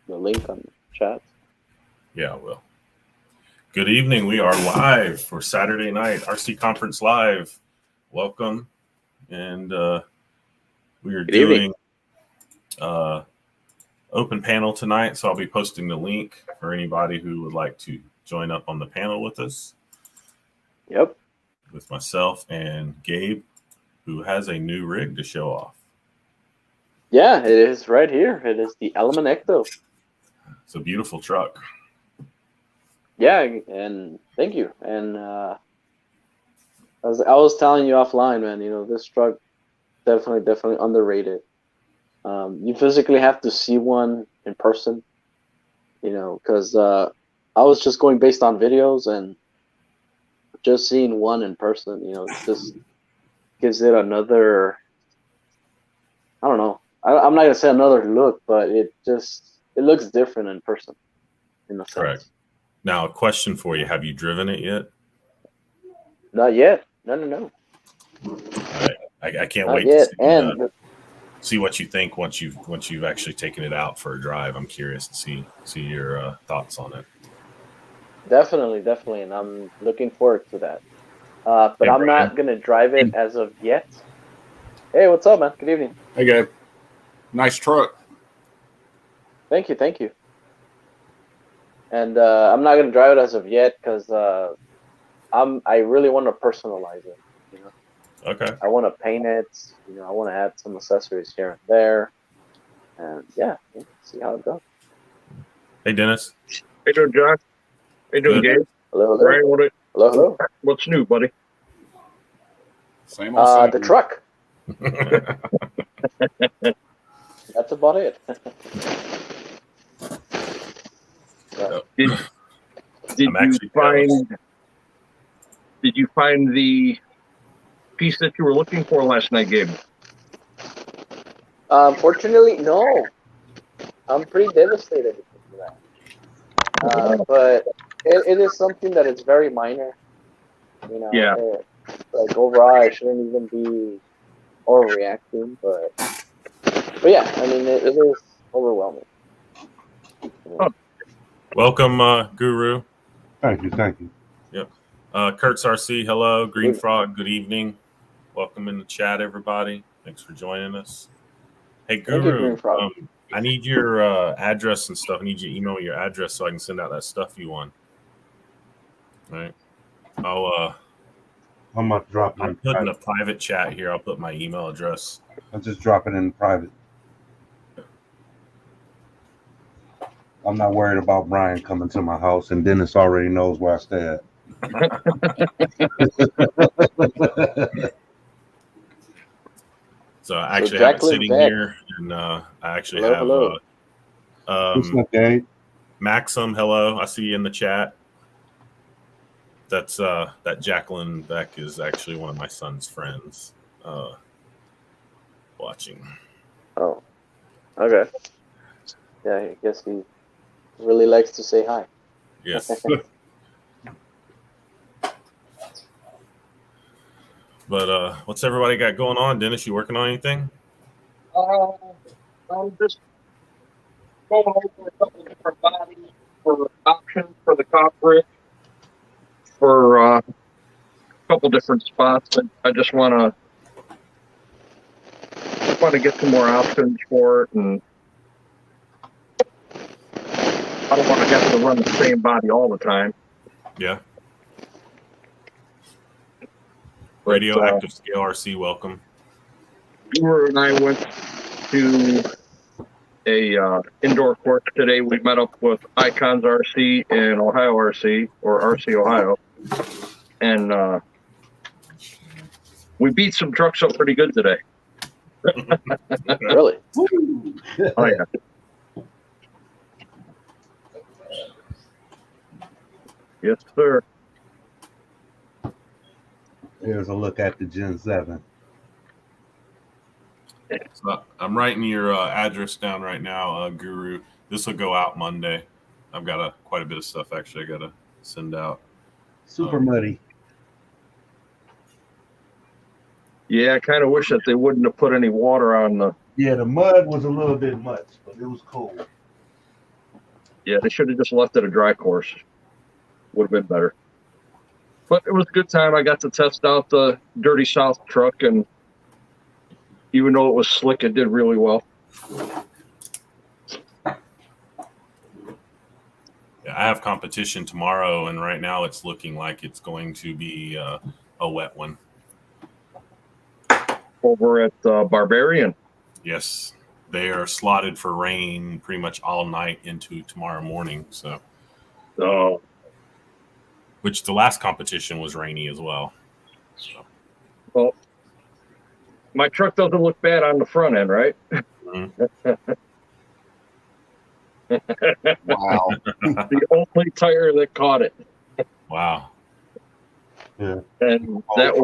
the link on chat. Yeah, I will. Good evening. We are live for Saturday night RC Conference Live. Welcome, and we are doing open panel tonight. So I'll be posting the link for anybody who would like to join up on the panel with us. Yep. With myself and Gabe, who has a new rig to show off. Yeah, it is right here. It is the Element Ecto. It's a beautiful truck. Yeah, and thank you. And as I was telling you offline, man, you know, this truck definitely underrated. You physically have to see one in person, you know, because I was just going based on videos, and just seeing one in person, you know, it just gives it another, I don't know. I'm not gonna say another look, but it looks different in person, in a sense. Correct. Now, a question for you: have you driven it yet? Not yet. No. I can't Not wait yet. to see what you think once you've actually taken it out for a drive. I'm curious to see your thoughts on it. Definitely, and I'm looking forward to that. But hey, I'm not gonna drive it as of yet. Hey, what's up, man? Good evening. Hey, Gabe. Nice truck. Thank you. And I'm not gonna drive it as of yet because I really want to personalize it. You know. Okay. I want to paint it. You know, I want to add some accessories here and there, and yeah, see how it goes. Hey, Dennis. How you doing, John? How you doing, Gabe? Hello. Ryan, Hello. What's new, buddy? Same old same. The truck. That's about it. Did you find the piece that you were looking for last night, Gabe? Unfortunately, no. I'm pretty devastated because of that. But it is something that is very minor. You know. Yeah. Like overall, I shouldn't even be overreacting, but yeah, I mean it is overwhelming. Oh. Welcome, Guru. Thank you. Yep. Kurtz RC, hello. Green Frog, good evening. Welcome in the chat, everybody. Thanks for joining us. Hey, Guru, I need your address and stuff. I need you to email me your address so I can send out that stuff you want. All right. I'm not dropping. I'm putting a private chat here. I'll put my email address. I'll just drop it in private. I'm not worried about Brian coming to my house, and Dennis already knows where I stay at. So actually, I have it sitting here, and I actually have Maxim. Hello, I see you in the chat. That's that Jacqueline Beck is actually one of my son's friends watching. Oh, okay. Yeah, I guess he really likes to say hi. Yes. But what's everybody got going on? Dennis, you working on anything? I'm just going over a couple of different bodies for options for the cockpit for a couple different spots. I just want to get some more options for it, and I don't want to have to run the same body all the time. Yeah. Radioactive Scale RC, welcome. Guru and I went to a indoor course today. We met up with Icons RC and Ohio RC, or RC Ohio, and we beat some trucks up pretty good today. Really? Oh yeah. Yes, sir. Here's a look at the Gen 7. So I'm writing your address down right now, Guru. This will go out Monday. I've got quite a bit of stuff actually I got to send out. Super muddy. Yeah, I kind of wish that they wouldn't have put any water on the... Yeah, the mud was a little bit much, but it was cold. Yeah, they should have just left it a dry course. Would have been better. But it was a good time. I got to test out the Dirty South truck, and even though it was slick, it did really well. Yeah, I have competition tomorrow, and right now it's looking like it's going to be a wet one. Over at Barbarian. Yes, they are slotted for rain pretty much all night into tomorrow morning. So, which the last competition was rainy as well. So. Well, my truck doesn't look bad on the front end, right? Mm-hmm. Wow. The only tire that caught it. Wow. Yeah. And that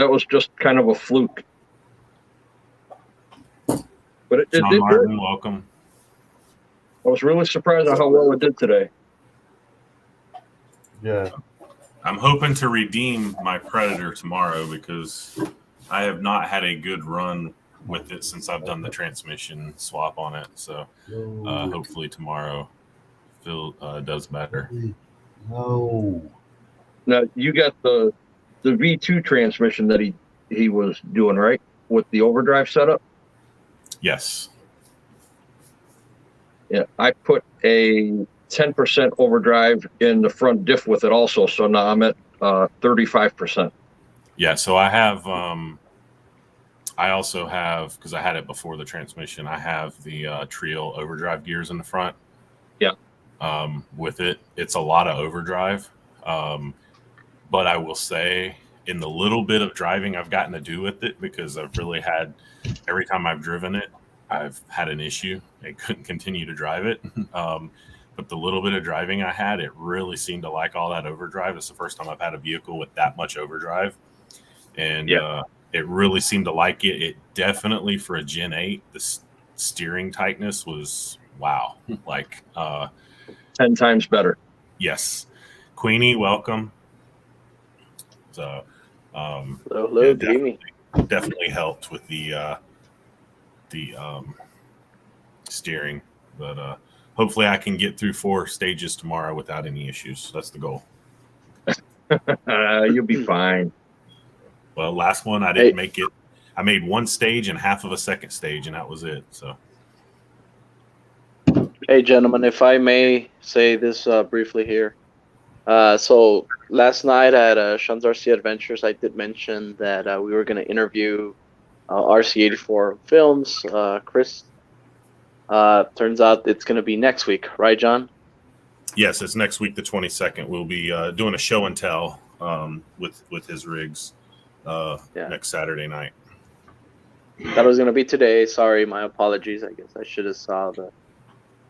was just kind of a fluke. But it John did Martin, good. welcome. I was really surprised at how well it did today. Yeah. I'm hoping to redeem my Predator tomorrow because I have not had a good run with it since I've done the transmission swap on it. So hopefully tomorrow Phil does better. No. Now you got the V2 transmission that he was doing, right? With the overdrive setup? Yes. Yeah. I put a 10% overdrive in the front diff with it also, so now I'm at 35%. Yeah, so I have I also have, because I had it before the transmission, I have the Trio overdrive gears in the front. Yeah. With it, it's a lot of overdrive. But I will say, in the little bit of driving I've gotten to do with it, because I've really had, every time I've driven it, I've had an issue. I couldn't continue to drive it. But the little bit of driving I had, it really seemed to like all that overdrive. It's the first time I've had a vehicle with that much overdrive. And it really seemed to like it. It definitely, for a Gen 8, the steering tightness was, wow. Like 10 times better. Yes. Queenie, welcome. So hello, definitely helped with the steering. But hopefully I can get through 4 stages tomorrow without any issues. That's the goal. You'll be fine. Well, last one I didn't make it. I made 1 stage and half of a second stage, and that was it. So, hey, gentlemen, if I may say this briefly here. So last night at Sean's RC Adventures, I did mention that we were going to interview RC84 Films, Chris. Turns out it's going to be next week, right, John? Yes, it's next week, the 22nd. We'll be doing a show and tell with his rigs next Saturday night. That was going to be today. Sorry, my apologies. I guess I should have saw the,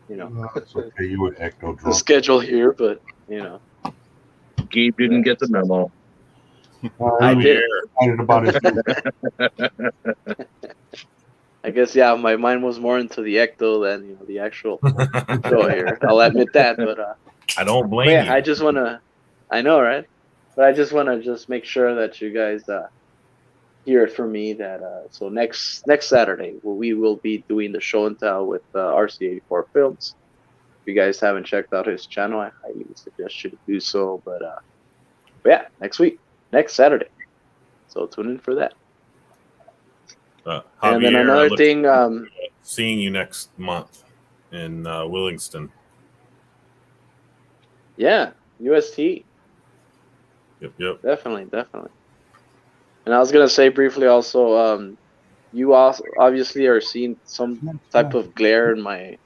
It's okay. You were ecto drunk. the schedule here, but Gabe didn't get the memo. I did. Excited about it. I guess my mind was more into the ecto than the actual show here. I'll admit that, but I don't blame you. I just want to. I know, right? But I just want to just make sure that you guys hear it from me that so next Saturday we will be doing the show and tell with RC84 Films. If you guys haven't checked out his channel, I highly suggest you to do so. But yeah, next Saturday. So tune in for that. Javier, and then another thing, seeing you next month in Willingston. Yeah, UST. Yep. Definitely. And I was gonna say briefly also, you also obviously are seeing some type of glare in my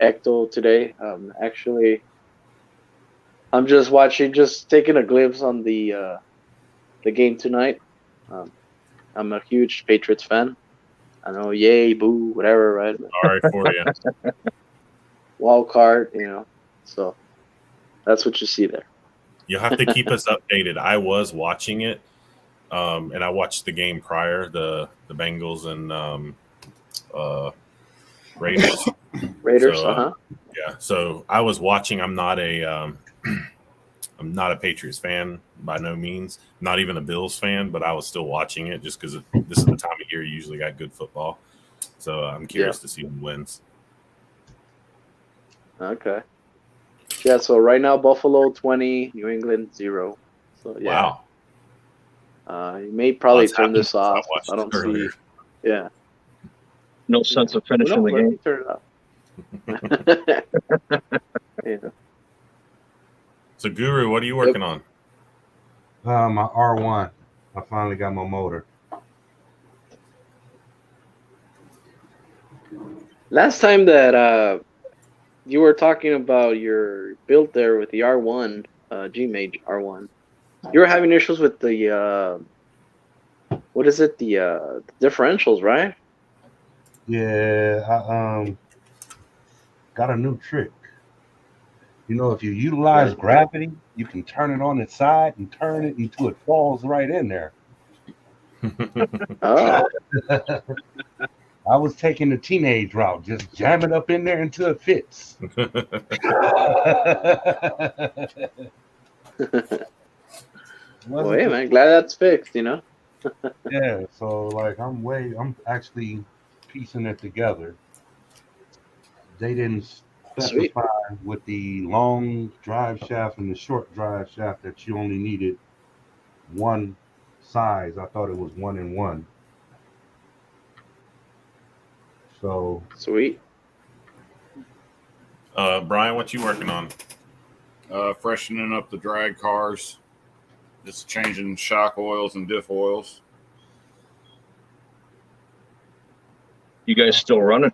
ecto today. Actually, I'm just taking a glimpse on the game tonight. I'm a huge Patriots fan. I know, yay, boo, whatever, right? Sorry for you. Wild card, so that's what you see there. You'll have to keep us updated. I was watching it, and I watched the game prior, the Bengals and Raiders. So, Yeah, so I was watching. I'm not a Patriots fan by no means. Not even a Bills fan, but I was still watching it just because this is the time of year you usually got good football. So I'm curious to see who wins. Okay. Yeah, so right now Buffalo 20, New England 0. So yeah. Wow. You may probably Lots turn happened this since I off. watched I don't earlier. see. Yeah. No sense of finishing No, the let game. me turn it off. Yeah. So, Guru, what are you working on? My R1. I finally got my motor. Last time that you were talking about your build there with the R1, G-Mage R1, you were having issues with the what is it? The differentials, right? Yeah, I got a new trick. You know, if you utilize Okay. gravity, you can turn it on its side and turn it until it falls right in there. Oh, I was taking the teenage route, just jam it up in there until it fits. well, hey man, glad that's fixed. Yeah, so like I'm actually piecing it together. They didn't Sweet. specify with the long drive shaft and the short drive shaft that you only needed one size. I thought it was 1-in-1. So Sweet. Brian, what you working on? Freshening up the drag cars, just changing shock oils and diff oils. You guys still running?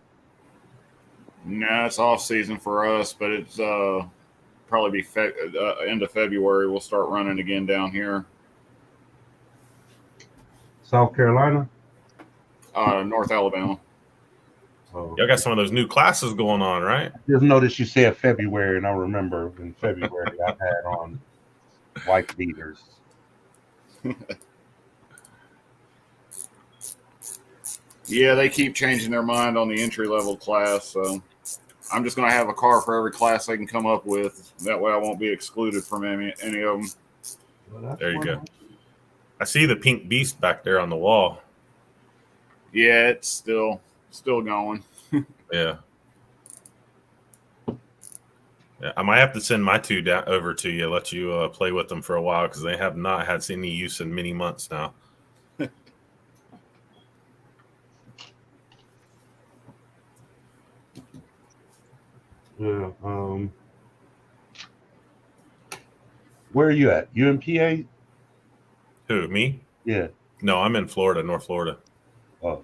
Nah, it's off season for us, but it's probably be end of February. We'll start running again down here. South Carolina, North Alabama. Y'all got some of those new classes going on, right? Just notice you said February, and I remember in February I had on white beaters. Yeah, they keep changing their mind on the entry level class, so I'm just going to have a car for every class they can come up with. That way I won't be excluded from any of them. Well, there you go. I see the pink beast back there on the wall. Yeah, it's still going. Yeah. Yeah, I might have to send my two down over to you, let you play with them for a while because they have not had any use in many months now. Yeah. Where are you at? UMPA? Who, me? Yeah. No, I'm in Florida, North Florida. Oh,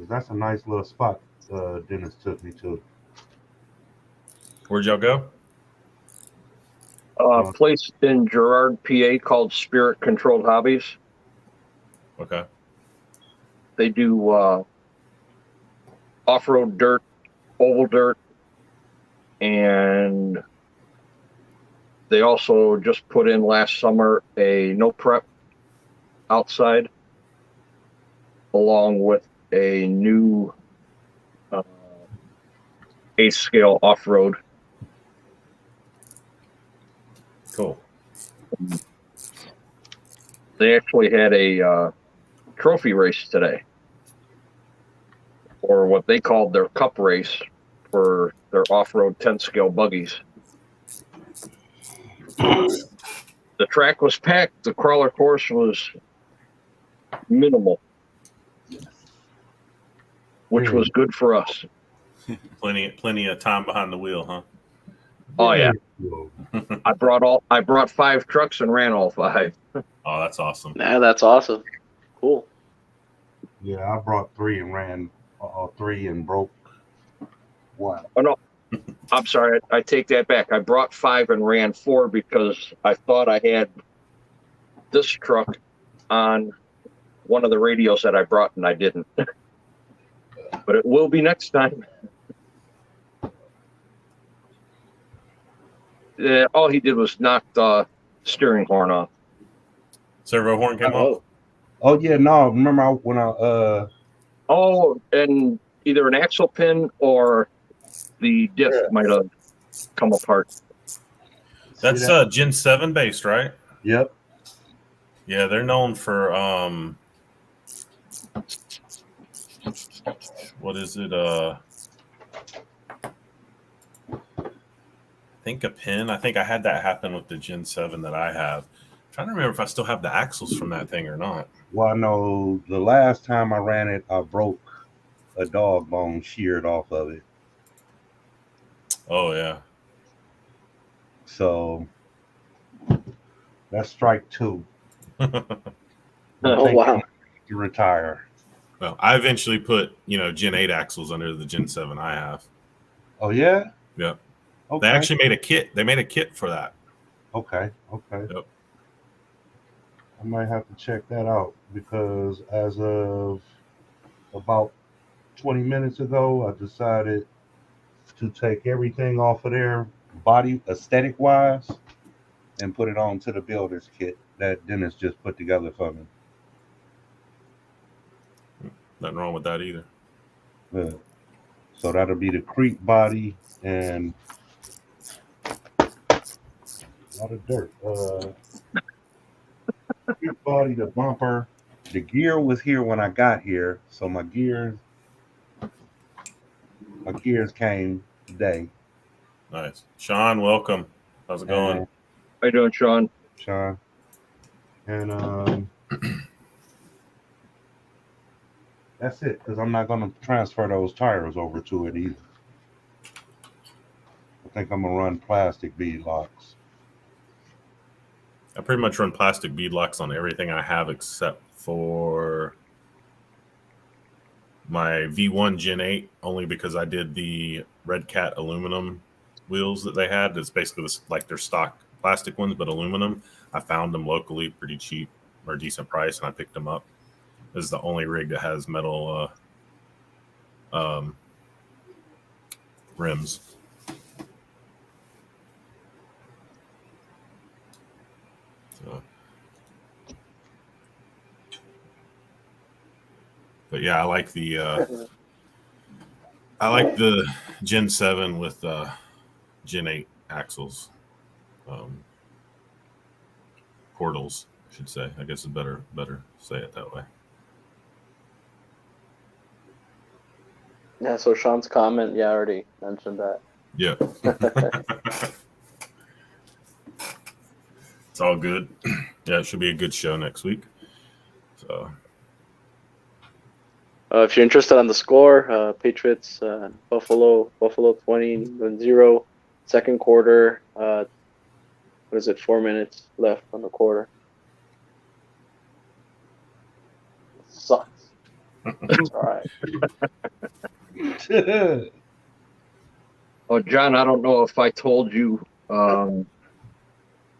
that's a nice little spot. Dennis took me to. Where'd y'all go? Place in Girard, PA called Spirit Controlled Hobbies. Okay. They do off-road dirt, oval dirt, and they also just put in last summer a no prep outside, along with a new 8th scale off-road. Cool. They actually had a trophy race today, or what they called their cup race for their off-road 10th scale buggies. The track was packed. The crawler course was minimal, which was good for us. Plenty of time behind the wheel, huh? Oh yeah. I brought 5 trucks and ran all 5. Oh, that's awesome. Yeah, that's awesome. Cool. Yeah, I brought 3 and ran 3 and broke 1. Oh no, I'm sorry. I take that back. I brought 5 and ran 4 because I thought I had this truck on one of the radios that I brought, and I didn't. But it will be next time. All he did was knock the steering horn off. Servo horn came off? Oh yeah, no. Remember when I Oh, and either an axle pin or the diff might have come apart. That's Gen 7 based, right? Yep. Yeah, they're known for what is it? think a pin. I think I had that happen with the Gen 7 that I have. I'm trying to remember if I still have the axles from that thing or not. Well, I know the last time I ran it, I broke a dog bone sheared off of it. Oh, yeah. So that's strike 2. Oh, wow. To retire. Well, I eventually put, Gen 8 axles under the Gen 7 I have. Oh, yeah? Yep. Okay. They actually made a kit. They made a kit for that. Okay. Yep. I might have to check that out because as of about 20 minutes ago, I decided to take everything off of there, body aesthetic wise, and put it onto the builder's kit that Dennis just put together for me. Nothing wrong with that either. Good. So that'll be the creep body and a lot of dirt. Creep body, the bumper. The gear was here when I got here, so my gears came today. Nice. Sean, welcome. How's it going? How you doing, Sean? And that's it, because I'm not going to transfer those tires over to it either. I think I'm going to run plastic bead locks. I pretty much run plastic bead locks on everything I have except for my V1 Gen 8, only because I did the Redcat aluminum wheels that they had. It's basically like their stock plastic ones, but aluminum. I found them locally pretty cheap or decent price, and I picked them up. This is the only rig that has metal rims. So. But yeah, I like the Gen 7 with Gen 8 axles. Portals, I should say. I guess it's better say it that way. Yeah, so Sean's comment, I already mentioned that. Yeah. It's all good. Yeah, it should be a good show next week. So if you're interested on the score, Patriots, Buffalo 20-0, second quarter. What is it? 4 minutes left on the quarter. Sucks. All right. Oh, John, I don't know if I told you,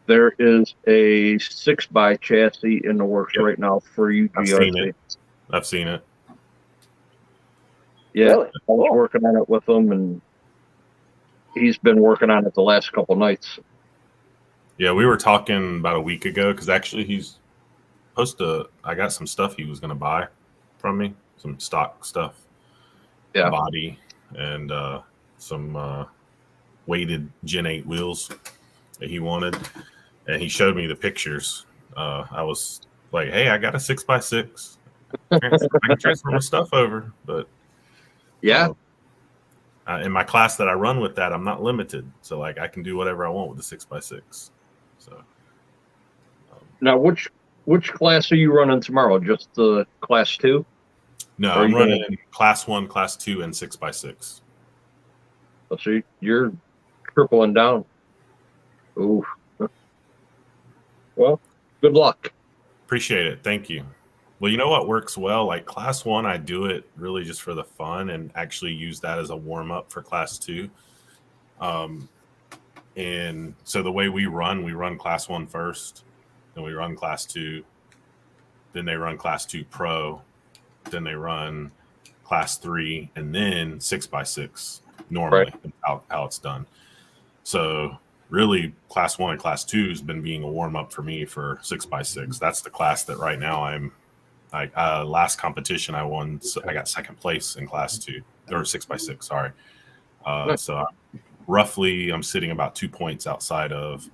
there is a 6x chassis in the works right now for UGRC. I've seen it. Yeah, Really? I was working on it with him, and he's been working on it the last couple nights. Yeah, we were talking about a week ago because actually he's supposed to. I got some stuff he was going to buy from me, some stock stuff, body, and some weighted Gen 8 wheels that he wanted, and he showed me the pictures. I was like, "Hey, I got a 6x6. I can transfer my stuff over," but in my class that I run with that, I'm not limited, so like I can do whatever I want with the 6x6. So now, which class are you running tomorrow? Just the class 2? No, I'm running in class 1, class 2, and 6x6. So you're tripling down. Ooh. Well, good luck. Appreciate it. Thank you. Well, you know what works well? Like class 1, I do it really just for the fun and actually use that as a warm up for class 2. And so the way we run class 1 first, then we run class 2, then they run class 2 pro, then they run class 3, and then 6x6 normally. Right. How it's done. So really class 1 and class 2 has been being a warm up for me for 6x6. That's the class that right now I'm like, last competition I won. So I got second place in class 2 or 6x6. Sorry. So roughly I'm sitting about 2 points outside of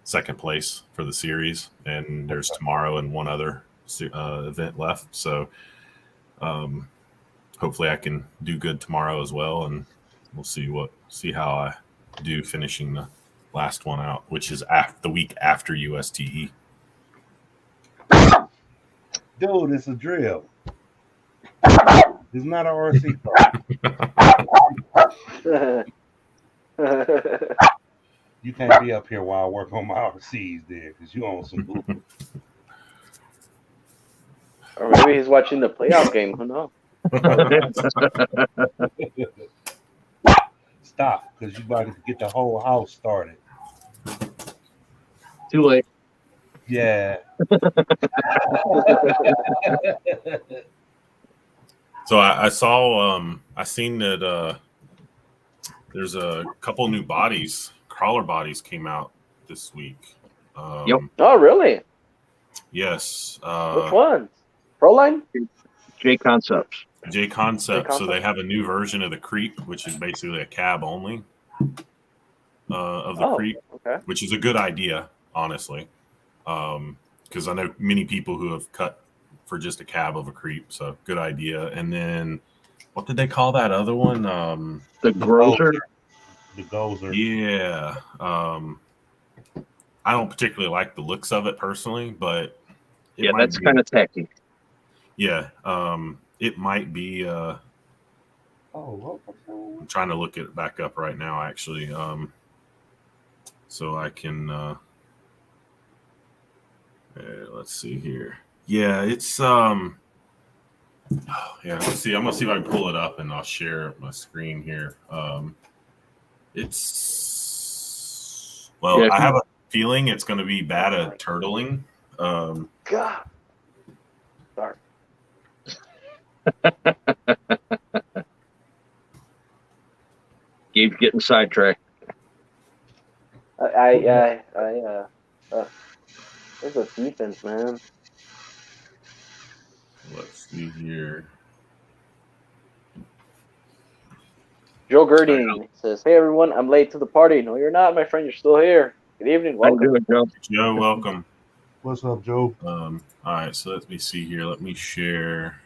second place for the series, and there's tomorrow and one other event left. So hopefully I can do good tomorrow as well, and we'll see how do finishing the last one out, which is the week after USTE. Dude, it's a drill. It's not an RC car. You can't be up here while I work on my RCs there, because you own some boo. Or maybe he's watching the playoff game. Who knows? Stop, because you about to get the whole house started. Too late. Yeah. So I saw, I seen that there's a couple new bodies, crawler bodies came out this week. Yep. Oh, really? Yes. Which one? Proline? J Concepts. J Concept. So they have a new version of the Creep, which is basically a cab only of the Creep, okay. which is a good idea, honestly. Because I know many people who have cut for just a cab of a Creep, so good idea. And then what did they call that other one? The Gozer. The Gozer. Yeah. I don't particularly like the looks of it personally, but that's kind of tacky. Yeah. It might be. I'm trying to look it back up right now, actually. So I can. Let's see here. Yeah, it's yeah. Let's see. I'm gonna see if I can pull it up, and I'll share my screen here. It's I have a feeling it's going to be bad at turtling. God. Sorry. Gabe's getting sidetracked. There's a defense, man. Let's see here. Joe Gerding says, "Hey everyone, I'm late to the party." No, you're not, my friend. You're still here. Good evening. Welcome. How you doing, Joe? Joe, welcome. What's up, Joe? All right, so let me see here. Let me share.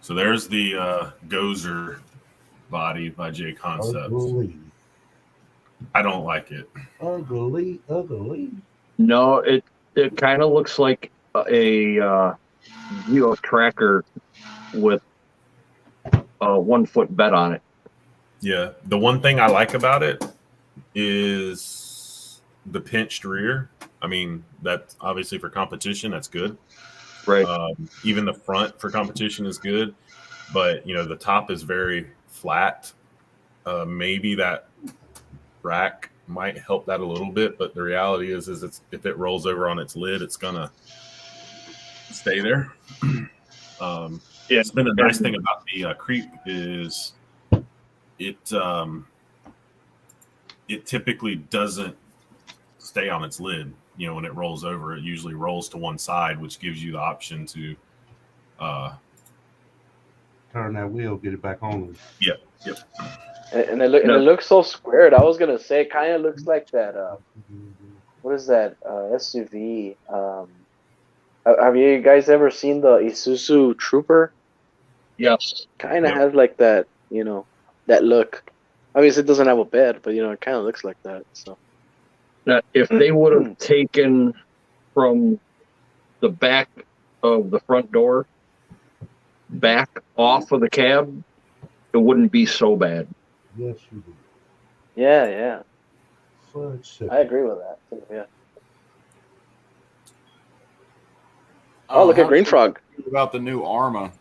So there's the Gozer Body by J Concepts. Ugly. I don't like it. Ugly. No, it kind of looks like a Geo tracker with a 1 foot bed on it. Yeah, the one thing I like about it is the pinched rear. I mean, that's obviously for competition, that's good. Right. Even the front for competition is good, but the top is very flat. Maybe that rack might help that a little bit, but the reality is if it rolls over on its lid, it's gonna stay there. It's been a nice thing about the Creep is it typically doesn't stay on its lid. When it rolls over, it usually rolls to one side, which gives you the option to turn that wheel, get it back on. Yep. And it looks so squared. I was gonna say it kind of looks like that. What is that SUV? Have you guys ever seen the Isuzu Trooper? Yes. Kind of has like that, that look. Obviously, it doesn't have a bed, but it kind of looks like that. So, now, if they would have taken from the back of the front door back off of the cab, it wouldn't be so bad. Yes, you do. Yeah. I agree with that. Yeah. Oh, look at Green Frog. About the new Arma.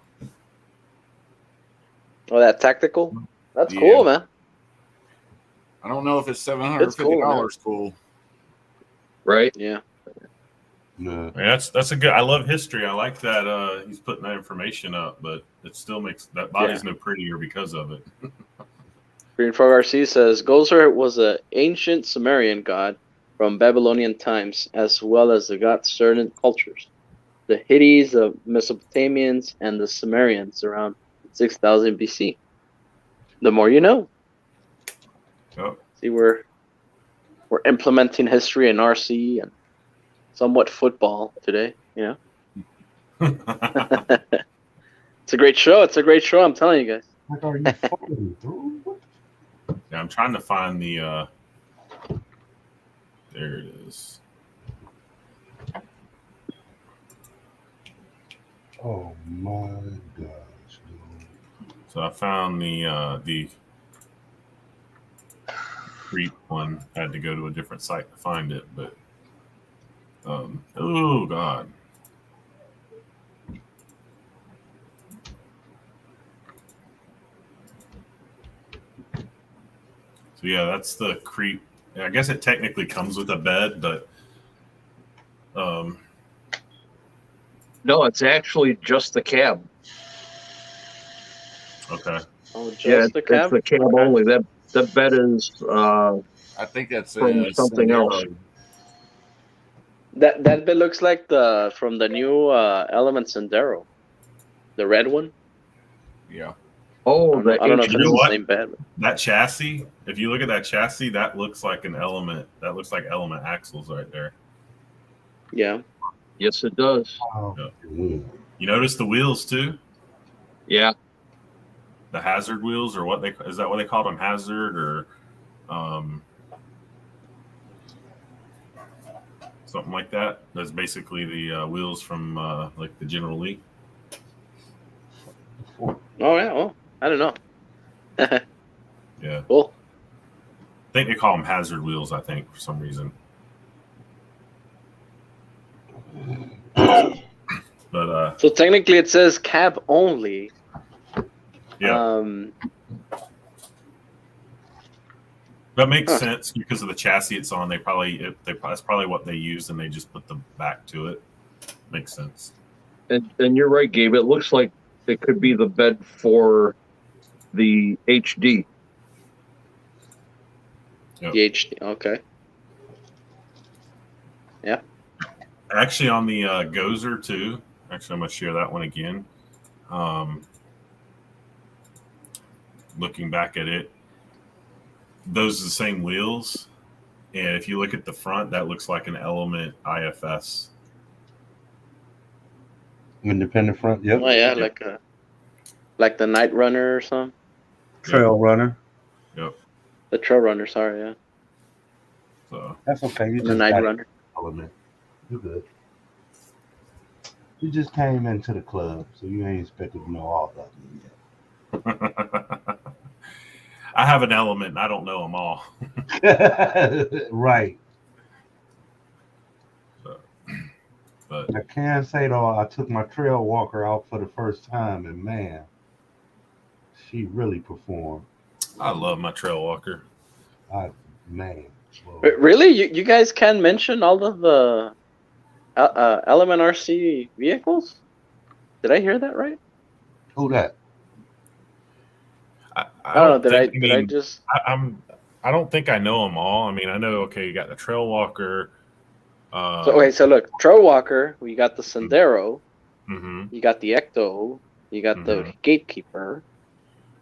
Oh, that tactical? That's cool, man. I don't know if it's $750 cool. Right? Yeah. No. That's a good. I love history. I like that he's putting that information up, but it still makes that body's no prettier because of it. Green Frog RC says Gozer was an ancient Sumerian god from Babylonian times, as well as the god certain cultures. The Hittites, the Mesopotamians, and the Sumerians around 6000 BC. The more you know. Oh. See, we're implementing history in RC and somewhat football today. It's a great show. It's a great show. I'm telling you guys. Like, are you fucking through? Yeah, I'm trying to find the. There it is. Oh my gosh, dude. So I found the creep one. I had to go to a different site to find it, but oh god. So yeah, that's the creep. I guess it technically comes with a bed, but No, it's actually just the cab. okay. Oh, just Yeah, the it's cab. the cab only. That bed is I think that's from something else. That bit looks like the from the new Element Sendero, the red one. Yeah. Oh, I don't know if it's You know the what? same bed. That chassis, if you look at that chassis, that looks like an Element. That looks like Element axles right there. Yeah. Yes, it does. Wow. Yeah. Mm. You notice the wheels too? Yeah. The hazard wheels, or is that what they called them? Hazard or something like that. That's basically the wheels from like the General Lee. Oh yeah. Oh, I don't know. Yeah. Cool. I think they call them hazard wheels, I think, for some reason. But So technically, it says cab only. yeah, that makes sense because of the chassis it's on. That's probably what they used, and they just put the back to it. Makes sense. And you're right, Gabe. It looks like it could be the bed for the HD. Yep. The HD. Okay. Yeah. Actually, on the Gozer too. Actually, I'm gonna share that one again. Looking back at it, those are the same wheels, and if you look at the front, that looks like an Element IFS. Independent front. Yep. Oh yeah, like the Night Runner or something. Trail runner. Yep. The Trail Runner. Sorry, yeah. So That's okay. You The just Night got Runner. Element. You're good. You just came into the club, so you ain't expected to know all of them yet. I have an Element, and I don't know them all. Right. But I can say though, I took my trail walker out for the first time, and man, she really performed. I love my Trail Walker. Man. Really, you guys can mention all of the Element RC vehicles? Did I hear that right? Who that? I don't know. don't Did I just? I don't think I know them all. I mean, I know. Okay, you got the Trail Walker. So look, Trail Walker. We got the Sendero. Mm-hmm. You got the Ecto. You got the Gatekeeper.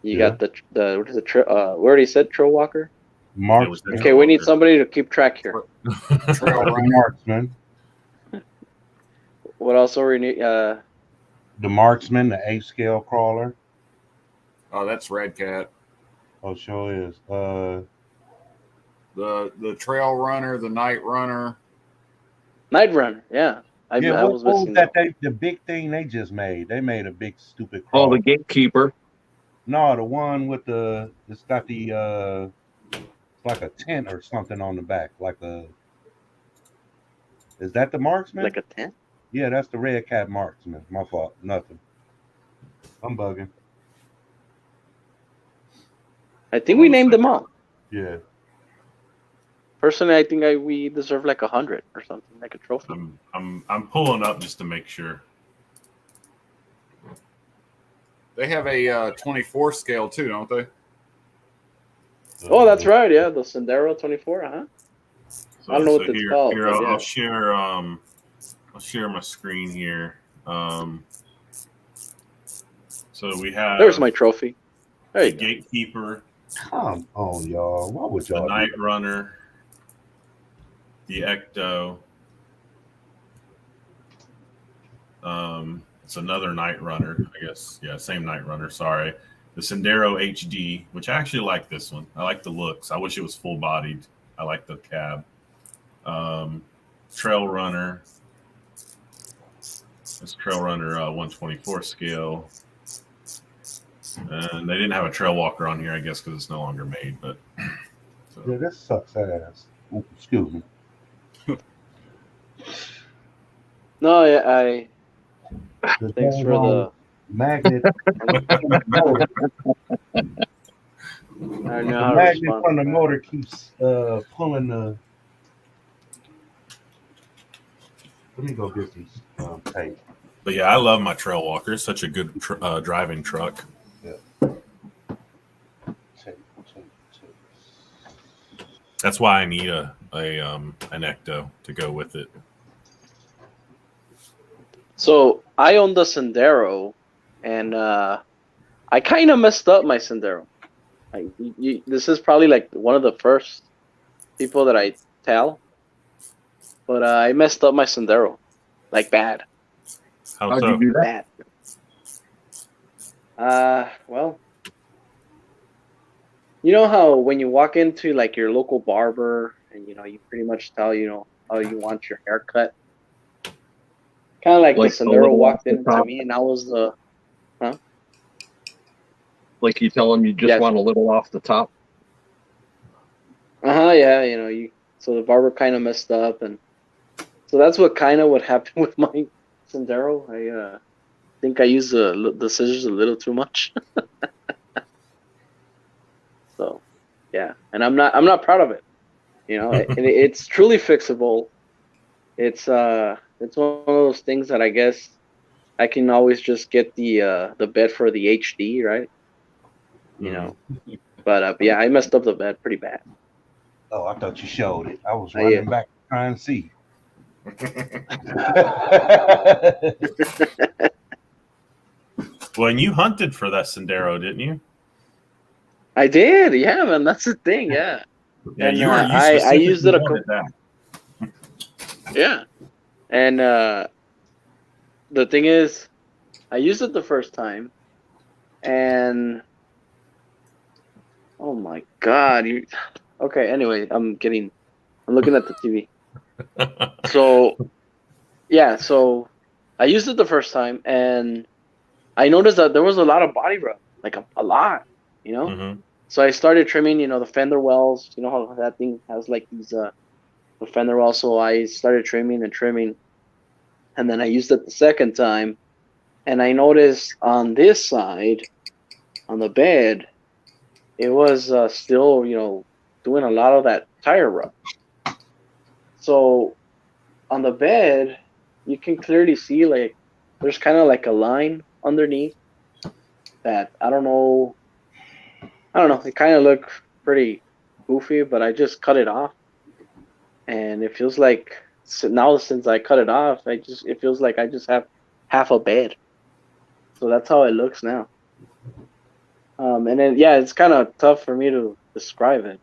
You got the what is it? We already said Trail Walker. Marksman. Okay, we need somebody to keep track here. Trail runner. Marksman. What else are we need? The Marksman, the 8-scale crawler. Oh, that's Redcat. Oh, sure is. The Trail Runner, the Night Runner. Night Runner, yeah. I was missing that. The big thing they just made. They made a big stupid crawler. Oh, the Gatekeeper. No, the one with it's got the it's like a tent or something on the back, is that the Marksman? Like a tent? Yeah, that's the Redcat Marksman. My fault. Nothing. I'm bugging. I think we named them all. Yeah. Personally, I think we deserve like 100 or something, like a trophy. I'm pulling up just to make sure. They have a 24 scale too, don't they? Oh, that's right. Yeah, the Sendero 24. So, I don't know what it's called. Here, but yeah. I'll share my screen here. So we have. There's my trophy. There you the go. Gatekeeper. Come on, y'all. What would y'all The do? Night Runner. The Ecto. It's another Night Runner, I guess. Yeah, same Night Runner. Sorry, the Sendero HD, which I actually like this one. I like the looks. I wish it was full bodied. I like the cab. Trail Runner. This Trail Runner 124 scale. And they didn't have a Trail Walker on here, I guess, because it's no longer made. But so. Yeah, that sucks ass. Ooh, excuse me. No, yeah, thanks for the magnet. I know the how magnet from the motor keeps pulling the. Let me go get these tape. But yeah, I love my Trail Walker. It's such a good driving truck. Yeah. That's why I need an Ecto to go with it. So I own the Sendero, and I kind of messed up my Sendero. This is probably like one of the first people that I tell, but I messed up my Sendero, like bad. How'd you do that? Bad. Well, you know how when you walk into like your local barber, and you pretty much tell how you want your haircut. Kind of like the Sendero walked into me, and I was the, Like you tell them you just want a little off the top. Yeah. So the barber kind of messed up, and so that's what kind of what happened with my Sendero. I think I used the scissors a little too much. So, yeah, and I'm not proud of it. It's truly fixable. It's one of those things that I guess I can always just get the bed for the HD, right? But yeah, I messed up the bed pretty bad. Oh, I thought you showed it. I was running back trying to see. Well, and you hunted for that Sendero, didn't you? I did, yeah, man. That's the thing, yeah. Yeah, and I used it yeah, and the thing is, I used it the first time, and oh my god, okay. Anyway, I'm looking at the TV. So I used it the first time, and I noticed that there was a lot of body rub, like a lot, Mm-hmm. So I started trimming, the fender wells. You know how that thing has like these the fender wells. So I started trimming, and then I used it the second time, and I noticed on this side, on the bed, it was still, doing a lot of that tire rub. So on the bed, you can clearly see like there's kind of like a line underneath that I don't know. It kind of looked pretty goofy, but I just cut it off, and it feels like now since I cut it off, it feels like I just have half a bed. So that's how it looks now. And then it's kind of tough for me to describe it.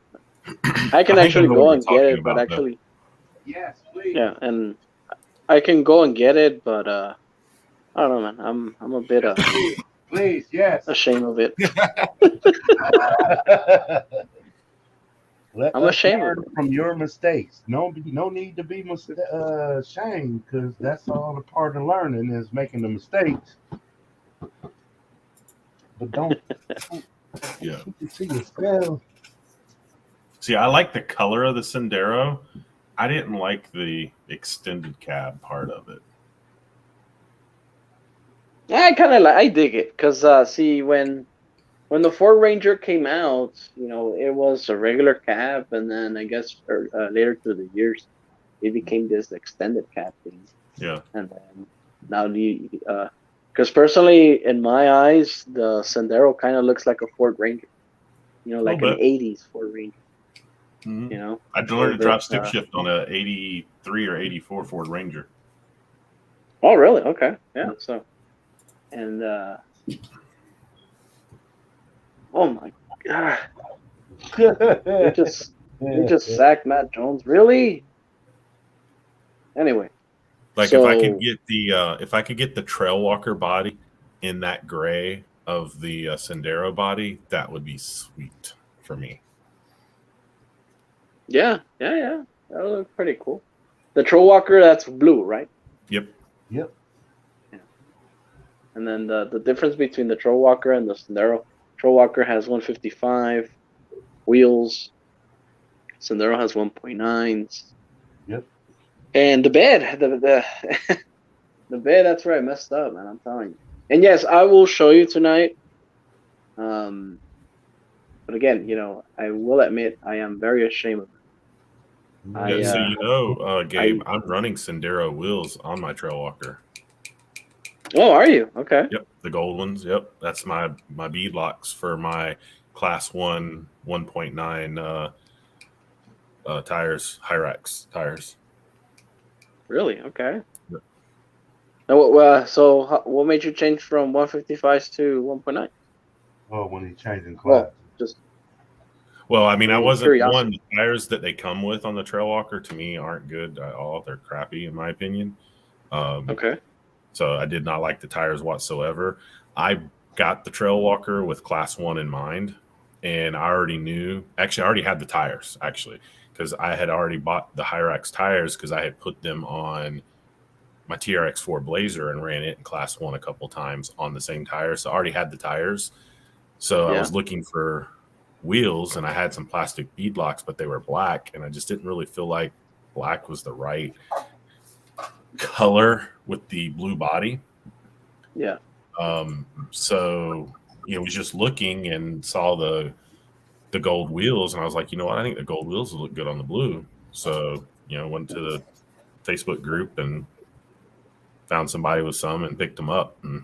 I can actually go and get it, but actually, yes, please. Yeah, and I can go and get it, but I don't know, man. I'm a bit please, yes, ashamed of it. I'm ashamed of it. From your mistakes. No need to be ashamed, because that's all a part of learning is making the mistakes. But don't yeah. keep it to yourself. See, I like the color of the Sendero. I didn't like the extended cab part of it. I kind of I dig it, because see, when the Ford Ranger came out, it was a regular cab, and then I guess later through the years, it became this extended cab thing. Yeah. And then now because personally, in my eyes, the Sendero kind of looks like a Ford Ranger, like an '80s Ford Ranger. Mm-hmm. I learned to drive stick shift on a '83 or '84 Ford Ranger. Oh, really? Okay. Yeah. So, and oh my god, you just sacked Matt Jones, really? Anyway, Like So, if I could get the Trail Walker body in that gray of the Sendero body, that would be sweet for me. yeah. That would look pretty cool. The Trail Walker, that's blue, right? Yep. Yep. Yeah. And then the difference between the Trail Walker and the Sendero, Trail Walker has 155 wheels. Sendero has 1.9s. Yep. And the bed, the the bed, that's where I messed up, man. I'm telling you. And yes, I will show you tonight. But again, I will admit I am very ashamed of it. Yeah, so Gabe, I I'm running Sendero wheels on my Trail Walker. Oh, are you? Okay. Yep, the gold ones. Yep, that's my bead locks for my Class 1 1.9 tires, Hyrax tires. Really? Okay. Yep. Now, so what made you change from 155s to 1.9? Oh, when he's changing class. Well, I mean, I wasn't curiosity. The tires that they come with on the Trail Walker to me aren't good at all. They're crappy in my opinion. Okay. So I did not like the tires whatsoever. I got the Trail Walker with Class 1 in mind, and I already had the tires actually, because I had already bought the Hyrax tires because I had put them on my TRX4 Blazer and ran it in Class 1 a couple times on the same tires. So I already had the tires. So I was looking for wheels, and I had some plastic bead locks, but they were black, and I just didn't really feel like black was the right color with the blue body. Yeah. So was just looking and saw the gold wheels, and I was like, you know what, I think the gold wheels will look good on the blue. So went to the Facebook group and found somebody with some and picked them up, and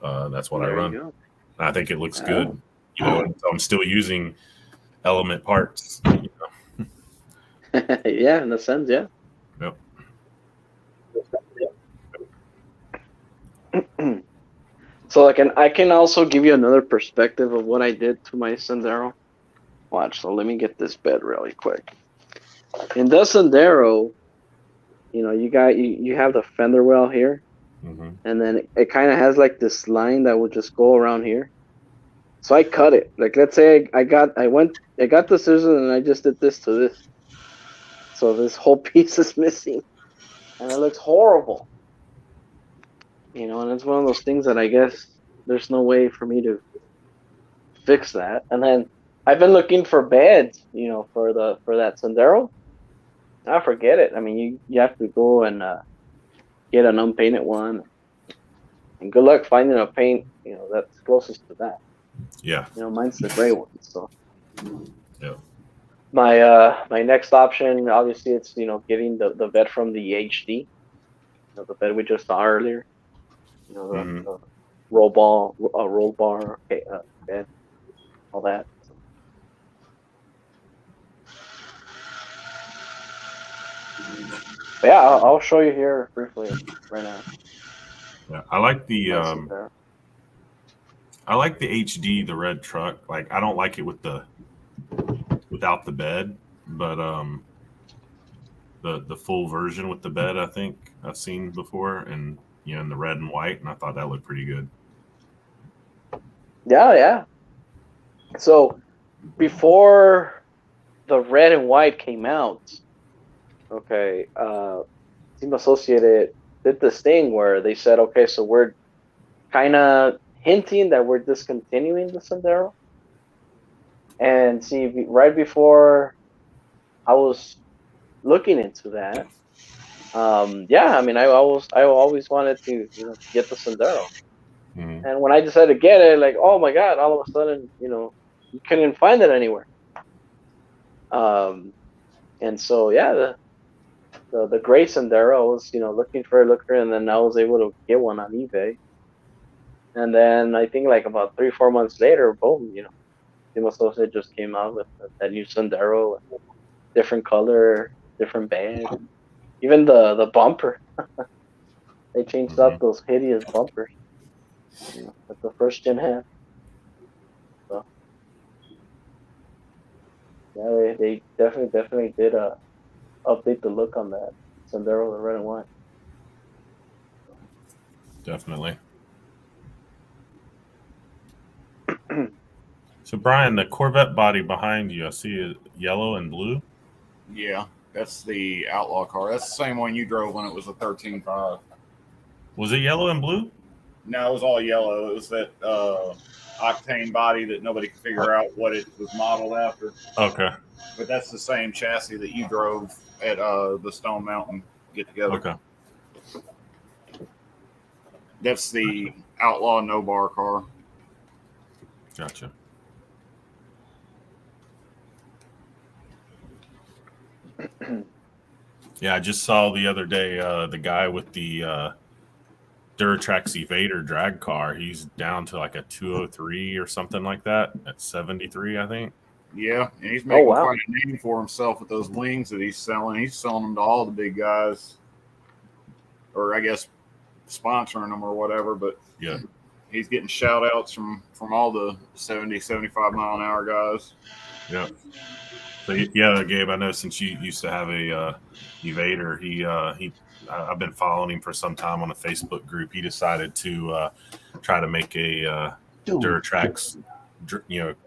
that's what I run. And I think it looks good. I'm still using Element parts. Yeah, in a sense, yeah. Yep. So I can also give you another perspective of what I did to my Sendero. Watch. So let me get this bed really quick. In the Sendero, you have the fender well here, and then it kind of has like this line that will just go around here. So I cut it. Like, let's say I got the scissors and I just did this to this. So this whole piece is missing, and it looks horrible. And it's one of those things that I guess there's no way for me to fix that. And then I've been looking for beds, for that Sendero. I forget it. I mean, you have to go and get an unpainted one, and good luck finding a paint that's closest to that. Yeah. Mine's the gray one. So yeah. My next option, obviously, it's getting the bed from the HD. The bed we just saw earlier. The roll bar bed, all that. But yeah, I'll show you here briefly right now. Yeah, I like the HD, the red truck. Like, I don't like it without the bed, but the full version with the bed, I think I've seen before, and in the red and white, and I thought that looked pretty good. Yeah. So before the red and white came out, okay, Team Associated did this thing where they said, okay, so we're kind of hinting that we're discontinuing the Sendero. And see, right before I was looking into that, I mean, I always wanted to get the Sendero. And when I decided to get it, like, oh my God, all of a sudden, you couldn't find it anywhere. And so, yeah, the gray Sendero, I was, looking for it, and then I was able to get one on eBay. And then I think like about 3-4 months later, boom, Team Associated just came out with that new Sendero, different color, different band, even the bumper. They changed up those hideous bumpers that the first gen had. So yeah, they definitely did update the look on that Sendero, the red and white. definitely. So, Brian, the Corvette body behind you, I see it yellow and blue. Yeah, that's the Outlaw car. That's the same one you drove when it was a 13.5. Was it yellow and blue? No, it was all yellow. It was that octane body that nobody could figure out what it was modeled after. Okay. But that's the same chassis that you drove at the Stone Mountain get together. Okay. That's the Outlaw no bar car. Gotcha. Yeah, I just saw the other day the guy with the Duratrax Evader drag car. He's down to like a 203 or something like that at 73, I think. Yeah, and he's making quite a name for himself with those wings that he's selling. He's selling them to all the big guys, or I guess sponsoring them or whatever. But yeah, he's getting shout outs from all the 70, 75 mile an hour guys. Yeah. So yeah, Gabe, I know since you used to have a Evader, I've been following him for some time on a Facebook group. He decided to try to make a Duratrax,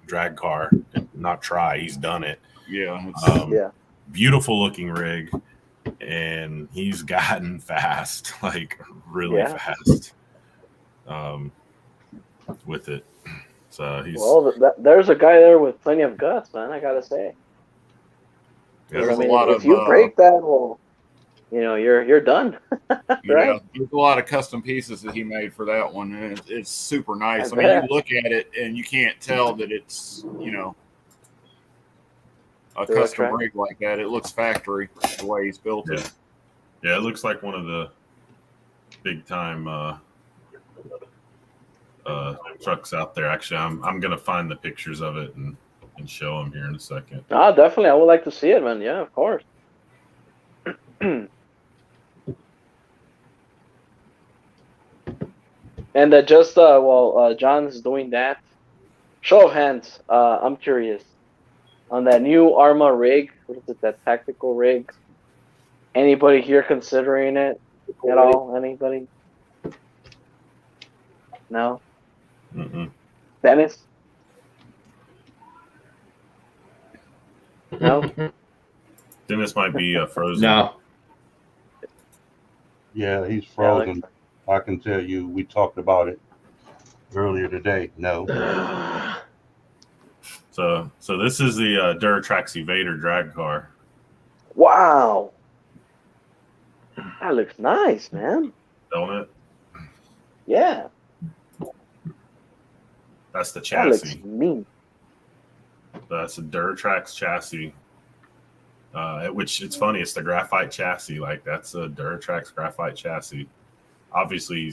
drag car. Not try, he's done it. Yeah, beautiful looking rig, and he's gotten fast, like really fast, with it. So he's there's a guy there with plenty of guts, man. I gotta say. Yeah, I mean, if you break that, well, you're done. Right? Yeah, there's a lot of custom pieces that he made for that one, and it's super nice. I mean, you look at it and you can't tell that it's a custom rig like that. It looks factory the way he's built it. Yeah, it looks like one of the big time trucks out there. Actually, I'm gonna find the pictures of it and show them here in a second. Definitely. I would like to see it, man. Yeah, of course. And John's doing that. Show of hands. I'm curious. On that new Arma rig, what is it, that tactical rig? Anybody here considering it at all? Anybody? No? Mm-mm. Dennis? No? Dennis might be frozen. No. Yeah, he's frozen. I can tell you, we talked about it earlier today. No. So this is the Duratrax Evader drag car. Wow. That looks nice, man. Don't it? Yeah. That's the chassis. That looks mean. That's a Duratrax chassis. Which it's funny, it's the graphite chassis. Like that's a Duratrax graphite chassis. Obviously,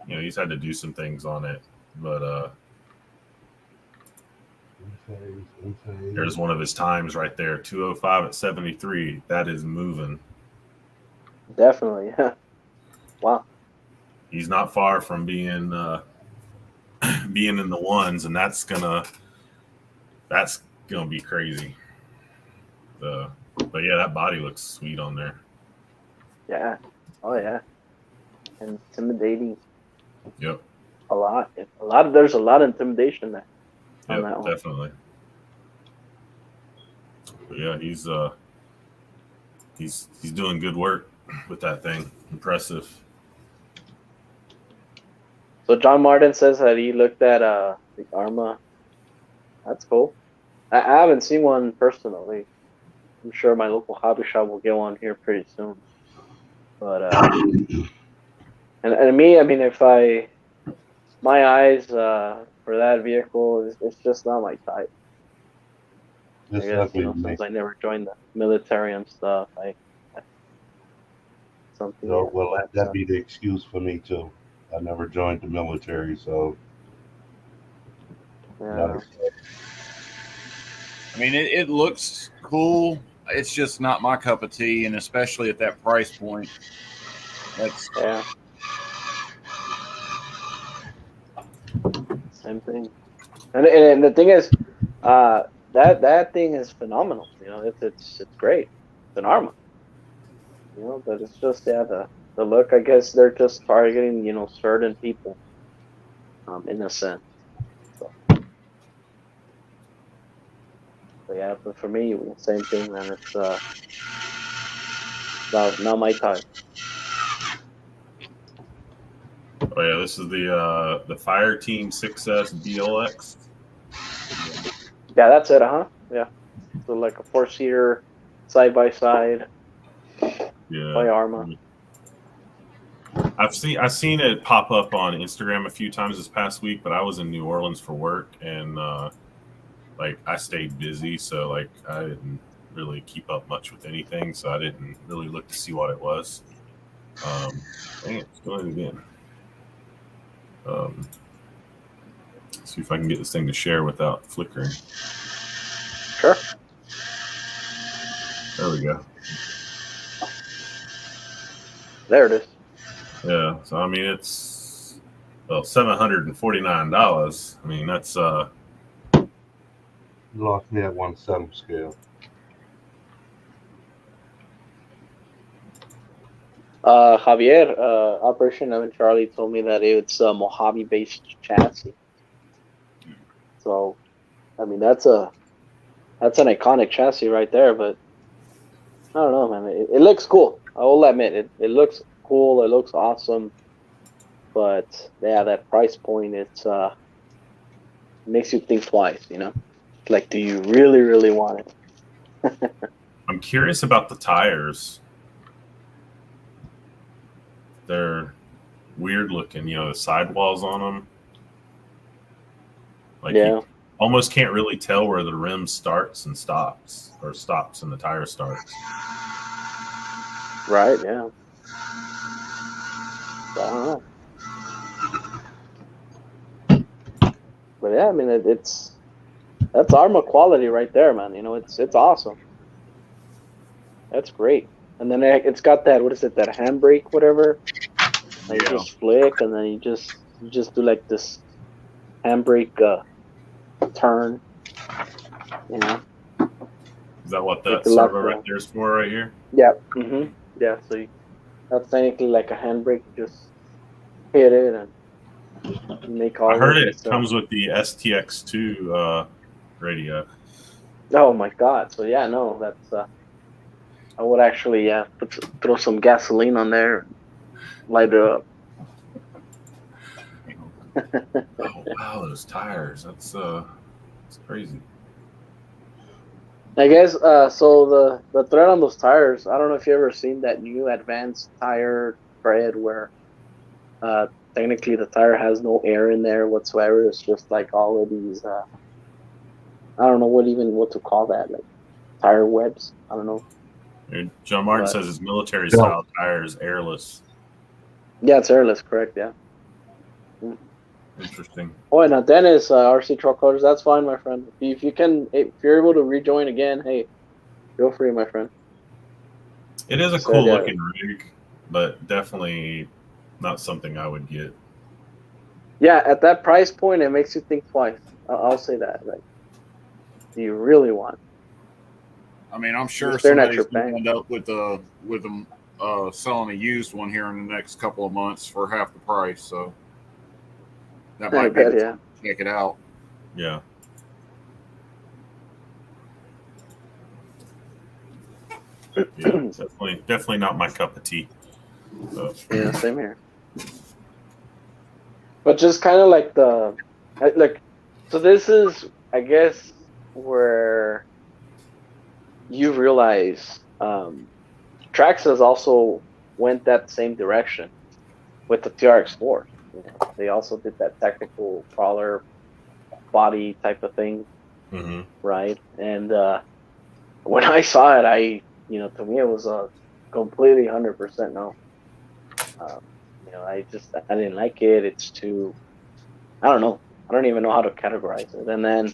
he's had to do some things on it, but there's one of his times right there, 205 at 73. That is moving. Definitely, yeah. Wow. He's not far from being being in the ones, and that's gonna be crazy. But yeah, that body looks sweet on there. Yeah. Oh yeah. Intimidating. Yep. There's a lot of intimidation there. On that one. Definitely. But yeah, he's doing good work with that thing. Impressive. So John Martin says that he looked at the Arma. That's cool. I haven't seen one personally. I'm sure my local hobby shop will get one here pretty soon. But and me, I mean, my eyes for that vehicle it's just not my type. I guess, since I never joined the military and stuff, something. That'd be the excuse for me too. I never joined the military, so. Yeah. I mean, it looks cool. It's just not my cup of tea, and especially at that price point. That's same thing. And the thing is, that thing is phenomenal. It's great. It's an Arma. But it's just the the look. I guess they're just targeting, certain people, in a sense. So, but yeah, but for me, same thing, man. It's not my type. Oh yeah, this is the Fire Team 6S BLX. Yeah, that's it, huh? Yeah. So like a 4-seater, side by side. Yeah. By Arma. I've seen it pop up on Instagram a few times this past week, but I was in New Orleans for work, and like I stayed busy, so like I didn't really keep up much with anything, so I didn't really look to see what it was. Dang it, it's doing it again. See if I can get this thing to share without flickering. Sure. There we go. There it is. Yeah, so I mean it's $749. I mean that's You lost me at 1/7 scale. Javier, Operation Evan Charlie told me that it's a Mojave-based chassis. So, I mean, that's an iconic chassis right there. But I don't know, man. It looks cool. I will admit it looks cool. It looks awesome. But yeah, that price point, it makes you think twice. Like, do you really, really want it? I'm curious about the tires. They're weird looking, the sidewalls on them. Like you almost can't really tell where the rim starts and stops, or stops and the tire starts. Right, yeah. I don't know. But yeah, I mean, that's Arma quality right there, man. It's awesome. That's great. And then it's got that, what is it, that handbrake, whatever. And you just flick, and then you just do like this handbrake turn. Is that what that servo right there is for, right here? Yeah. Yeah. So that's technically like a handbrake. You just hit it and make all. I heard it comes with the STX2 radio. Oh my God! So yeah, no, that's. I would actually throw some gasoline on there, and light it up. Oh wow, those tires! That's crazy. I guess so. The thread on those tires. I don't know if you ever seen that new advanced tire thread where, technically the tire has no air in there whatsoever. It's just like all of these. I don't know what to call that, like tire webs. I don't know. John Martin says his military style tires airless. Yeah, it's airless, correct? Yeah. Interesting. Oh, and Dennis, RC Truck Coders, that's fine, my friend. If you're able to rejoin again, hey, feel free, my friend. It is a cool looking rig, but definitely not something I would get. Yeah, at that price point, it makes you think twice. I'll say that. Like, do you really want? I mean, I'm sure somebody's going to end up with them selling a used one here in the next couple of months for half the price. So that might be check it out. Yeah. Yeah, definitely not my cup of tea. So. Yeah, same here. But just kind of like so this is, I guess, where you realize Traxxas also went that same direction with the TRX4. They also did that technical crawler body type of thing, right? And when I saw it, to me it was a completely 100% no. I didn't like it. It's too, I don't know. I don't even know how to categorize it. And then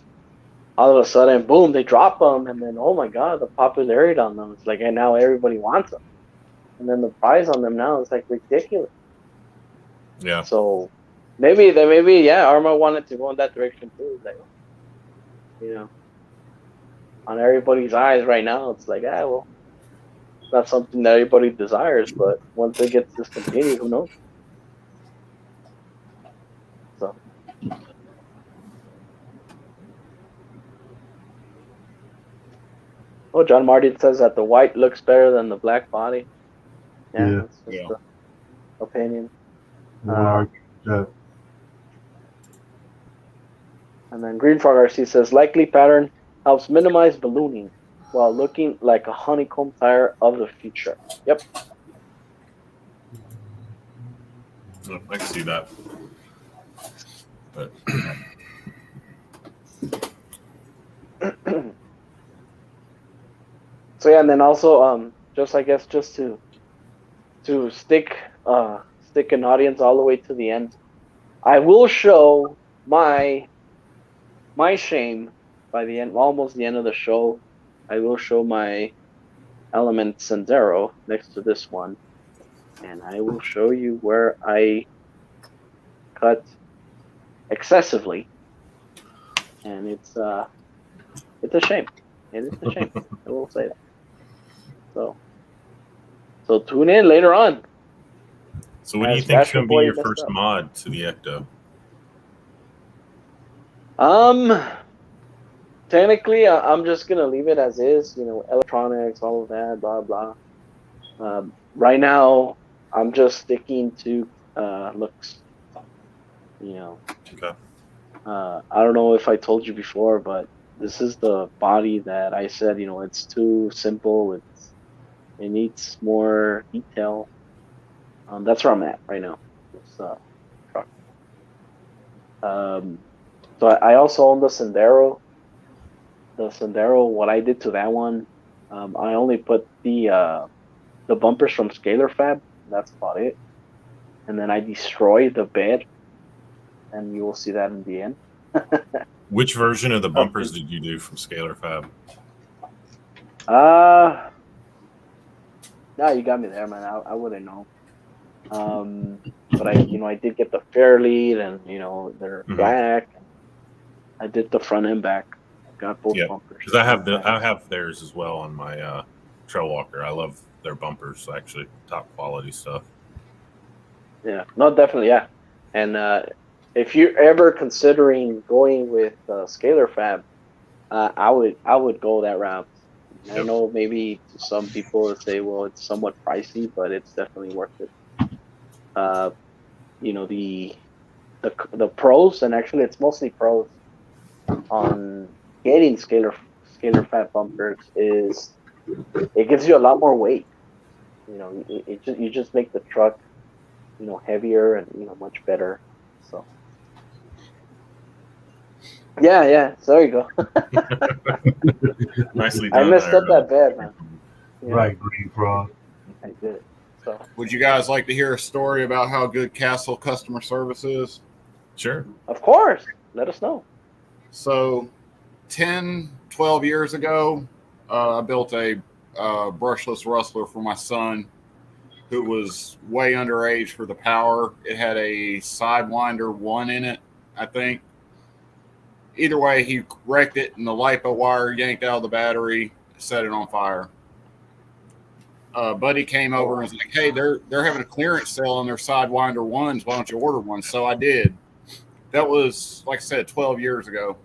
all of a sudden, boom, they drop them, and then oh my God, the popularity on them. It's like, and now everybody wants them. And then the price on them now is like ridiculous. Yeah. So maybe Arma wanted to go in that direction too. Like, on everybody's eyes right now, it's like, well, not something that everybody desires, but once it gets discontinued, who knows? So. Oh, John Martin says that the white looks better than the black body. Yeah. That's just the opinion. That. And then Green Frog RC says likely pattern helps minimize ballooning while looking like a honeycomb tire of the future. Yep. I can see that. But so yeah, and then also just I guess just to stick an audience all the way to the end, I will show my shame by the end, almost the end of the show. I will show my Element Sendero next to this one, and I will show you where I cut excessively, and it's a shame. It is a shame. I will say that. So tune in later on. So what do you think is going to be your first mod to the Ecto? Technically, I'm just gonna leave it as is. Electronics, all of that, blah blah. Right now, I'm just sticking to looks. Okay. I don't know if I told you before, but this is the body that I said. It's too simple. It needs more detail. That's where I'm at right now. This truck. So I also own the Sendero. What I did to that one, I only put the bumpers from Scalar Fab. That's about it. And then I destroyed the bed, and you will see that in the end. Which version of the bumpers did you do from Scalar Fab? No, you got me there, man. I wouldn't know. But I did get the Fairlead, and they're black. I did the front and back. Got both bumpers. Because I have theirs as well on my Trail Walker. I love their bumpers. Actually, top quality stuff. Yeah, no, definitely, yeah. And if you're ever considering going with Scalar Fab, I would go that route. I know maybe some people say, well, it's somewhat pricey, but it's definitely worth it. The pros, and actually it's mostly pros on getting Scalar Fab bumpers is it gives you a lot more weight. You just make the truck heavier and much better. So yeah, so there you go. Nicely done. I messed up that bad, man. Right, Green Frog. I did. So would you guys like to hear a story about how good Castle customer service is? Sure. Of course. Let us know. So 10, 12 years ago, I built a brushless rustler for my son who was way underage for the power. It had a Sidewinder 1 in it, I think. Either way, he wrecked it, and the Lipo wire yanked out of the battery, set it on fire. Buddy came over and was like, hey, they're having a clearance sale on their Sidewinder 1s. Why don't you order one? So I did. That was, like I said, 12 years ago.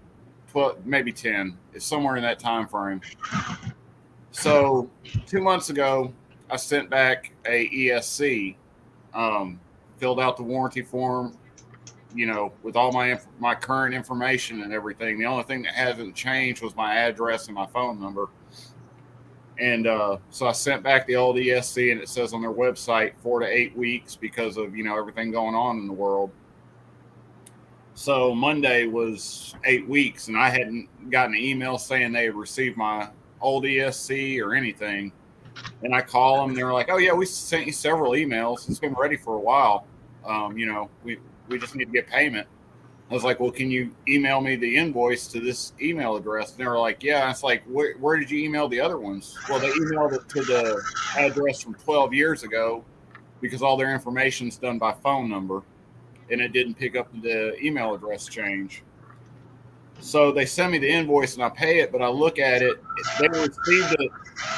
12, maybe 10. It's somewhere in that time frame. So 2 months ago, I sent back a ESC, filled out the warranty form, with all my current information and everything. The only thing that hasn't changed was my address and my phone number. And so I sent back the old ESC, and it says on their website 4 to 8 weeks because of everything going on in the world. So Monday was 8 weeks, and I hadn't gotten an email saying they had received my old ESC or anything. And I call them, and they're like, "Oh yeah, we sent you several emails. It's been ready for a while. We just need to get payment." I was like, "Well, can you email me the invoice to this email address?" And they were like, "Yeah." And it's like, where did you email the other ones? Well, they emailed it to the address from 12 years ago because all their information's done by phone number, and it didn't pick up the email address change. So they send me the invoice, and I pay it, but I look at it. They received it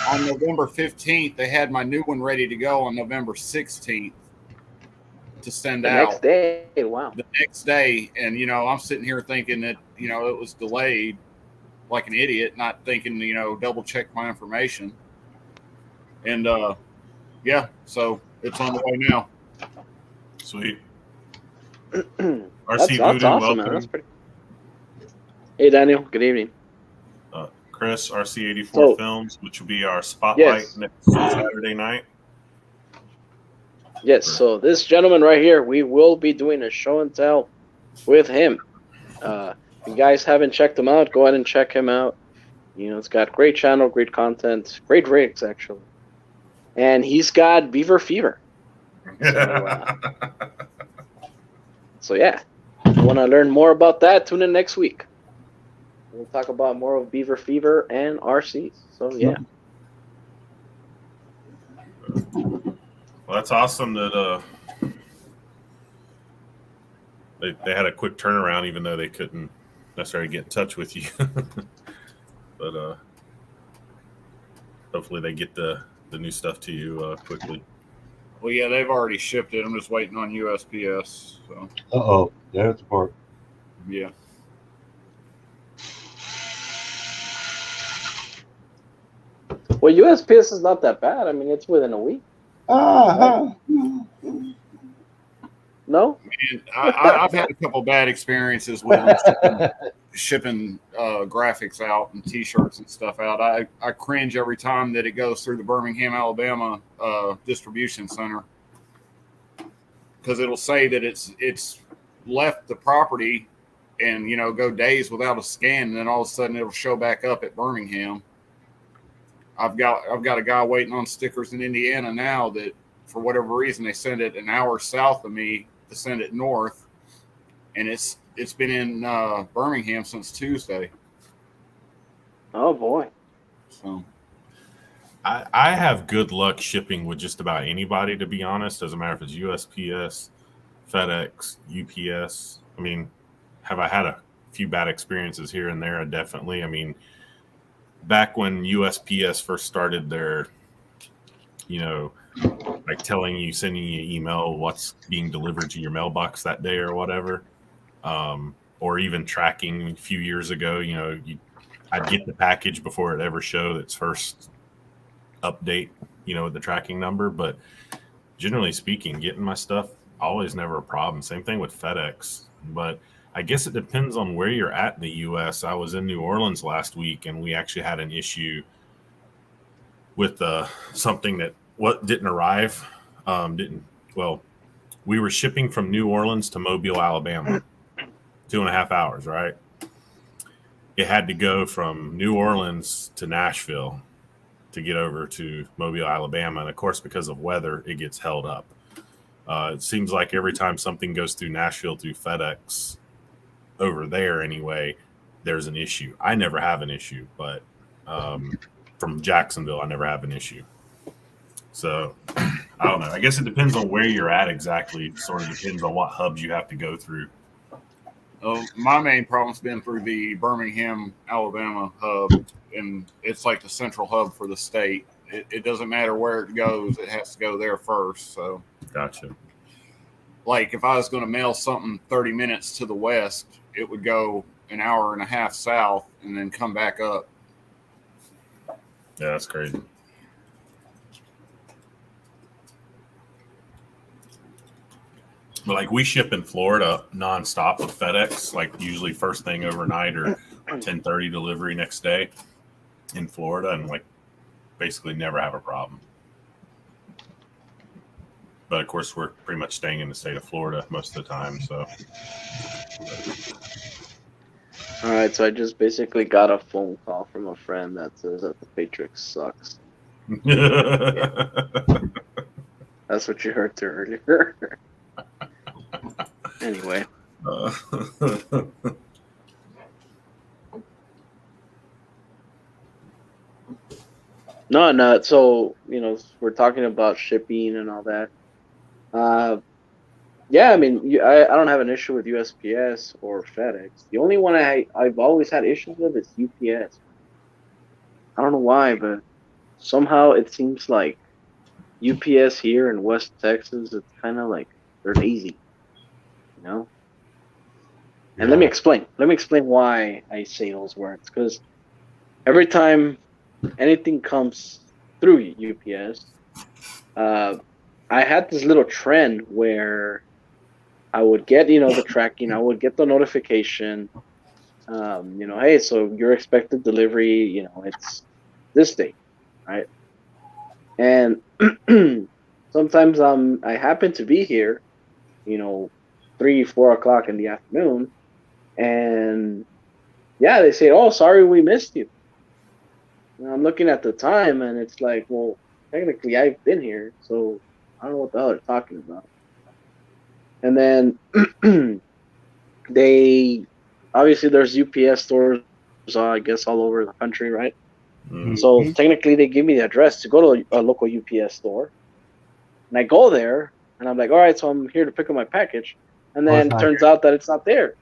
on November 15th, they had my new one ready to go on November 16th to send out. The next day, wow. The next day, and I'm sitting here thinking that it was delayed, like an idiot, not thinking double check my information, and yeah, so it's on the way now. Sweet. That's awesome, man. That's pretty. Hey, Daniel. Good evening. Chris, RC84 Films, which will be our spotlight next Saturday night. Yes. So this gentleman right here, we will be doing a show and tell with him. If you guys haven't checked him out, go ahead and check him out. It's got great channel, great content, great rigs actually, and he's got beaver fever. So yeah, if you want to learn more about that, tune in next week. We'll talk about more of beaver fever and RCs. So yeah. Well, that's awesome that they had a quick turnaround, even though they couldn't necessarily get in touch with you. But hopefully they get the new stuff to you quickly. Well, yeah, they've already shipped it. I'm just waiting on USPS. So. There's the part. Yeah. Well, USPS is not that bad. I mean, it's within a week. Right? No? Man, I've had a couple bad experiences with them shipping graphics out and T-shirts and stuff out. I cringe every time that it goes through the Birmingham, Alabama distribution center, because it'll say that it's left the property and go days without a scan, and then all of a sudden it'll show back up at Birmingham. I've got a guy waiting on stickers in Indiana now that for whatever reason they send it an hour south of me to send it north, and it's been in Birmingham since Tuesday. Oh boy. So I have good luck shipping with just about anybody, to be honest. Doesn't matter if it's USPS, FedEx, UPS. I mean, have I had a few bad experiences here and there? Definitely. I mean, back when USPS first started their, like telling you, sending you an email what's being delivered to your mailbox that day or whatever, or even tracking a few years ago, I'd get the package before it ever showed its first update, with the tracking number. But generally speaking, getting my stuff, always never a problem. Same thing with FedEx. But I guess it depends on where you're at in the U.S. I was in New Orleans last week, and we actually had an issue with something that didn't arrive. We were shipping from New Orleans to Mobile, Alabama, 2.5 hours, right? It had to go from New Orleans to Nashville to get over to Mobile, Alabama. And of course, because of weather, it gets held up. It seems like every time something goes through Nashville through FedEx, over there anyway, there's an issue. I never have an issue, but from Jacksonville, I never have an issue. So I don't know. I guess it depends on where you're at exactly. It sort of depends on what hubs you have to go through. My main problem's been through the Birmingham, Alabama hub, and it's like the central hub for the state. It doesn't matter where it goes; it has to go there first. So, gotcha. Like if I was going to mail something 30 minutes to the west, it would go an hour and a half south and then come back up. Yeah, that's crazy. But like we ship in Florida nonstop with FedEx, like usually first thing overnight or 10:30 delivery next day in Florida, and like basically never have a problem. But of course, we're pretty much staying in the state of Florida most of the time. So, all right. So I just basically got a phone call from a friend that says that the Matrix sucks. Yeah. That's what you heard there earlier. Anyway. No. So, we're talking about shipping and all that. Yeah, I mean, I don't have an issue with USPS or FedEx. The only one I've always had issues with is UPS. I don't know why, but somehow it seems like UPS here in West Texas, it's kind of like they're lazy, you know. And let me explain. Let me explain why I say those words. Because every time anything comes through UPS, I had this little trend where I would get, the tracking. I would get the notification. Hey, so your expected delivery, it's this date, right? And sometimes I happen to be here, 3, 4 o'clock in the afternoon, and yeah, they say, "Oh, sorry, we missed you." And I'm looking at the time, and it's like, well, technically, I've been here, so I don't know what the hell they're talking about. And then they obviously there's UPS stores, I guess, all over the country, right? Mm-hmm. So technically, they give me the address to go to a local UPS store, and I go there, and I'm like, all right, so I'm here to pick up my package, and then it turns out that it's not there.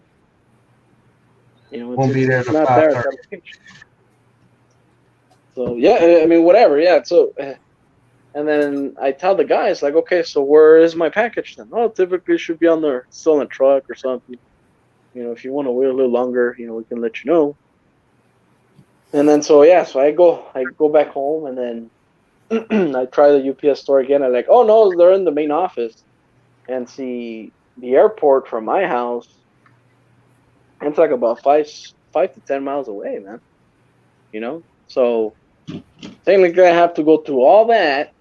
It's not there at that location. So yeah, I mean, whatever, yeah. So, and then I tell the guys like, okay, so where is my package then? Oh, typically it should be still in the truck or something. If you want to wait a little longer, we can let you know. And then so I go back home, and then I try the UPS store again. I'm like, oh no, they're in the main office, and see the airport from my house. It's like about 5 to 10 miles away, man. So technically I have to go through all that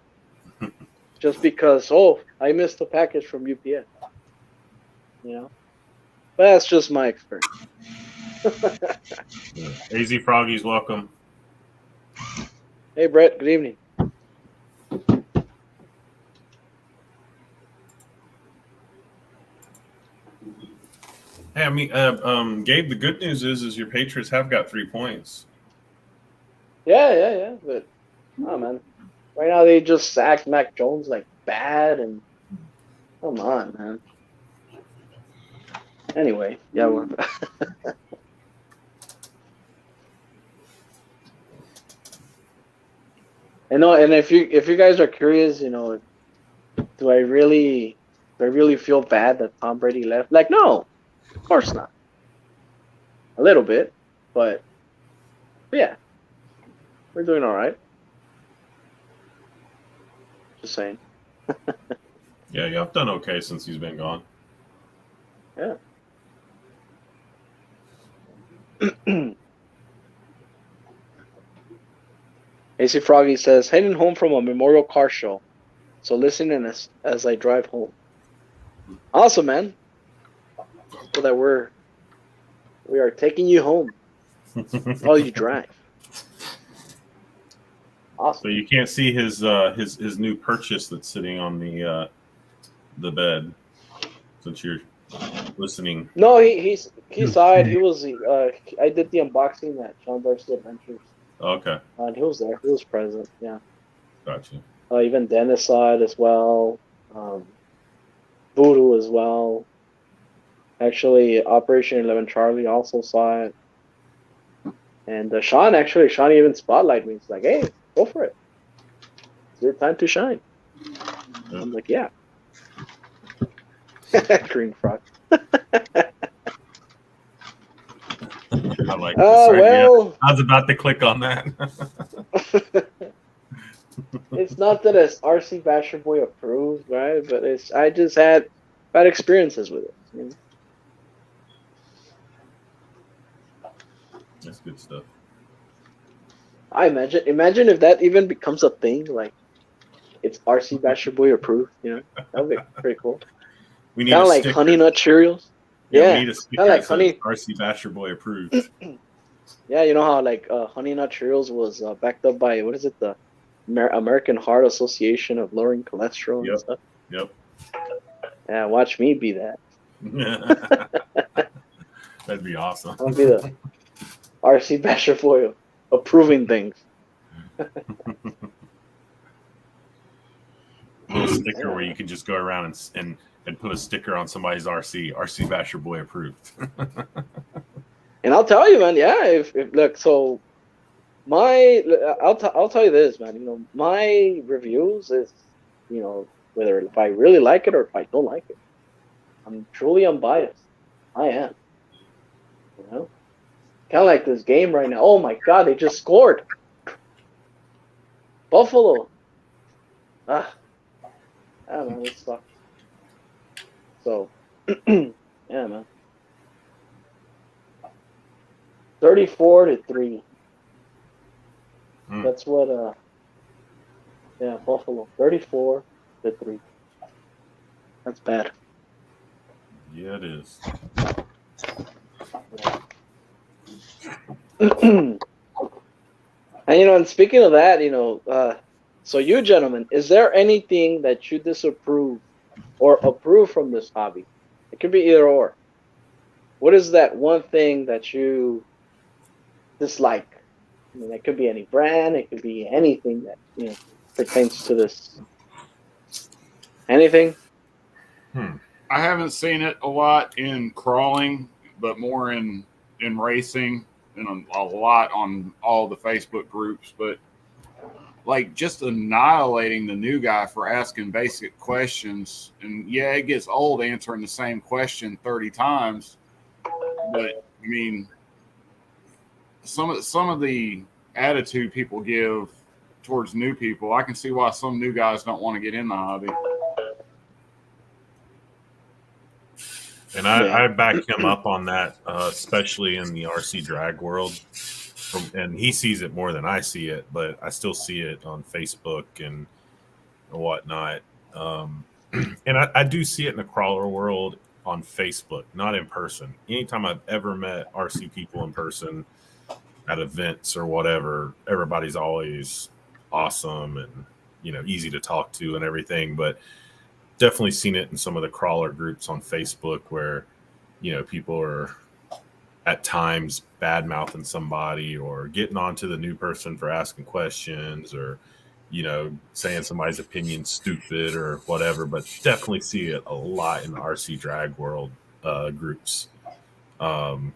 just because I missed the package from UPS. But that's just my experience. AZ Froggies, welcome. Hey Brett, good evening. Hey, I mean, Gabe, the good news is your Patriots have got 3 points. Yeah. But, oh, man. Right now they just sacked Mac Jones like bad, and come on, man. Anyway, yeah. I know, and if you guys are curious, do I really feel bad that Tom Brady left? Like, no, of course not. A little bit, but yeah, we're doing all right. Just saying. Yeah, y'all done okay since he's been gone. Yeah. AC Froggy says, heading home from a memorial car show, so listening as I drive home. Awesome, man. So that we are taking you home while you drive. Awesome. So you can't see his new purchase that's sitting on the bed since you're listening. No, he saw it. He was I did the unboxing at Sean Darcy Adventures. Okay. And he was there. He was present. Yeah. Gotcha. Even Dennis saw it as well. Voodoo as well. Actually, Operation 11 Charlie also saw it. And Sean even spotlighted me. He's like, hey, go for it. It's your time to shine. Yeah. I'm like, yeah. Green Frog. I like this. Well, yeah. I was about to click on that. It's not that it's RC Basher Boy approved, right? But I just had bad experiences with it. That's good stuff. I imagine if that even becomes a thing, like it's RC Basher Boy approved. That would be pretty cool. We need kind of like Honey Nut Cheerios. Yeah, we need a sticker like Honey RC Basher Boy approved. Yeah, you know how like Honey Nut Cheerios was backed up by what is it, the American Heart Association of lowering cholesterol and stuff. Yep. Yeah, watch me be that. That'd be awesome. I'll be the RC Basher Boy approving things. Little sticker where you can just go around and put a sticker on somebody's RC Basher Boy approved. And I'll tell you, man, yeah, if look, so I'll tell you this, man. You know, my reviews is, you know, whether if I really like it or if I don't like it. I'm truly unbiased. I am. You know, kind of like this game right now. Oh my God, they just scored. Buffalo. Ah, man, this sucks. So, yeah, man. 34-3. That's what. Yeah, Buffalo. 34-3. That's bad. Yeah, it is. And you know, and speaking of that, you know, so you gentlemen, is there anything that you disapprove or approve from this hobby? It could be either or. What is that one thing that you dislike? I mean, it could be any brand, it could be anything that, you know, pertains to this. Anything? I haven't seen it a lot in crawling, but more in racing, and a lot on all the Facebook groups. But like just annihilating the new guy for asking basic questions, and yeah, it gets old answering the same question 30 times. But I mean, some of the attitude people give towards new people, I can see why some new guys don't want to get in the hobby. And I back him up on that, especially in the RC drag world. And he sees it more than I see it, but I still see it on Facebook and whatnot. And I do see it in the crawler world on Facebook, not in person. Anytime I've ever met RC people in person at events or whatever, everybody's always awesome and, you know, easy to talk to and everything. But definitely seen it in some of the crawler groups on Facebook where, you know, people are at times bad mouthing somebody or getting onto the new person for asking questions or, you know, saying somebody's opinion's stupid or whatever. But definitely see it a lot in the RC drag world groups. And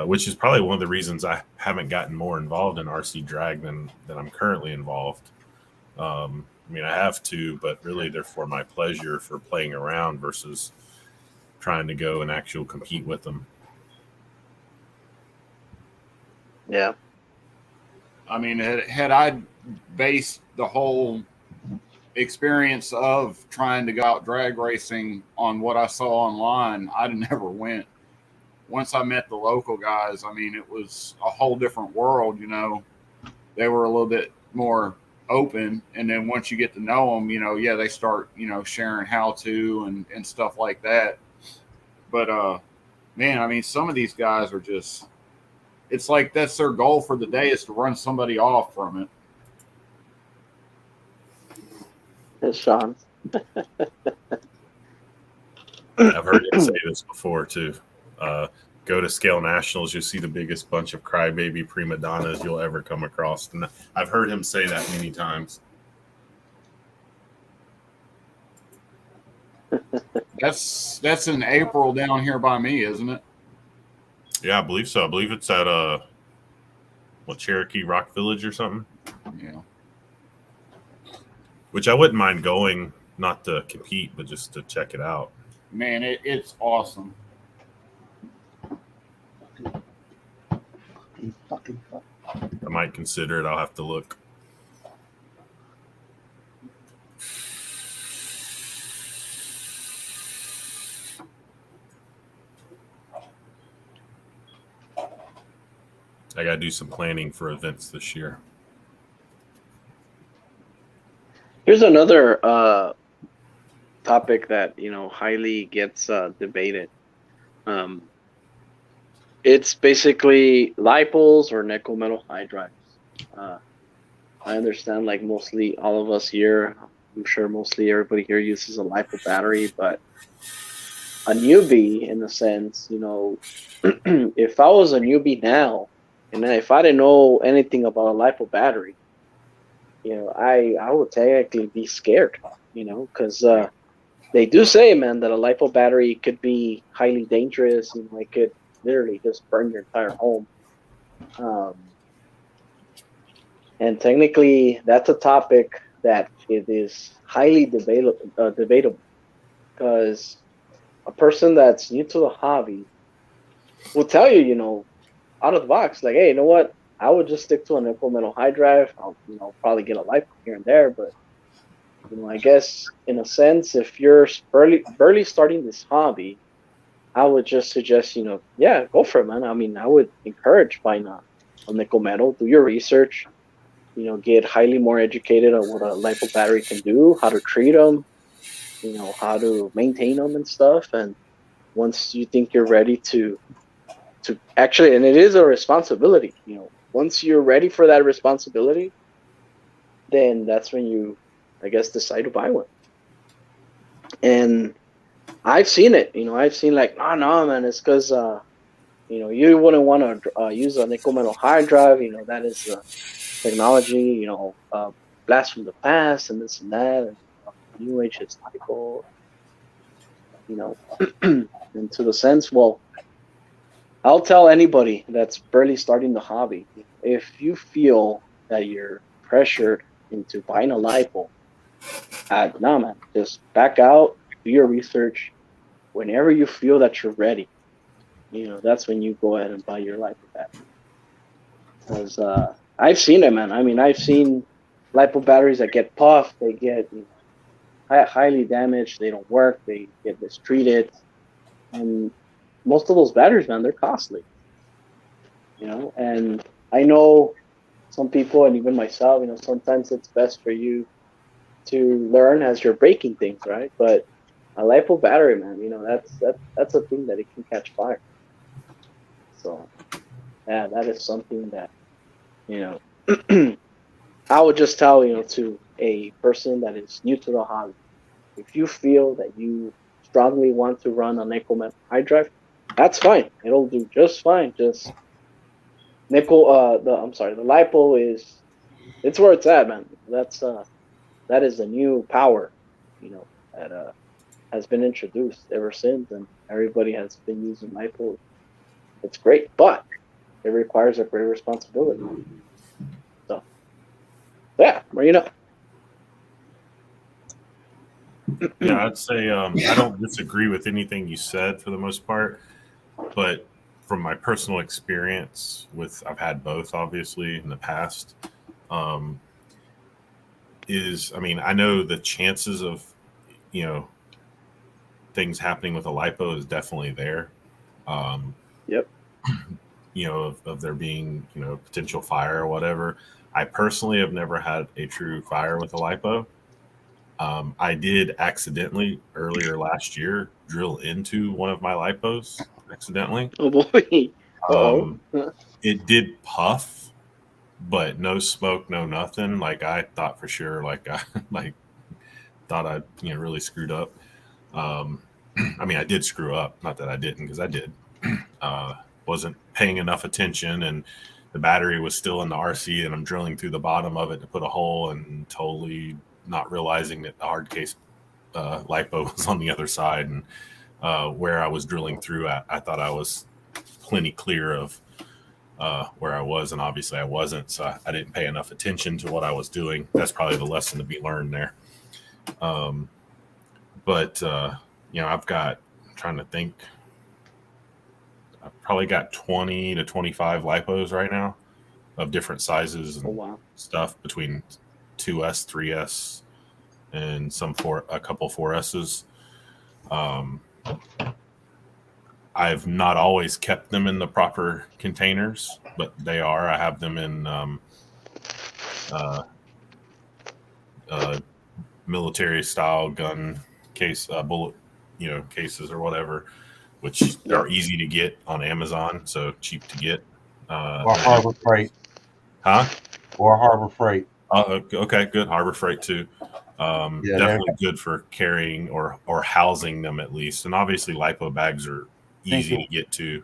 which is probably one of the reasons I haven't gotten more involved in RC drag than I'm currently involved. I mean, I have to, but really they're for my pleasure for playing around versus trying to go and actually compete with them. Yeah. I mean, had I based the whole experience of trying to go out drag racing on what I saw online, I'd never went. Once I met the local guys, I mean, it was a whole different world, you know. They were a little bit more open, and then once you get to know them, you know, yeah, they start, you know, sharing how to and stuff like that. But man, I mean, some of these guys are just, it's like that's their goal for the day is to run somebody off from it. It's Sean. I've heard him say this before too. Go to Scale Nationals, you'll see the biggest bunch of crybaby prima donnas you'll ever come across. And I've heard him say that many times. That's in April down here by me, isn't it? Yeah, I believe so. I believe it's at Cherokee Rock Village or something. Yeah. Which I wouldn't mind going, not to compete, but just to check it out. Man, it's awesome. I might consider it. I'll have to look. I got to do some planning for events this year. Here's another topic that, you know, highly gets debated. It's basically lipos or nickel metal hydrides. I understand, like, mostly all of us here, I'm sure mostly everybody here uses a lipo battery, but a newbie, in a sense, you know, if I was a newbie now, and if I didn't know anything about a lipo battery, you know, I would technically be scared, you know, because they do say, man, that a lipo battery could be highly dangerous and it could literally just burn your entire home. And technically, that's a topic that it is highly debatable because a person that's new to the hobby will tell you, out of the box, like, hey, you know what? I would just stick to a nickel metal high drive. I'll, probably get a Lipo here and there, but I guess in a sense, if you're barely starting this hobby, I would just suggest, yeah, go for it, man. I mean, I would encourage buying a nickel metal. Do your research. Get highly more educated on what a Lipo battery can do, how to treat them, how to maintain them and stuff. And once you think you're ready to actually, and it is a responsibility, once you're ready for that responsibility, then that's when you, I guess, decide to buy one. And I've seen it, I've seen like, oh no, man, it's because, you wouldn't want to use a nickel metal hard drive, that is technology, blast from the past and this and that, and new age is cycle, into the sense, well, I'll tell anybody that's barely starting the hobby, if you feel that you're pressured into buying a Lipo, nah, man, just back out, do your research. Whenever you feel that you're ready, that's when you go ahead and buy your Lipo battery. Because I've seen it, man. I mean, I've seen Lipo batteries that get puffed, they get highly damaged, they don't work, they get mistreated, and most of those batteries, man, they're costly. And I know some people, and even myself, sometimes it's best for you to learn as you're breaking things, right? But a Lipo battery, man, that's a thing that it can catch fire. So, yeah, that is something that, I would just tell, to a person that is new to the hobby, if you feel that you strongly want to run a nickel metal high drive, that's fine. It'll do just fine. Just the Lipo it's where it's at, man. That is a new power, that has been introduced ever since, and everybody has been using Lipo. It's great, but it requires a great responsibility. So, yeah, Yeah, I'd say I don't disagree with anything you said for the most part, but from my personal experience I've had both obviously in the past, I mean, I know the chances of, things happening with a Lipo is definitely there. Yep. Of there being, potential fire or whatever. I personally have never had a true fire with a Lipo. I did accidentally earlier last year drill into one of my Lipos accidentally. Oh boy. It did puff, but no smoke, no nothing. Like I thought for sure, like I thought I really screwed up. I mean, I did screw up. Not that I didn't, because I did. Wasn't paying enough attention, and the battery was still in the RC, and I'm drilling through the bottom of it to put a hole, and totally not realizing that the hard case Lipo was on the other side, and where I was drilling through, I thought I was plenty clear of where I was, and obviously I wasn't, so I didn't pay enough attention to what I was doing. That's probably the lesson to be learned there. But I've got, I'm trying to think, I've probably got 20 to 25 Lipos right now of different sizes and stuff, between 2S, 3S, and a couple 4S's. I've not always kept them in the proper containers, but they are. I have them in military style gun case, bullet, cases or whatever, which are easy to get on Amazon, so cheap to get. Or Harbor Freight. Huh? Or Harbor Freight. Okay, good. Harbor Freight too. Definitely good for carrying or housing them at least. And obviously Lipo bags are easy to get to.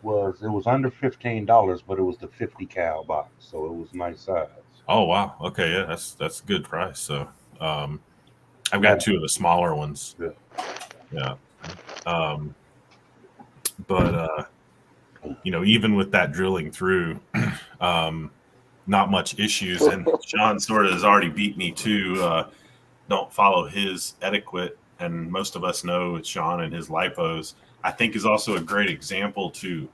It was under $15, but it was the 50 cal box, so it was nice size. Oh wow. Okay, yeah, that's a good price. So I've got two of the smaller ones. Yeah. But even with that drilling through, not much issues. And Sean sort of has already beat me to don't follow his etiquette. And most of us know Sean and his lipos, I think, is also a great example to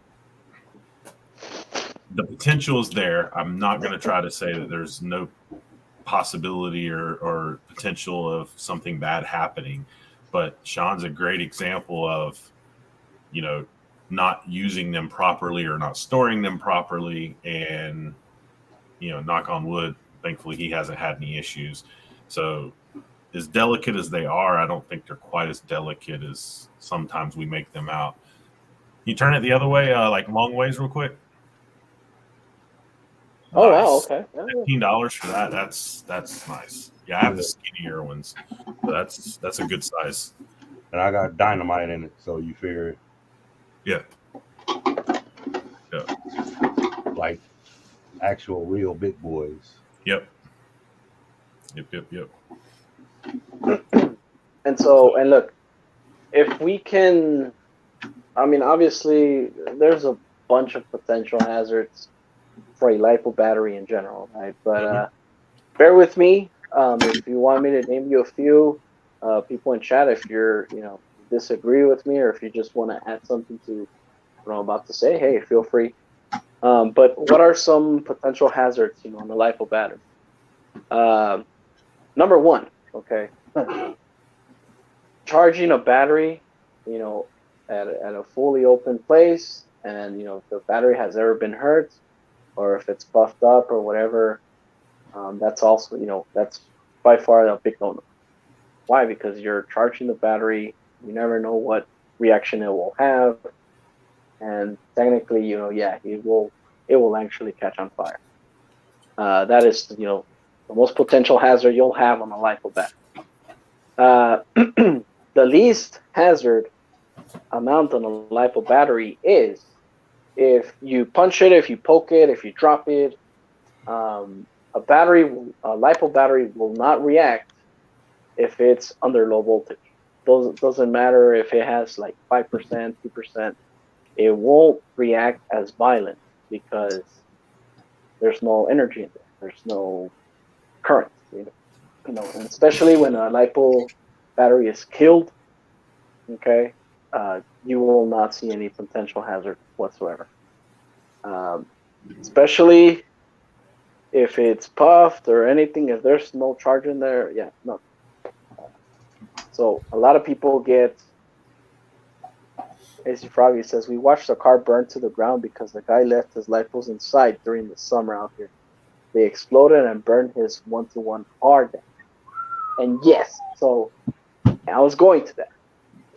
the potential is there. I'm not going to try to say that there's no possibility or potential of something bad happening, but Sean's a great example of, not using them properly or not storing them properly. And, knock on wood, thankfully he hasn't had any issues. So as delicate as they are, I don't think they're quite as delicate as sometimes we make them out. You turn it the other way, like long ways real quick. Oh, nice. wow, okay. $15 for that. That's nice. Yeah, I have the skinnier ones. But that's a good size. And I got dynamite in it, so you figure it. Yeah. Like actual real big boys. Yep. And so, and look, if we can, I mean, obviously, there's a bunch of potential hazards for a LiPo battery in general, right? But bear with me. If you want me to name you a few, people in chat, if you're, disagree with me, or if you just want to add something to what I'm about to say, hey, feel free. But what are some potential hazards, on the LiPo battery? Number one, okay, charging a battery, at a fully open place, and if the battery has ever been hurt, or if it's buffed up or whatever, that's also, that's by far a big no-no. Why? Because you're charging the battery, you never know what reaction it will have, and technically, it will actually catch on fire. That is, the most potential hazard you'll have on a LiPo battery. The least hazard amount on a LiPo battery is if you punch it, if you poke it, if you drop it. A LiPo battery will not react if it's under low voltage. Doesn't matter if it has like 5%, 2%. It won't react as violent because there's no energy in there. There's no current. And especially when a LiPo battery is killed, okay, you will not see any potential hazard whatsoever. Especially if it's puffed or anything, if there's no charge in there, no. So a lot of people get, AC Froggy says, we watched the car burn to the ground because the guy left his LiPos inside during the summer out here. They exploded and burned his 1-to-1 car down. And yes, so I was going to that.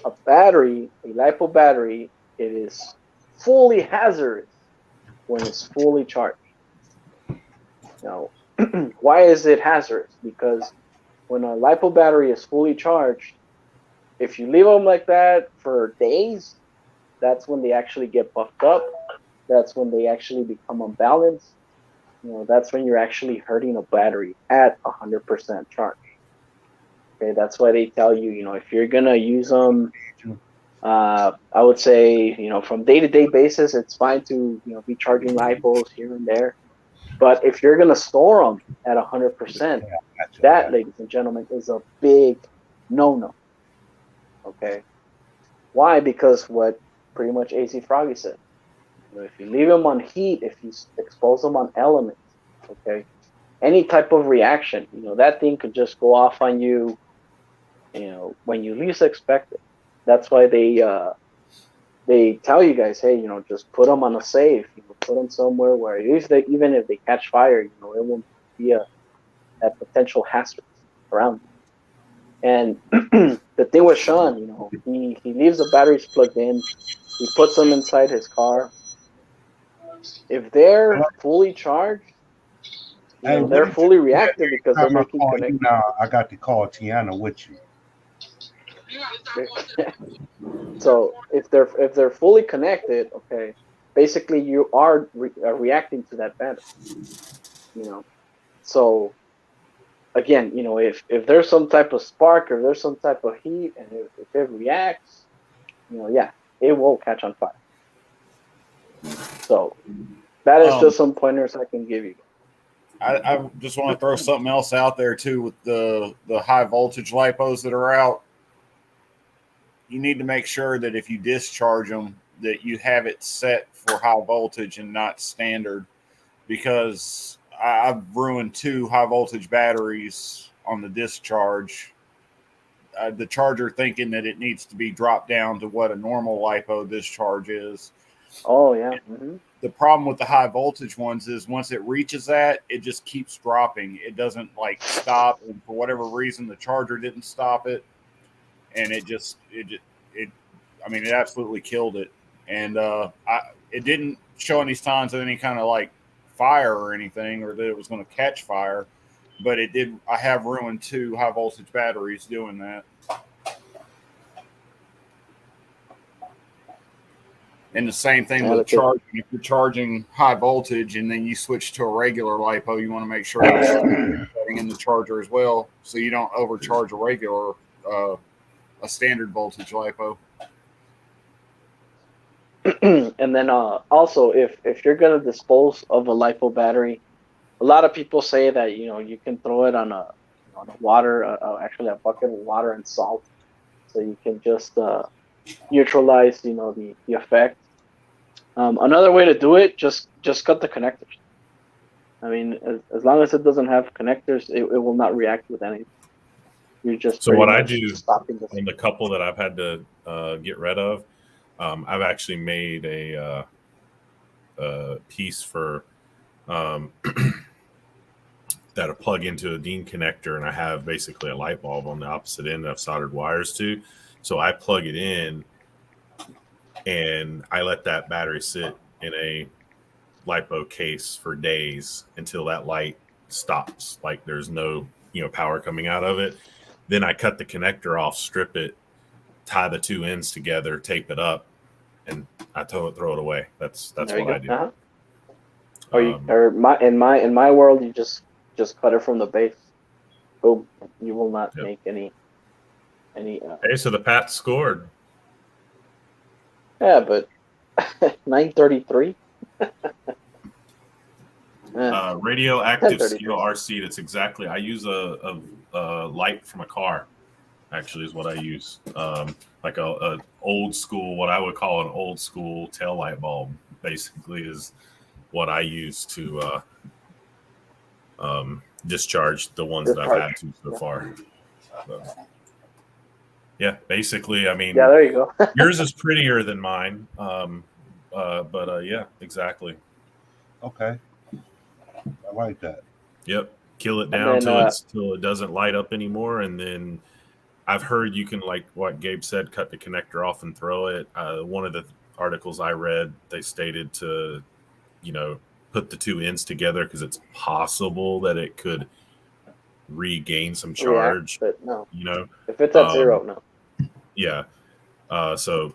A LiPo battery, it is fully hazardous when it's fully charged. Now, why is it hazardous? Because when a LiPo battery is fully charged, if you leave them like that for days, that's when they actually get buffed up. That's when they actually become unbalanced. That's when you're actually hurting a battery at 100% charge. Okay, that's why they tell you, if you're gonna use them, I would say, from day-to-day basis, it's fine to, be charging LiPos here and there. But if you're gonna store them at 100%, that, ladies and gentlemen, is a big no-no. Okay, why? Because what pretty much AC Froggy said. If you leave them on heat, if you expose them on elements, okay, any type of reaction, that thing could just go off on you, when you least expect it. That's why they tell you guys, hey, just put them on a safe, put them somewhere where even if they catch fire, it won't be that potential hazard around you. And the thing with Sean, he leaves the batteries plugged in, he puts them inside his car. If they're fully charged, they're fully reactive because they're making connections. Now I got to call Tiana with you. So if they're fully connected, okay, basically you are reacting to that battery. So again, if there's some type of spark or there's some type of heat, and if it reacts, it will catch on fire. So that is just some pointers I can give you. I just want to throw something else out there too with the high voltage lipos that are out. You need to make sure that if you discharge them, that you have it set for high voltage and not standard, because I've ruined 2 high voltage batteries on the discharge. The charger thinking that it needs to be dropped down to what a normal lipo discharge is. Oh, yeah. Mm-hmm. The problem with the high voltage ones is once it reaches that, it just keeps dropping. It doesn't like stop, and for whatever reason, the charger didn't stop it, and it absolutely killed it. And it didn't show any signs of any kind of like fire or anything, or that it was going to catch fire, but it did. I have ruined 2 high voltage batteries doing that. And the same thing with charging. If you're charging high voltage and then you switch to a regular lipo, you want to make sure you're setting in the charger as well, so you don't overcharge a regular, a standard voltage lipo. And then also, if you're gonna dispose of a lipo battery, a lot of people say that you can throw it on a water, actually a bucket of water and salt, so you can just neutralize the effect. Another way to do it, just cut the connectors. I mean, as long as it doesn't have connectors, it will not react with anything. You're just so what I do on the couple that I've had to get rid of, I've actually made a piece for that I plug into a DIN connector, and I have basically a light bulb on the opposite end that I've soldered wires to. So I plug it in, and I let that battery sit in a lipo case for days until that light stops. Like there's no power coming out of it. Then I cut the connector off, strip it, tie the 2 ends together, tape it up, and I throw it away. That's what I do. Uh-huh. In my world, you just cut it from the base. Boom. You will not make any. Hey, so the Pats scored. Yeah, but 933. Radioactive steel RC. That's exactly. I use a light from a car. Actually, is what I use. Like a old school, what I would call an old school tail light bulb. Basically, is what I use to discharge the ones that I've had to so far. So, yeah, basically, I mean, yeah, there you go. yours is prettier than mine, but yeah, exactly. Okay, I like that. Yep, kill it down till it doesn't light up anymore, and then I've heard you can, like what Gabe said, cut the connector off and throw it. One of the articles I read, they stated to, put the 2 ends together because it's possible that it could regain some charge. But no, if it's it's at 0, no. Yeah. So,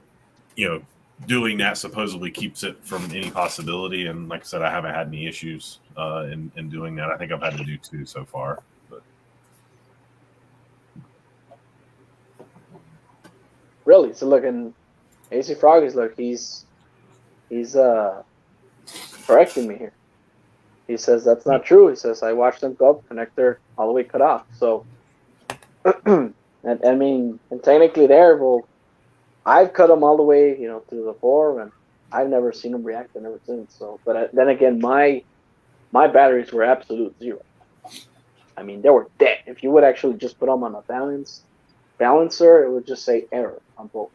doing that supposedly keeps it from any possibility. And like I said, I haven't had any issues in doing that. I think I've had to do 2 so far. But. Really? So look, and AC Frog is he's correcting me here. He says that's not true. He says I watched them go up, connector all the way cut off. So, and I mean, and technically I've cut them all the way, to the 4, and I've never seen them react ever since. So, but then again, my batteries were absolute 0. I mean, they were dead. If you would actually just put them on a balancer, it would just say error on both.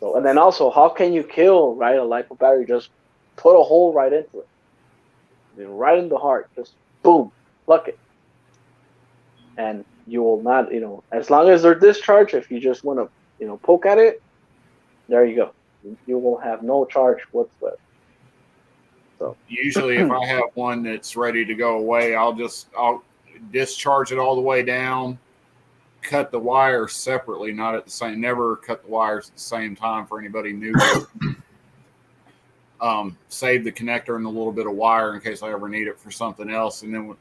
So, and then also, how can you kill a lipo battery? Just put a hole right into it, right in the heart. Just boom, pluck it, and you will not, as long as they're discharged. If you just want to, poke at it, there you go. You will have no charge whatsoever. So usually, if I have one that's ready to go away, I'll discharge it all the way down. Cut the wires separately, not at the same. Never cut the wires at the same time for anybody new. Save the connector and a little bit of wire in case I ever need it for something else. And then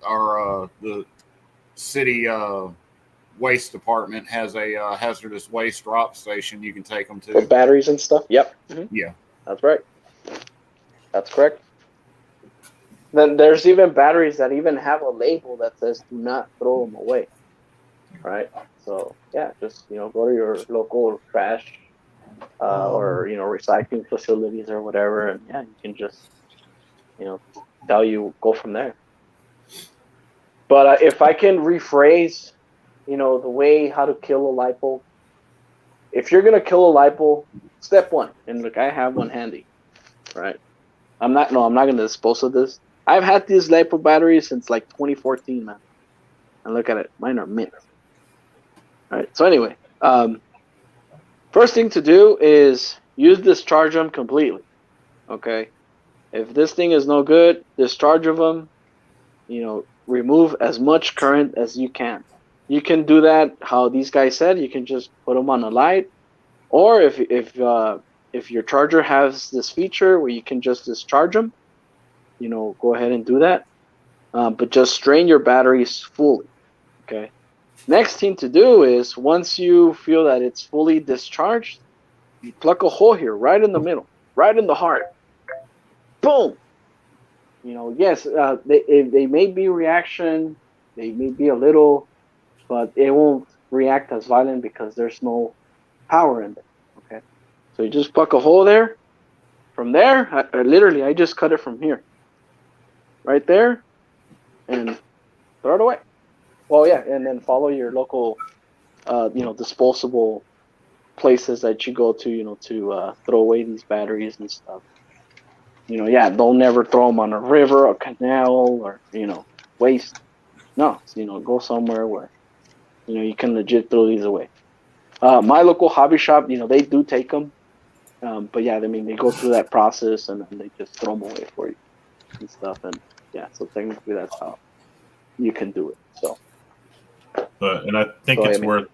the city waste department has a hazardous waste drop station. You can take them to. With batteries and stuff. Yep. Mm-hmm. Yeah, that's right. That's correct. Then there's even batteries that even have a label that says "Do not throw them away." Right. So yeah, just go to your local trash or recycling facilities or whatever, and yeah, you can just tell you go from there. But if I can rephrase, the way how to kill a lipo. If you're gonna kill a lipo, step one, and look, I have one handy, right? I'm not gonna dispose of this. I've had these lipo batteries since like 2014, man. And look at it, mine are mint. All right. So anyway, first thing to do is discharge them completely. Okay. If this thing is no good, discharge of them. Remove as much current as you can. You can do that how these guys said. You can just put them on a light, or if your charger has this feature where you can just discharge them, go ahead and do that. But just drain your batteries fully. Okay. Next thing to do is once you feel that it's fully discharged, you plug a hole here, right in the middle, right in the heart. Boom. Yes, they may be reaction, they may be a little, but it won't react as violent because there's no power in there. Okay, so you just plug a hole there. From there, I just cut it from here, right there, and throw it away. Well, yeah, and then follow your local, disposable places that you go to, to throw away these batteries and stuff. Don't never throw them on a river or canal or, waste. No, go somewhere where, you can legit throw these away. My local hobby shop, they do take them. But yeah, they go through that process and they just throw them away for you and stuff. And yeah, so technically that's how you can do it. So. And I think it's worth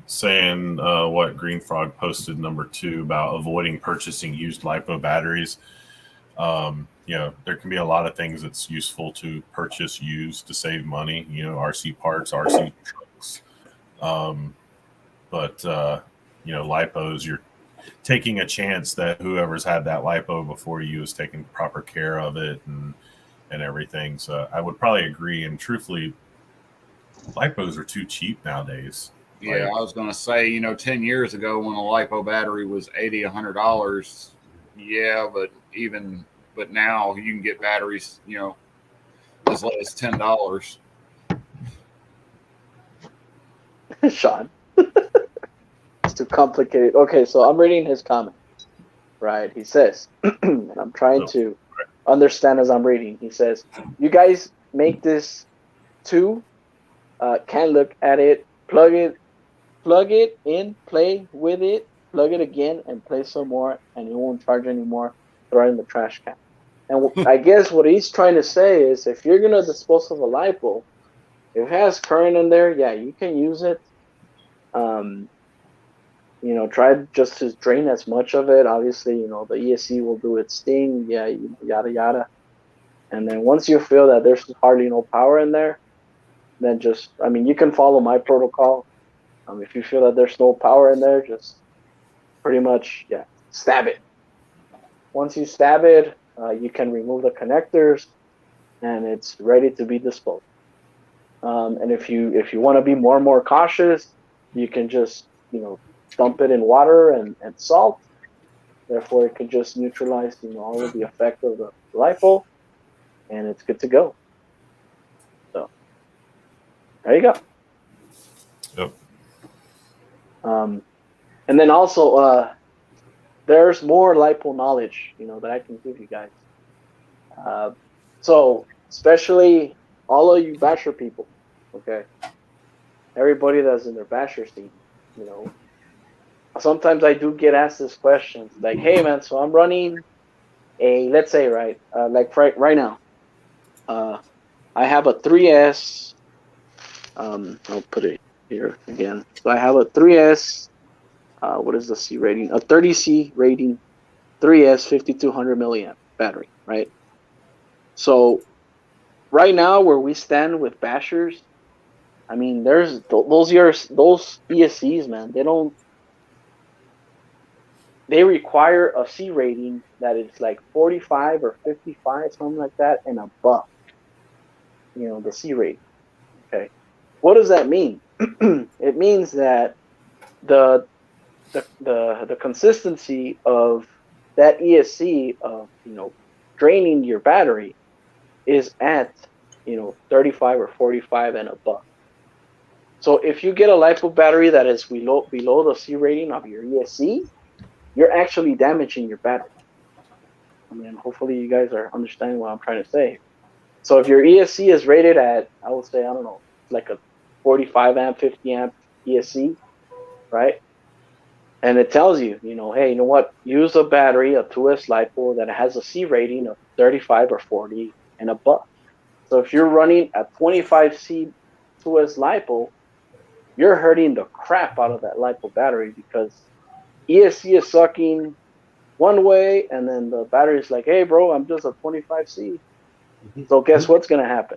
saying what Green Frog posted number 2 about avoiding purchasing used LiPo batteries. There can be a lot of things that's useful to purchase used to save money. RC parts, RC trucks. But LiPos, you're taking a chance that whoever's had that LiPo before you is taking proper care of it and everything. So I would probably agree. And truthfully, LiPos are too cheap nowadays. Yeah, I was going to say, 10 years ago when a LiPo battery was $80, $100, yeah, but now you can get batteries, as low as $10. Sean. It's too complicated. Okay, so I'm reading his comment. Right, he says, and I'm trying to understand as I'm reading. He says, you guys make this too. Can look at it, plug it in, play with it, plug it again, and play some more, and it won't charge anymore. Throw it in the trash can. And I guess what he's trying to say is, if you're gonna dispose of a LiPo, if it has current in there, yeah, you can use it. Try just to drain as much of it. Obviously, the ESC will do its thing. Yeah, yada yada. And then once you feel that there's hardly no power in there, then you can follow my protocol. If you feel that there's no power in there, just pretty much, stab it. Once you stab it, you can remove the connectors, and it's ready to be disposed. And if you want to be more and more cautious, you can just dump it in water and salt. Therefore, it can just neutralize all of the effect of the LiPo, and it's good to go. So there you go. Yep. And then also, there's more LiPo knowledge, that I can give you guys. So especially all of you basher people, okay? Everybody that's in their basher scene, sometimes I do get asked this question, like, hey man, so I'm running let's say, right now, I have a 3S, I'll put it here again. So I have a 3S, what is the C rating? A 30C rating 3S 5200 milliamp battery, right? So right now where we stand with bashers, there's those ESCs, man. they require a C rating that is like 45 or 55, something like that, and above. The C rating. Okay, what does that mean? It means that the consistency of that ESC of draining your battery is at 35 or 45 and above. So if you get a LiPo battery that is below the C rating of your ESC, you're actually damaging your battery. I mean, hopefully you guys are understanding what I'm trying to say. So if your ESC is rated at, I would say, I don't know, like a 45 amp, 50 amp ESC, right? And it tells you, hey, you know what? Use a battery, a 2S LiPo that has a C rating of 35 or 40 and above. So if you're running a 25C 2S LiPo, you're hurting the crap out of that LiPo battery because ESC is sucking one way, and then the battery's like, hey, bro, I'm just a 25C. So guess what's going to happen?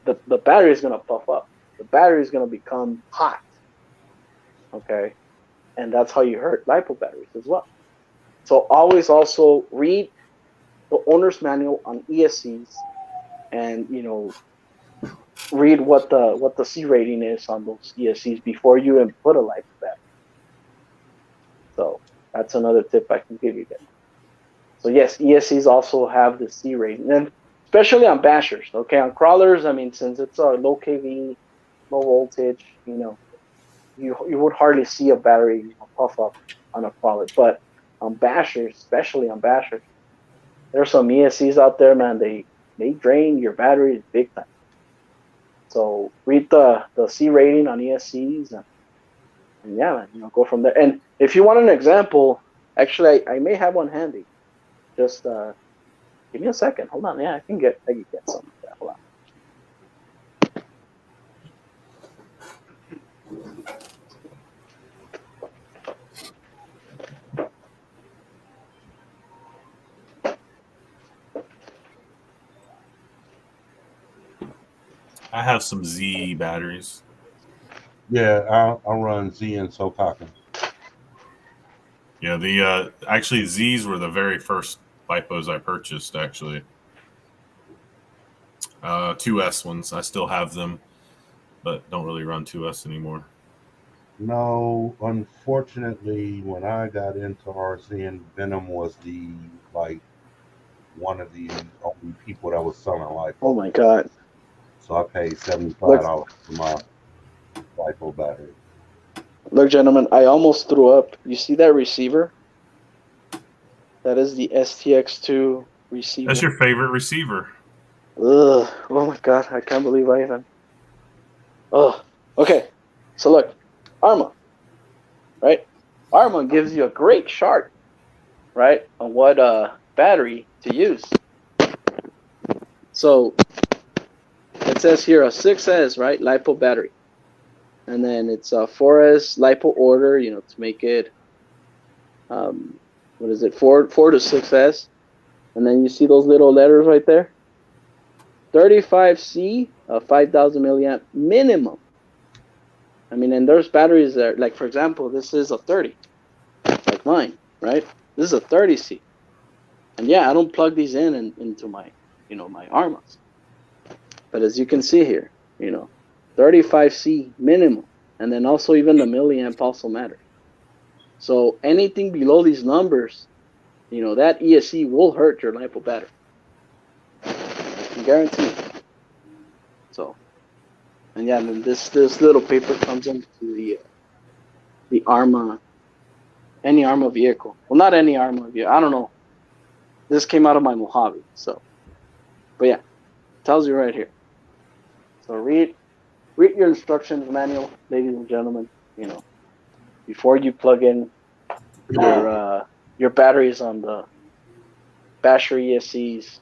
The battery is going to puff up. The battery is going to become hot. Okay? And that's how you hurt LiPo batteries as well. So always also read the owner's manual on ESCs and, read what the C rating is on those ESCs before you input a LiPo battery. So that's another tip I can give you guys. So yes, ESCs also have the C rating, and especially on bashers. Okay, on crawlers, I mean, since it's a low kV, low voltage, you would hardly see a battery puff up on a crawler. But on bashers, especially on bashers, there's some ESCs out there, man. They drain your batteries big time. So read the C rating on ESCs and yeah, man, go from there. And if you want an example, actually, I may have one handy. Just give me a second. Hold on. Yeah, I can get some of that. Hold on. I have some Z batteries. Yeah, I'll run Z and Sokaken. Yeah, the actually Z's were the very first LiPos I purchased. Actually, 2S ones. I still have them, but don't really run 2S anymore. No, unfortunately, when I got into RC, and Venom was one of the only people that was selling LiPo. Oh my god! So I paid $75 for my LiPo battery. Look, gentlemen, I almost threw up. You see that receiver? That is the STX2 receiver. That's your favorite receiver. Ugh! Oh my god! I can't believe I even. Oh, okay. So look, Arma, right? Arma gives you a great chart, right, on what battery to use. So it says here a 6S, right, LiPo battery, and then it's a 4S LiPo order, to make it, what is it, 4 to 6S, and then you see those little letters right there. 35C, 5,000 milliamp minimum. I mean, and there's batteries that, like, for example, this is a 30, like mine, right? This is a 30C. And yeah, I don't plug these into my, my Armas. But as you can see here, 35C minimum. And then also even the milliamp also matters. So anything below these numbers, that ESC will hurt your LiPo battery. I can guarantee it. So. And yeah, then this little paper comes into the Arma, any Arma vehicle. Well, not any Arma vehicle. I don't know. This came out of my Mojave, so. But yeah, it tells you right here. So read your instructions manual, ladies and gentlemen. Before you plug in your batteries on the basher ESCs.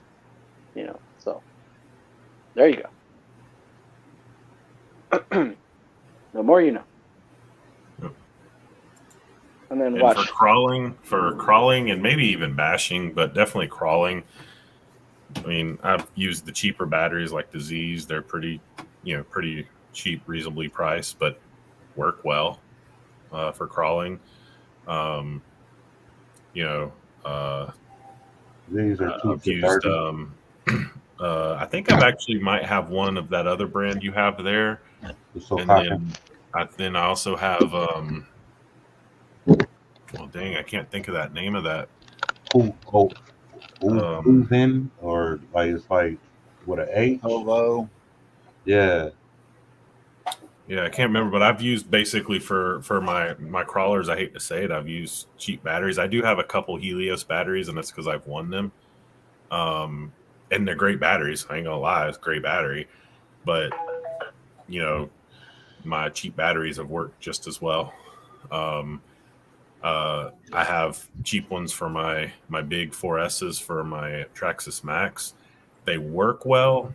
So there you go. The more you know. Yep. And then and watch. For crawling and maybe even bashing, but definitely crawling. I mean, I've used the cheaper batteries like the Z's. They're pretty cheap, reasonably priced, but work well for crawling. These are I've used. I think I've actually might have one of that other brand you have there, and then I also have. Well, dang, I can't think of that name of that. Then or like it's like with an H. Ovo. Yeah. Yeah, I can't remember, but I've used basically for my crawlers. I hate to say it, I've used cheap batteries. I do have a couple Helios batteries, and that's because I've won them. And they're great batteries. I ain't gonna lie, it's a great battery. But my cheap batteries have worked just as well. I have cheap ones for my big 4S's for my Traxxas Max. They work well.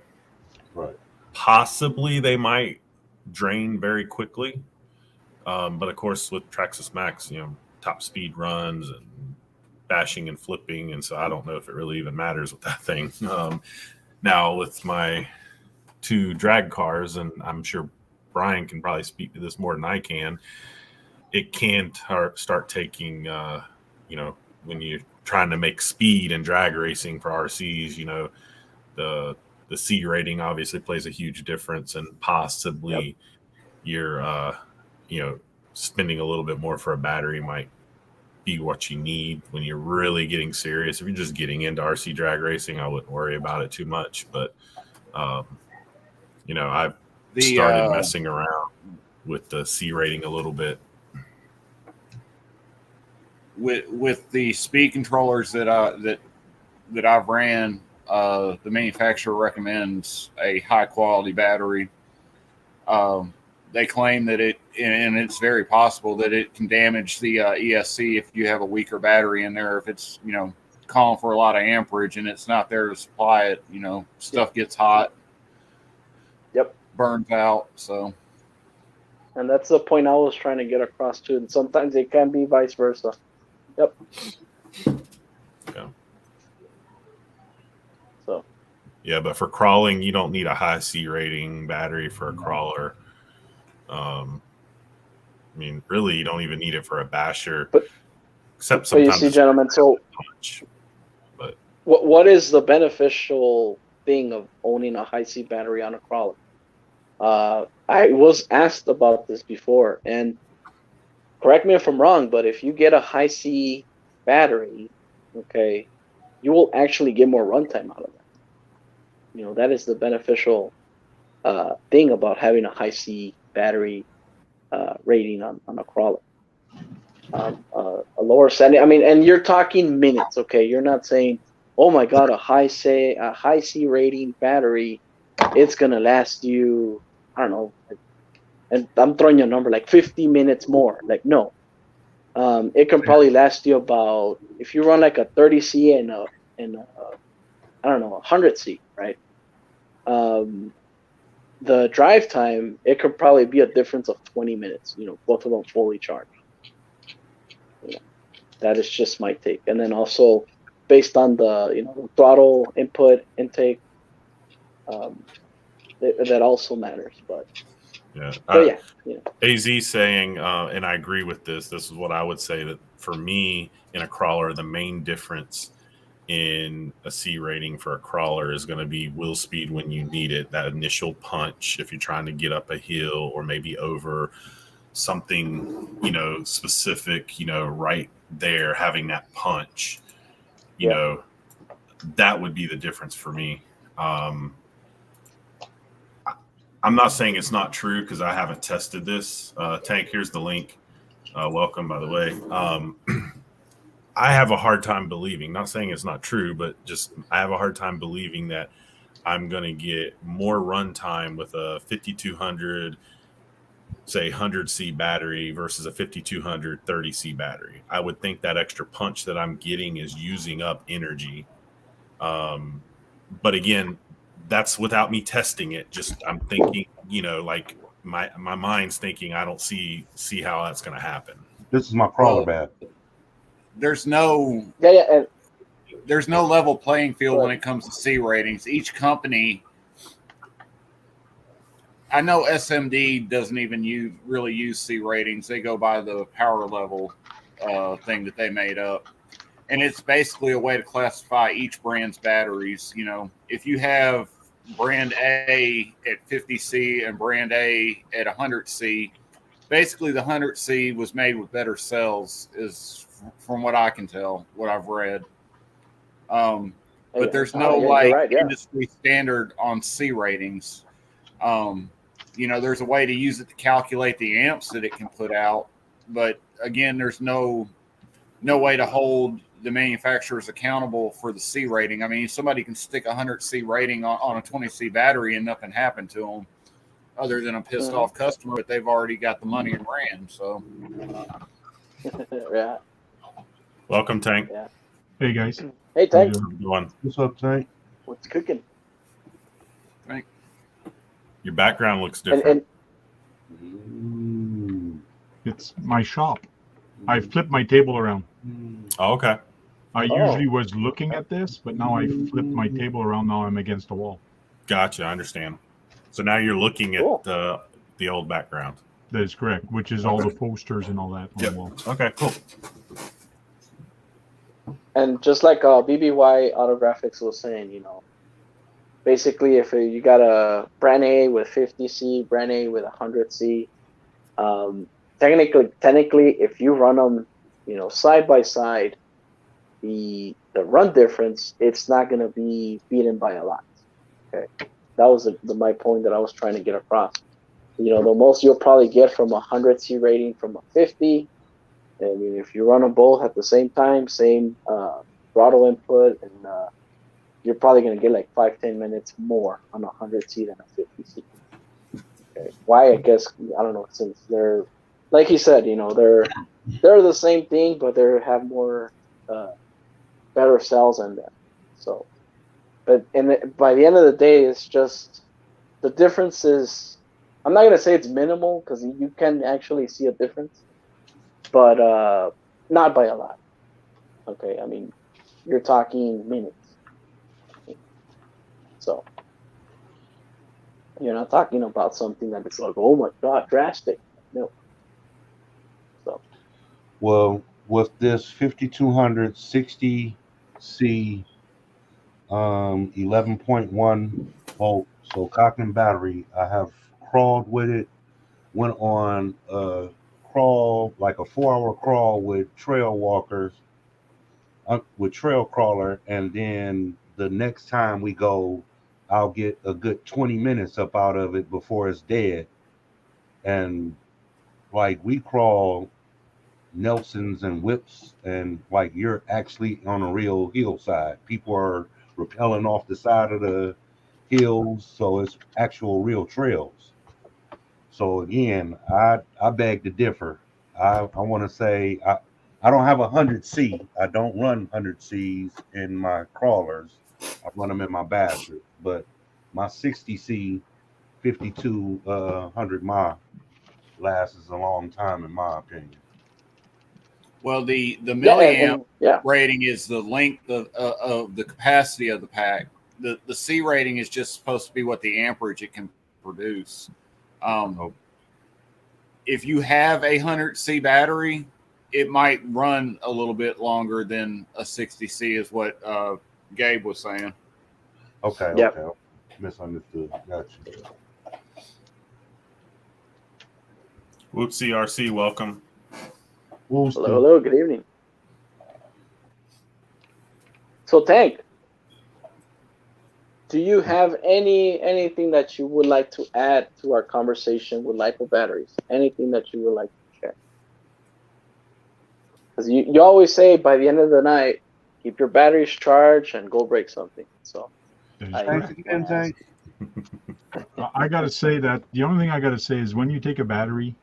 Right. Possibly they might drain very quickly. But of course, with Traxxas Max, top speed runs and bashing and flipping, and so I don't know if it really even matters with that thing. Now with my 2 drag cars, and I'm sure Brian can probably speak to this more than I can, it can start taking, when you're trying to make speed and drag racing for RCs, the C rating obviously plays a huge difference, and possibly you're, spending a little bit more for a battery might be what you need when you're really getting serious. If you're just getting into RC drag racing, I wouldn't worry about it too much. But, I've started messing around with the C rating a little bit. With the speed controllers that I've ran, the manufacturer recommends a high quality battery. They claim that and it's very possible that it can damage the ESC if you have a weaker battery in there. If it's calling for a lot of amperage and it's not there to supply it, stuff gets hot. Yep. Burns out. So. And that's the point I was trying to get across too. And sometimes it can be vice versa. Yep. Yeah. So. Yeah, but for crawling, you don't need a high C rating battery for a crawler. Really, you don't even need it for a basher. Except sometimes. But you see, gentlemen, so punch. But what is the beneficial thing of owning a high C battery on a crawler? I was asked about this before, and correct me if I'm wrong, but if you get a high C battery, okay, you will actually get more runtime out of that. That is the beneficial thing about having a high C battery rating on a crawler. A lower setting, and you're talking minutes, okay? You're not saying, oh my God, a high C rating battery, it's gonna last you, I don't know, and I'm throwing you a number like 50 minutes more. Like, no. It can probably last you about, if you run like a 30C and a I don't know, 100C, right? The drive time, it could probably be a difference of 20 minutes, both of them fully charged. That is just my take. And then also based on the throttle input intake, that also matters. But yeah. AZ saying, and I agree with this. This is what I would say, that for me in a crawler, the main difference in a C rating for a crawler is going to be wheel speed when you need it. That initial punch, if you're trying to get up a hill or maybe over something, specific, right there, having that punch, that would be the difference for me. I'm not saying it's not true because I haven't tested this. Tank, here's the link. Welcome, by the way. I have a hard time believing, not saying it's not true, but just I have a hard time believing that I'm going to get more runtime with a 5200, say 100C battery versus a 5200 30C battery. I would think that extra punch that I'm getting is using up energy. But again, that's without me testing it. Just I'm thinking, like my mind's thinking I don't see how that's going to happen. This is my crawler bat. There's no there's no level playing field when it comes to C ratings. Each company, I know SMD doesn't even really use C ratings. They go by the power level thing that they made up. and it's basically a way to classify each brand's batteries. You know, if you have brand A at 50C and brand A at 100C, basically the 100C was made with better cells, is from what I can tell, what I've read. But there's no industry standard on C ratings. You know, there's a way to use it to calculate the amps that it can put out, but again, there's no way to hold the manufacturers accountable for the C rating. I mean, somebody can stick a 100C rating on a 20C battery and nothing happened to them other than a pissed off customer, but they've already got the money and ran. So, yeah. Welcome, Tank. Yeah. Hey guys. Hey, Tank. What's up, Tank? What's cooking? Tank. Your background looks different. It's my shop. I flipped my table around. Oh, okay. I usually was looking at this, but now I flipped my table around. Now I'm against the wall. Gotcha. I understand. So now you're looking at the old background. That is correct, which is all the posters and all that on the wall. Okay, cool. And just like BBY Autographics was saying, you know, basically if you got a brand A with 50C, brand A with 100C, technically, if you run them, you know, side by side, the run difference, it's not going to be beaten by a lot. Okay, that was my point that I was trying to get across. You know, the most you'll probably get from a 100C rating from a 50. I mean, if you run them both at the same time, same throttle input, and you're probably going to get like 5-10 minutes more on a 100C than a 50C. Okay. Why? I guess I don't know. Since they're, like he said, you know, they're the same thing, but they have more better cells in them. So, but by the end of the day, it's just the difference is. I'm not going to say it's minimal because you can actually see a difference, but not by a lot. Okay, I mean, you're talking minutes. So you're not talking about something that is like, oh my God, drastic. No. So. Well, with this 5200 60C 11.1 volt, so Cochran battery, I have crawled with it, went on a crawl, like a 4-hour crawl with trail walkers, with trail crawler, and then the next time we go, I'll get a good 20 minutes up out of it before it's dead. And like we crawl Nelsons and whips, and like you're actually on a real hillside. People are rappelling off the side of the hills, so it's actual real trails. So again, I beg to differ. I want to say I don't have 100C. I don't run 100Cs in my crawlers. I run them in my bastard. But my 60C 5200 mile lasts a long time in my opinion. Well, the milliamp rating is the length of the capacity of the pack. The C rating is just supposed to be what the amperage it can produce. If you have a 100C battery, it might run a little bit longer than a 60C, is what Gabe was saying. Okay, yep. Okay. Misunderstood. Gotcha. Whoopsie RC, welcome. Hello, good evening. So, Tank, do you have anything that you would like to add to our conversation with Lipo batteries? Anything that you would like to share? Because you always say by the end of the night, keep your batteries charged and go break something. So, I got to say that the only thing I got to say is when you take a battery,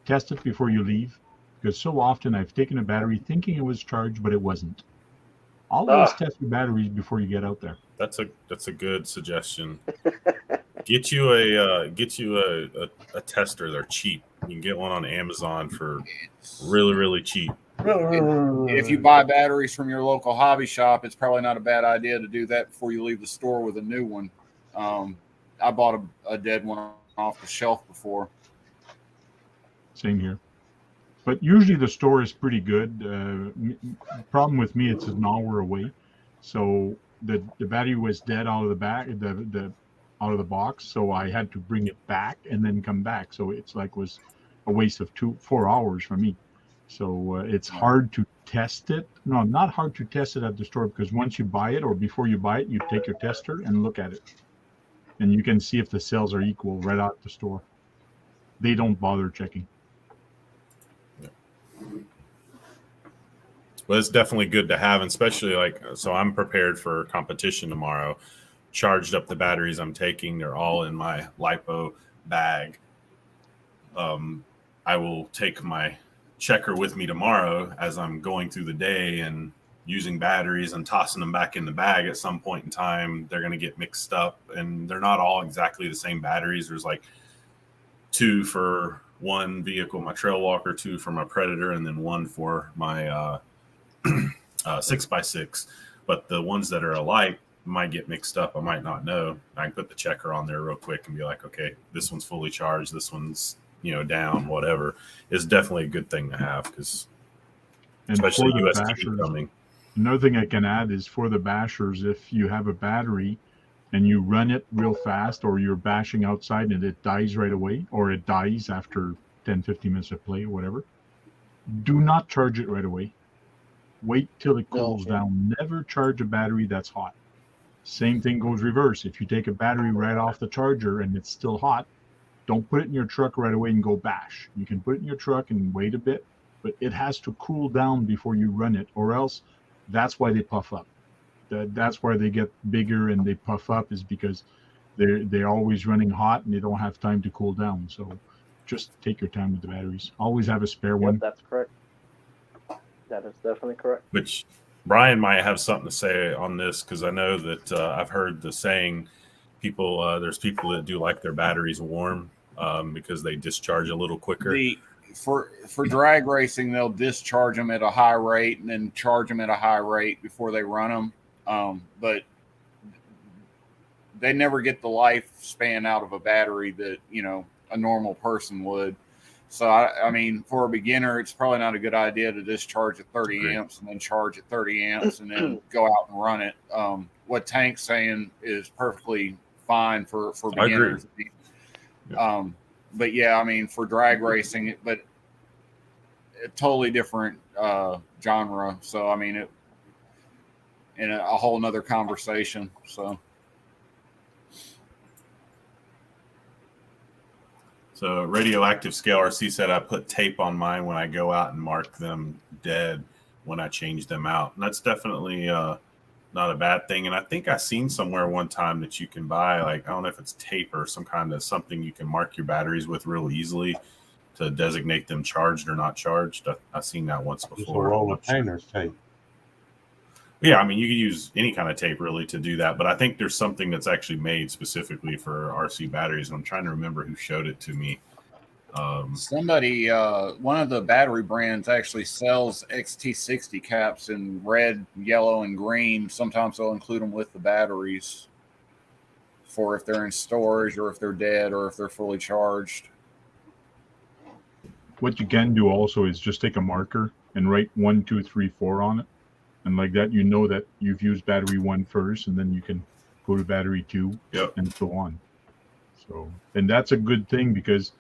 test it before you leave. Because so often I've taken a battery thinking it was charged, but it wasn't. Always test your batteries before you get out there. That's a good suggestion. Get you a tester. They're cheap. You can get one on Amazon for really, really cheap. If you buy batteries from your local hobby shop, it's probably not a bad idea to do that before you leave the store with a new one. I bought a dead one off the shelf before. Same here. But usually the store is pretty good. Problem with me, it's an hour away, so the battery was dead out of the back, the out of the box. So I had to bring it back and then come back. So it's like was a waste of 4 hours for me. So it's hard to test it. No, not hard to test it at the store, because once you buy it or before you buy it, you take your tester and look at it, and you can see if the cells are equal right out the store. They don't bother checking. Well, it's definitely good to have, especially so I'm prepared for competition tomorrow. Charged up the batteries I'm taking. They're all in my Lipo bag. I will take my checker with me tomorrow as I'm going through the day and using batteries and tossing them back in the bag. At some point in time, they're going to get mixed up, and they're not all exactly the same batteries. There's like 2 for one vehicle, my Trail Walker, 2 for my Predator, and then 1 for my 6x6. But the ones that are alike might get mixed up. I might not know. I can put the checker on there real quick and be like, okay, this one's fully charged, this one's down, whatever. Is definitely a good thing to have, because especially USB coming. Another thing I can add is for the bashers, if you have a battery and you run it real fast, or you're bashing outside and it dies right away, or it dies after 10-15 minutes of play or whatever, do not charge it right away. Wait till it cools down. Never charge a battery that's hot. Same thing goes reverse. If you take a battery right off the charger and it's still hot, don't put it in your truck right away and go bash. You can put it in your truck and wait a bit, but it has to cool down before you run it, or else that's why they puff up. That's why they get bigger and they puff up, is because they're always running hot and they don't have time to cool down. So just take your time with the batteries. Always have a spare one. That's correct. That is definitely correct. Which Brian might have something to say on this, because I know that I've heard the saying, there's people that do like their batteries warm because they discharge a little quicker. For drag racing, they'll discharge them at a high rate and then charge them at a high rate before they run them. But they never get the lifespan out of a battery that, a normal person would. So, I mean, for a beginner, it's probably not a good idea to discharge at 30 amps and then charge at 30 amps and then go out and run it. What Tank's saying is perfectly fine for beginners. But yeah, I mean, for drag racing, but a totally different genre. So, I mean, in a whole nother conversation. So Radioactive Scale RC said I put tape on mine when I go out and mark them dead when I change them out. And that's definitely not a bad thing. And I think I seen somewhere one time that you can buy, I don't know if it's tape or some kind of something you can mark your batteries with real easily to designate them charged or not charged. I've seen that once before. Just a roll of painter's tape. Yeah, I mean, you can use any kind of tape really to do that, but I think there's something that's actually made specifically for RC batteries, and I'm trying to remember who showed it to me. Somebody, one of the battery brands actually sells XT60 caps in red, yellow, and green. Sometimes they'll include them with the batteries for if they're in storage or if they're dead or if they're fully charged. What you can do also is just take a marker and write 1, 2, 3, 4 on it. And like that, that you've used battery 1 first, and then you can go to battery 2 and so on. So, and that's a good thing, because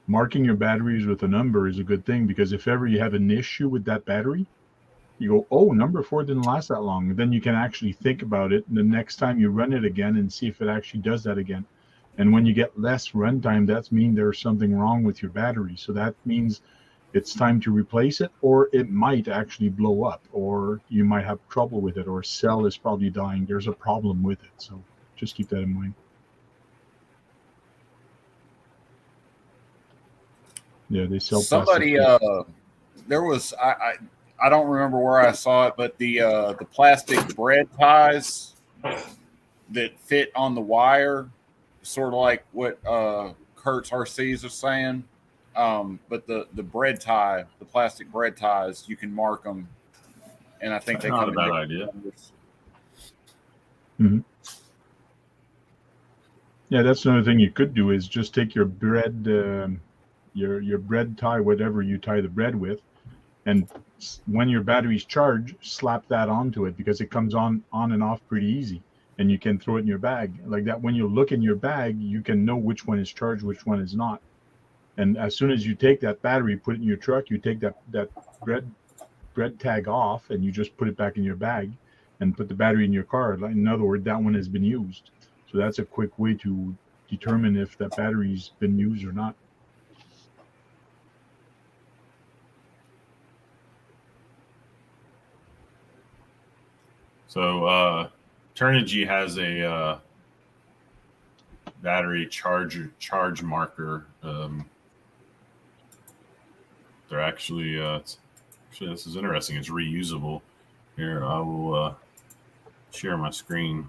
marking your batteries with a number is a good thing, because if ever you have an issue with that battery, you go, oh, number 4 didn't last that long. And then you can actually think about it the next time you run it again and see if it actually does that again. And when you get less runtime, that means there's something wrong with your battery. So that means it's time to replace it, or it might actually blow up, or you might have trouble with it, or cell is probably dying. There's a problem with it. So just keep that in mind. Yeah, they sell somebody there was I don't remember where I saw it, but the plastic bread ties that fit on the wire, sort of like what Kurt's RCs are saying. But the bread tie, the plastic bread ties, you can mark them, and I think that's not a bad idea. Mm-hmm. Yeah, that's another thing you could do, is just take your bread, your bread tie, whatever you tie the bread with, and when your battery's charged, slap that onto it because it comes on and off pretty easy, and you can throw it in your bag like that. When you look in your bag, you can know which one is charged, which one is not. And as soon as you take that battery, put it in your truck, you take that bread tag off, and you just put it back in your bag, and put the battery in your car. In other words, that one has been used. So that's a quick way to determine if that battery's been used or not. So Turnigy has a battery charge marker. They're actually this is interesting. It's reusable. Here, I will share my screen.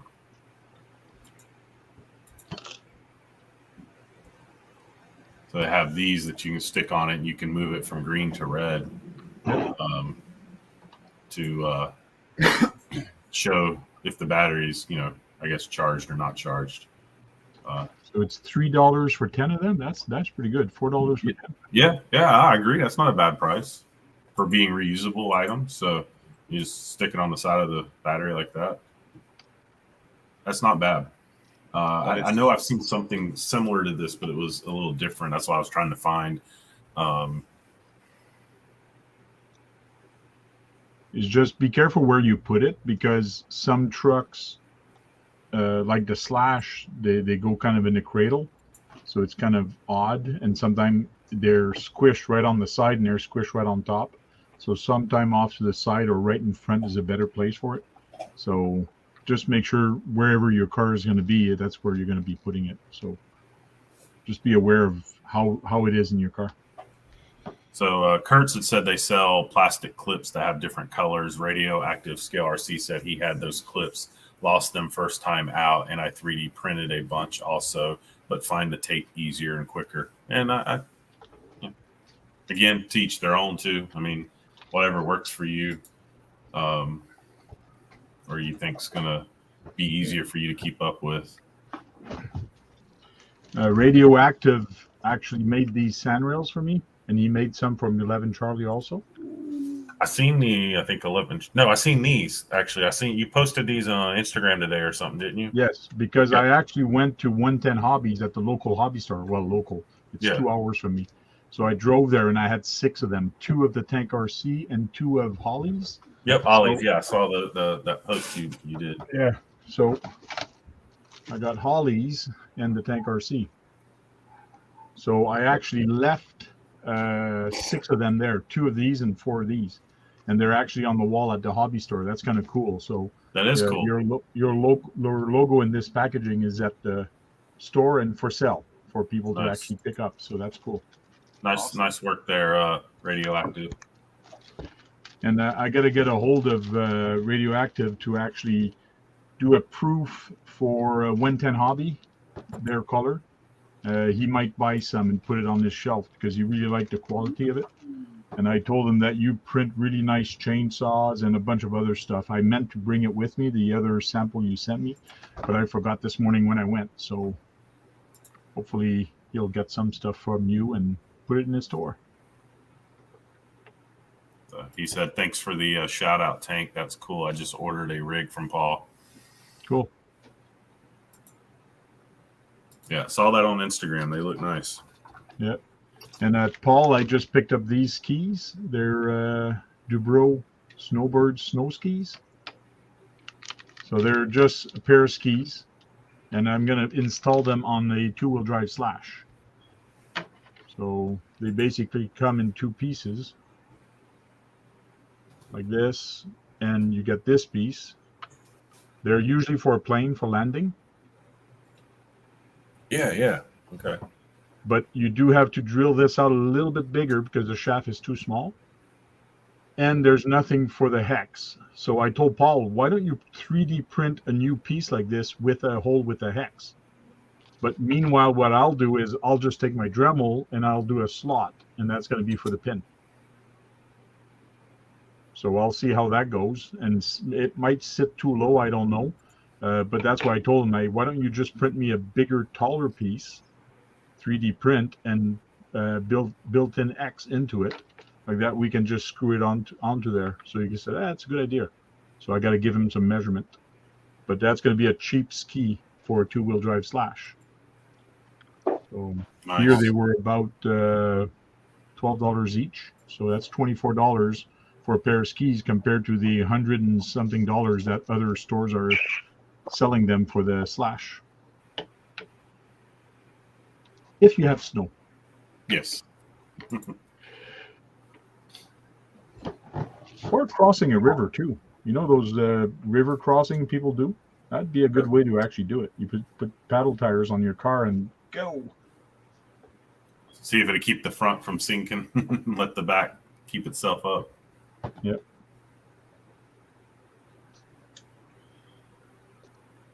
So they have these that you can stick on it, and you can move it from green to red to show if the battery's, I guess charged or not charged. So it's $3 for 10 of them. That's pretty good. $4 for 10. Yeah, I agree. That's not a bad price for being reusable items. So you just stick it on the side of the battery like that. That's not bad. I know I've seen something similar to this, but it was a little different. That's what I was trying to find. Is just be careful where you put it, because some trucks, like the Slash, they go kind of in the cradle. So it's kind of odd. And sometimes they're squished right on the side and they're squished right on top. So sometime off to the side or right in front is a better place for it. So just make sure wherever your car is going to be, that's where you're going to be putting it. So just be aware of how it is in your car. So Kurtz had said they sell plastic clips that have different colors. Radioactive Scale RC said he had those clips, lost them first time out, and I 3D printed a bunch also, but find the tape easier and quicker. And I again, teach their own too. I mean, whatever works for you. Or you think's gonna be easier for you to keep up with. Radioactive actually made these sandrails for me, and he made some from 11 Charlie also. I seen I think 11. No, I seen these actually. I seen you posted these on Instagram today or something, didn't you? Yes, because I actually went to 110 Hobbies at the local hobby store. Well, local. It's 2 hours from me. So I drove there and I had 6 of them, 2 of the Tank RC and 2 of Holly's. Yep, Holly's. I saw that post you did. Yeah, so I got Holly's and the Tank RC. So I actually left 6 of them there, 2 of these and 4 of these, and they're actually on the wall at the hobby store. That's kind of cool. So that is cool. Your logo in this packaging is at the store and for sale for people to actually pick up. So that's cool. Nice work there, Radioactive. And I got to get a hold of Radioactive to actually do a proof for 110 Hobby, their color. He might buy some and put it on his shelf because he really liked the quality of it. And I told him that you print really nice chainsaws and a bunch of other stuff. I meant to bring it with me, the other sample you sent me, but I forgot this morning when I went. So hopefully he'll get some stuff from you and put it in his store. He said, thanks for the shout out, Tank. That's cool. I just ordered a rig from Paul. Cool. Yeah, saw that on Instagram. They look nice. Yeah. And Paul, I just picked up these skis. They're Dubro Snowbird snow skis. So they're just a pair of skis. And I'm going to install them on a 2-wheel drive Slash. So they basically come in 2 pieces. Like this, and you get this piece. They're usually for a plane for landing. Yeah. Okay. But you do have to drill this out a little bit bigger because the shaft is too small. And there's nothing for the hex. So I told Paul, why don't you 3D print a new piece like this with a hole with a hex? But meanwhile, what I'll do is I'll just take my Dremel and I'll do a slot, and that's going to be for the pin. So I'll see how that goes, and it might sit too low, I don't know. But that's why I told him, why don't you just print me a bigger, taller piece, 3D print, and built-in X into it. Like that, we can just screw it onto there. So you can say, that's a good idea. So I got to give him some measurement. But that's going to be a cheap ski for a two-wheel drive Slash. So Nice. here they were about $12 each. So that's $24 for a pair of skis compared to the $100 and something that other stores are selling them for the Slash. If you have snow. Yes. Or crossing a river too. You know those river crossing people do? That'd be a good way to actually do it. You put paddle tires on your car and go. See if it'll keep the front from sinking. Let the back keep itself up. Yep.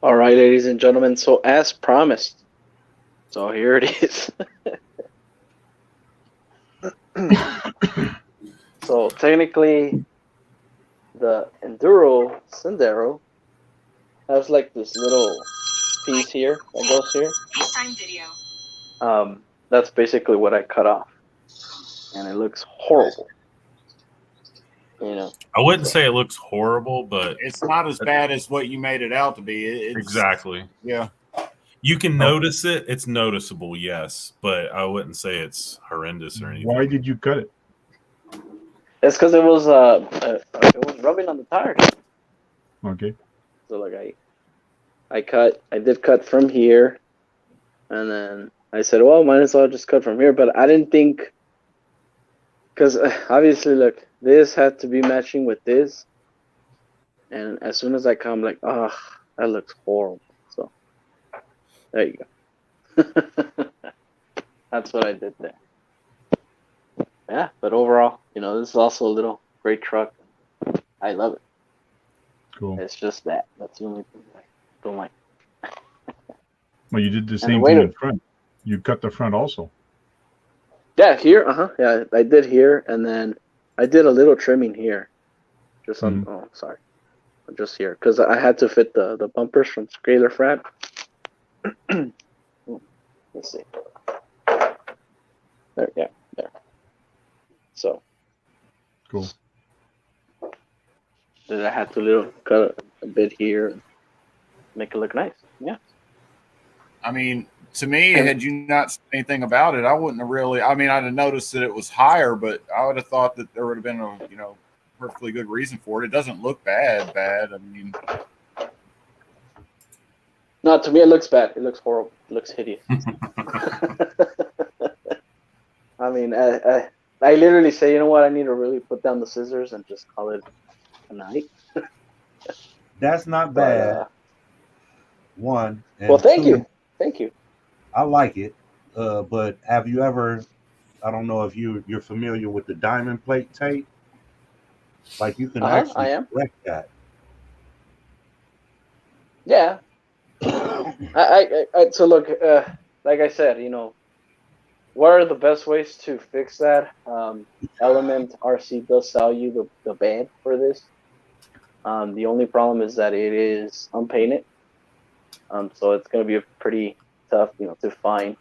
All right, ladies and gentlemen. So as promised, so here it is. So technically, the Enduro Sendero has like this little piece here that goes here. FaceTime video. That's basically what I cut off, and it looks horrible. You know, I wouldn't say it looks horrible, but it's not as bad as what you made it out to be. It's, exactly. Yeah. You can notice it. It's noticeable, yes, but I wouldn't say it's horrendous or anything. Why did you cut it? it's because it was rubbing on the tires. Okay. So like I did cut from here, and then I said, well, might as well just cut from here. But I didn't think, because obviously, look, this had to be matching with this, and as soon as I come, like, oh, that looks horrible. So there you go. That's what I did there. Yeah, but overall, you know, this is also a little great truck. I love it. Cool. It's just that. That's the only thing I don't like. Well, you did the the same way thing to- in front. You cut the front also. Yeah, here, yeah, I did here, and then I did a little trimming here. Just on, oh, sorry. Just here, because I had to fit the bumpers from Scalar Frat. Let's see. There, yeah, there. So. Cool. Then I had to cut a bit here and make it look nice. Yeah. I mean, to me, had you not said anything about it, I wouldn't have really. I mean, I'd have noticed that it was higher, but I would have thought that there would have been a, perfectly good reason for it. It doesn't look bad. I mean, no, to me it looks bad. It looks horrible. It looks hideous. I mean, I literally say, you know what? I need to really put down the scissors and just call it a night. That's not bad. But, one. And well, thank two, you. Thank you. I like it. But have you ever? I don't know if you're familiar with the diamond plate tape. Like you can actually correct that. Yeah. So look, like I said, what are the best ways to fix that? Element RC does sell you the band for this. The only problem is that it is unpainted. So it's going to be pretty tough, to find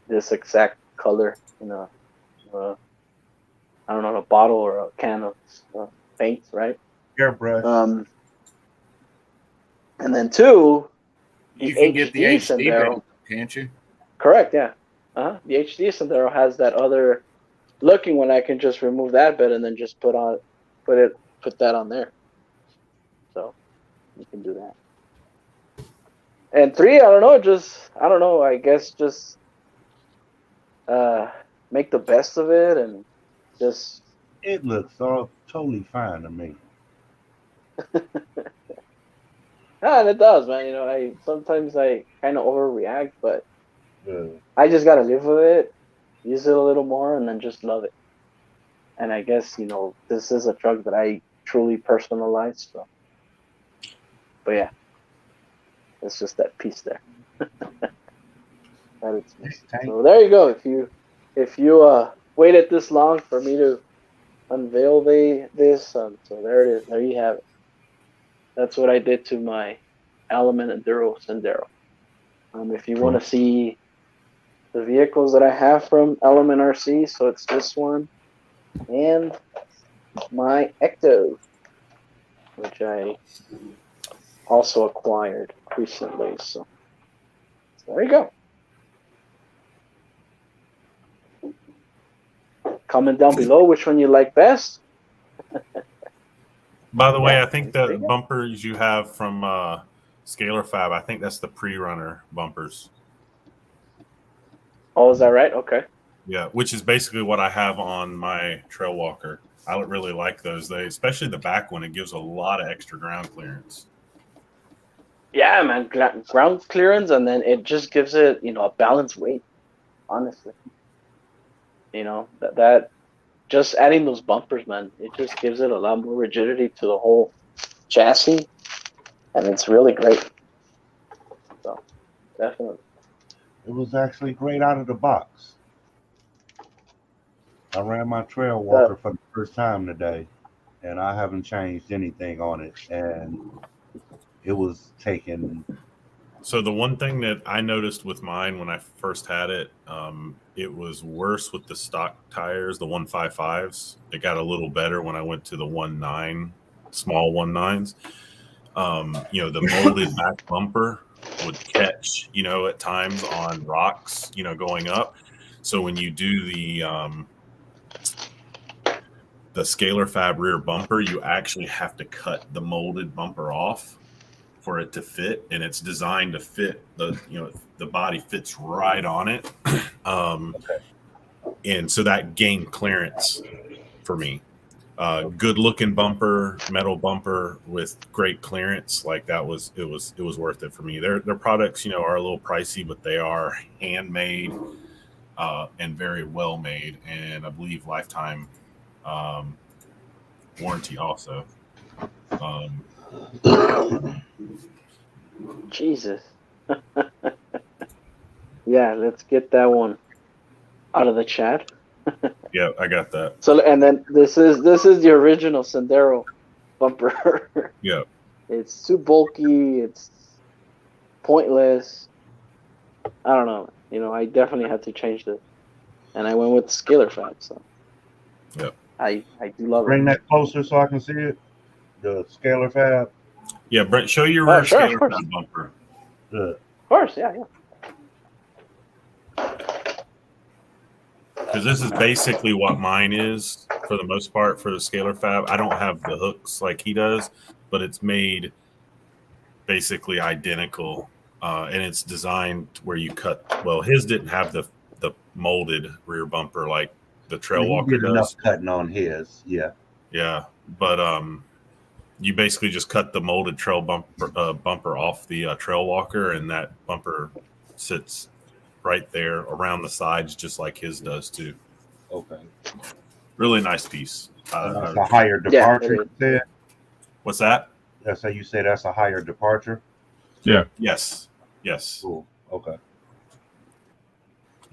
this exact color in a bottle or a can of paint, right? Airbrush. And then two, you can get the HD band, can't you? Correct, yeah. The HD Sendero has that other looking one. I can just remove that bit and then just put that on there. So you can do that. And three, I don't know. I guess just make the best of it and just. It looks all totally fine to me. Yeah, and it does, man. Sometimes I kind of overreact, but I just gotta live with it, use it a little more, and then just love it. And I guess this is a truck that I truly personalized. So, but yeah, it's just that piece there. That it's missing. So there you go. If you waited this long for me to unveil this, so there it is. There you have it. That's what I did to my Element Enduro Sendero. If you want to see the vehicles that I have from Element RC. So it's this one and my Ecto, which I also acquired recently. So there you go. Comment down below which one you like best. By the way, I think the bumpers you have from Scalar Fab, I think that's the pre-runner bumpers. Oh, is that right? Okay. Yeah, which is basically what I have on my Trail Walker. I don't really like those. Especially the back one, it gives a lot of extra ground clearance. Yeah, man, ground clearance, and then it just gives it, a balanced weight. Honestly, that just adding those bumpers, man, it just gives it a lot more rigidity to the whole chassis, and it's really great. So, definitely. It was actually great out of the box. I ran my Trail Walker for the first time today, and I haven't changed anything on it, and it was taking. So the one thing that I noticed with mine when I first had it, it was worse with the stock tires, the 155s. It got a little better when I went to the 19 small 19s. The molded back bumper would catch, at times on rocks, going up. So when you do the Scalar Fab rear bumper, you actually have to cut the molded bumper off for it to fit, and it's designed to fit the body fits right on it. And so that gained clearance for me. Good looking bumper, metal bumper with great clearance. Like it was worth it for me. Their products, are a little pricey, but they are handmade and very well made, and I believe lifetime warranty also. Jesus. Yeah, let's get that one out of the chat. Yeah, I got that. So, and then this is the original Sendero bumper. Yeah. It's too bulky. It's pointless. I don't know. I definitely had to change this, and I went with Scalar Fab. So, yeah, I do love Bring it. that closer so I can see it. The Scalar Fab. Yeah, Brent, show your rear Scalar Fab bumper. Good. Of course, yeah. Because this is basically what mine is for the most part for the Scalar Fab. I don't have the hooks like he does, but it's made basically identical, and it's designed where you cut. Well, his didn't have the molded rear bumper like the Trail Walker does. Enough cutting on his, yeah. Yeah, but you basically just cut the molded trail bumper off the Trail Walker, and that bumper sits right there around the sides, just like his does too. Okay. Really nice piece. That's a higher departure. Yeah, what's that? That's how you say that's a higher departure. Yeah. Yes. Cool. Okay.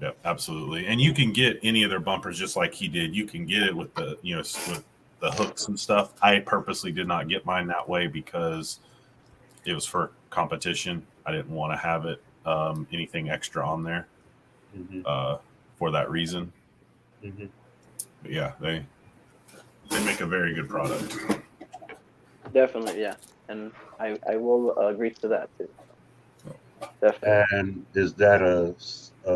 Yeah, absolutely. And you can get any of their bumpers just like he did. You can get it with the with the hooks and stuff. I purposely did not get mine that way because it was for competition. I didn't want to have it anything extra on there for that reason. Mm-hmm. But yeah, they make a very good product. Definitely, yeah, and I will agree to that too. Definitely. And is that a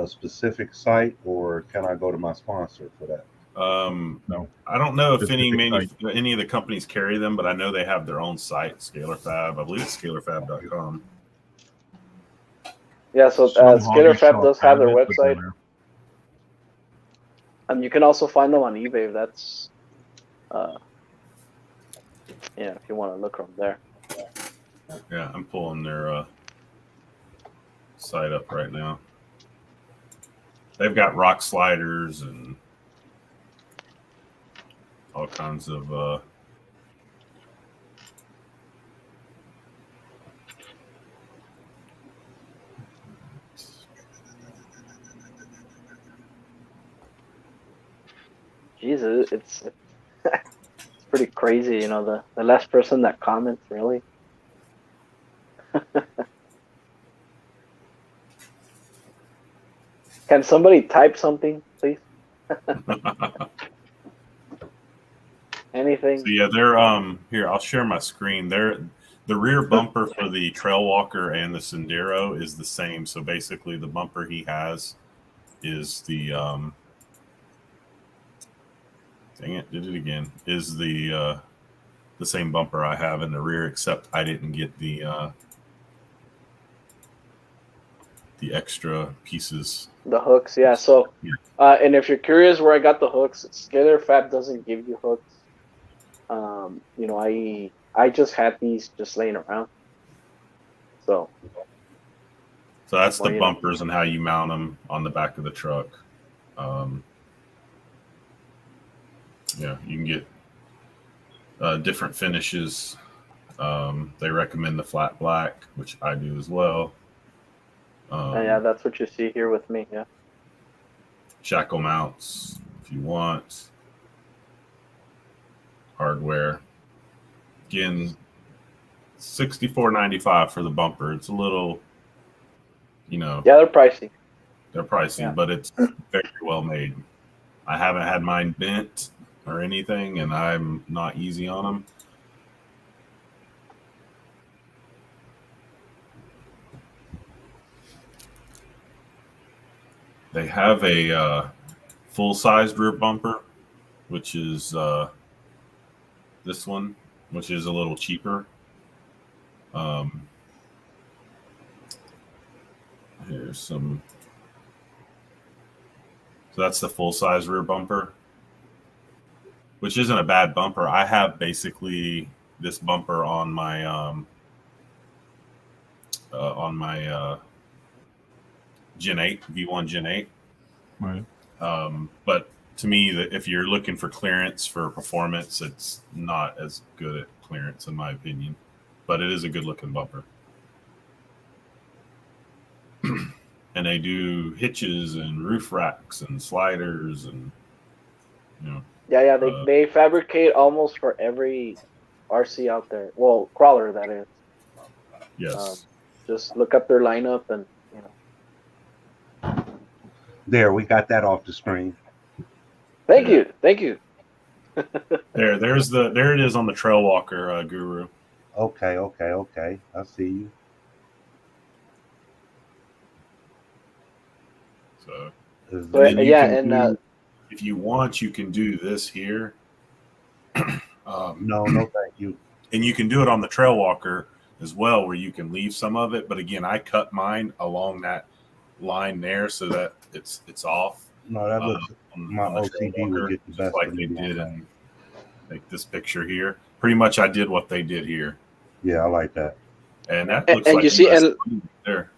specific site, or can I go to my sponsor for that? No, I don't know if any of the companies carry them, but I know they have their own site, Scalar Fab. I believe it's scalarfab.com. Yeah, so Scalar Fab does have their website. And you can also find them on eBay if that's, if you want to look from there. Yeah, I'm pulling their site up right now. They've got rock sliders and all kinds of Jesus, it's pretty crazy, the last person that comments, really. Can somebody type something, please? Anything? So yeah, they're here. I'll share my screen. The rear bumper for the Trail Walker and the Sendero is the same. So basically, the bumper he has is the dang it, did it again. Is the same bumper I have in the rear, except I didn't get the extra pieces. The hooks, yeah. So, and if you're curious where I got the hooks, Scalar Fab doesn't give you hooks. You know, I just had these just laying around. So that's the bumpers and how you mount them on the back of the truck. Yeah, you can get different finishes. They recommend the flat black, which I do as well. Yeah, that's what you see here with me. Yeah. Shackle mounts if you want. Hardware. Again, $64.95 for the bumper. It's a little, you know. Yeah, they're pricey. They're pricey, but it's very well made. I haven't had mine bent or anything, and I'm not easy on them. They have a full-sized rear bumper, which is this one, which is a little cheaper. Here's some. So that's the full-size rear bumper, which isn't a bad bumper. I have basically this bumper on my Gen 8, V1 Gen 8. Right. But to me, if you're looking for clearance for performance, it's not as good at clearance, in my opinion. But it is a good-looking bumper. And they do hitches and roof racks and sliders and, you know. Yeah, they fabricate almost for every RC out there. Well, crawler, that is. Yes. Just look up their lineup and, you know. There, we got that off the screen. Thank you. There it is on the Trail Walker, Guru. Okay. I see you. So if you want, you can do this here. No, thank you. And you can do it on the Trail Walker as well, where you can leave some of it. But again, I cut mine along that line there so that it's off. No, that looks my OCD would get the best like they did in like this picture here. Pretty much, I did what they did here. Yeah, I like that. And that looks and like you see, and there.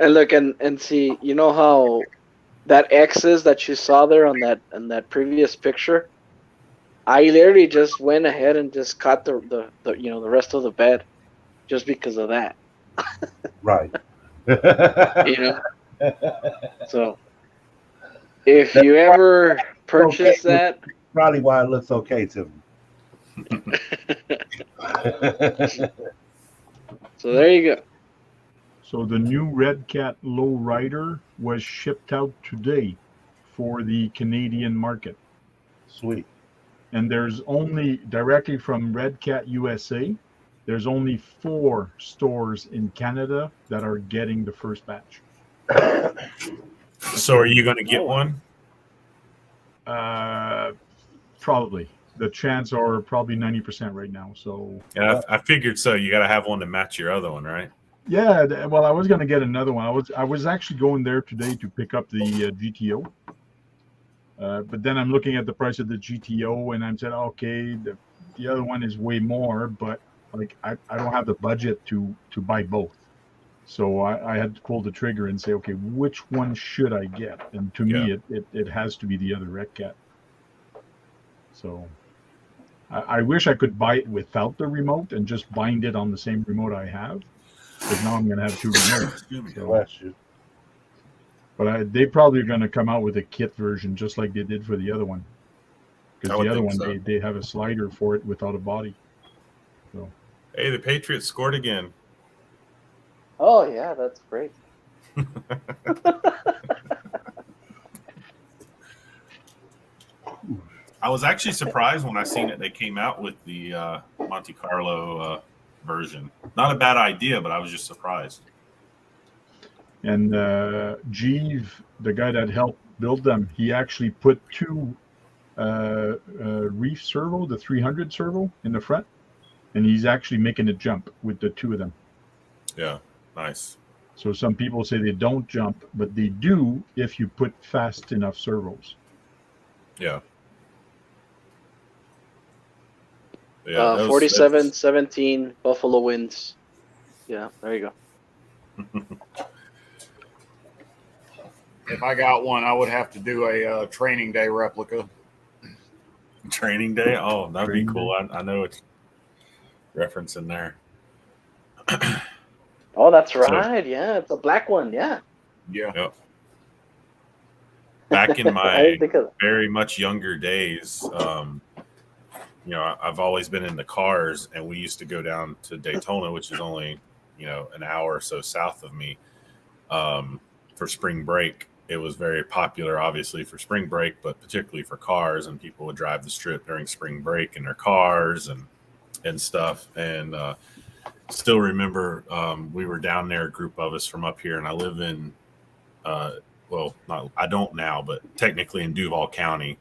And look and see, you know how that X's that you saw there on that previous picture? I literally just went ahead and just cut the the rest of the bed just because of that. Right. You know? So if you ever purchase that, probably why it looks okay to me. So there you go. So the new Redcat Low Rider was shipped out today for the Canadian market. Sweet. And there's only, directly from Redcat USA, there's only 4 stores in Canada that are getting the first batch. So are you going to get one? Probably. The chance are probably 90% right now. So yeah, I figured so. You got to have one to match your other one, right? Yeah, well, I was going to get another one. I was actually going there today to pick up the GTO. But then I'm looking at the price of the GTO, and I'm saying, okay, the other one is way more, but like I don't have the budget to buy both. So I had to pull the trigger and say, okay, which one should I get? And to me, it has to be the other Redcat. So I wish I could buy it without the remote and just bind it on the same remote I have. Because now I'm going to have 2 remotes. Bless you. But they probably are going to come out with a kit version just like they did for the other one. Because the other one, they have a slider for it without a body. So. Hey, the Patriots scored again. Oh, yeah, that's great. I was actually surprised when I seen it. They came out with the Monte Carlo version. Not a bad idea, but I was just surprised. And Jeeve, the guy that helped build them, he actually put two Reef servo, the 300 servo, in the front, and he's actually making it jump with the two of them. Yeah, nice. So some people say they don't jump, but they do if you put fast enough servos. Yeah. 47-17 Buffalo wins. Yeah, there you go. If I got one, I would have to do a training day replica. Training day? Oh, that'd be cool. I know it's referencing there. Oh, that's right. Yeah, it's a black one. Yeah. Yeah. Yep. Back in my very much younger days, I've always been into cars, and we used to go down to Daytona, which is only, an hour or so south of me, for spring break. It was very popular, obviously, for spring break, but particularly for cars, and people would drive the strip during spring break in their cars and stuff. And still remember we were down there, a group of us from up here, and I live in, I don't now, but technically in Duval County.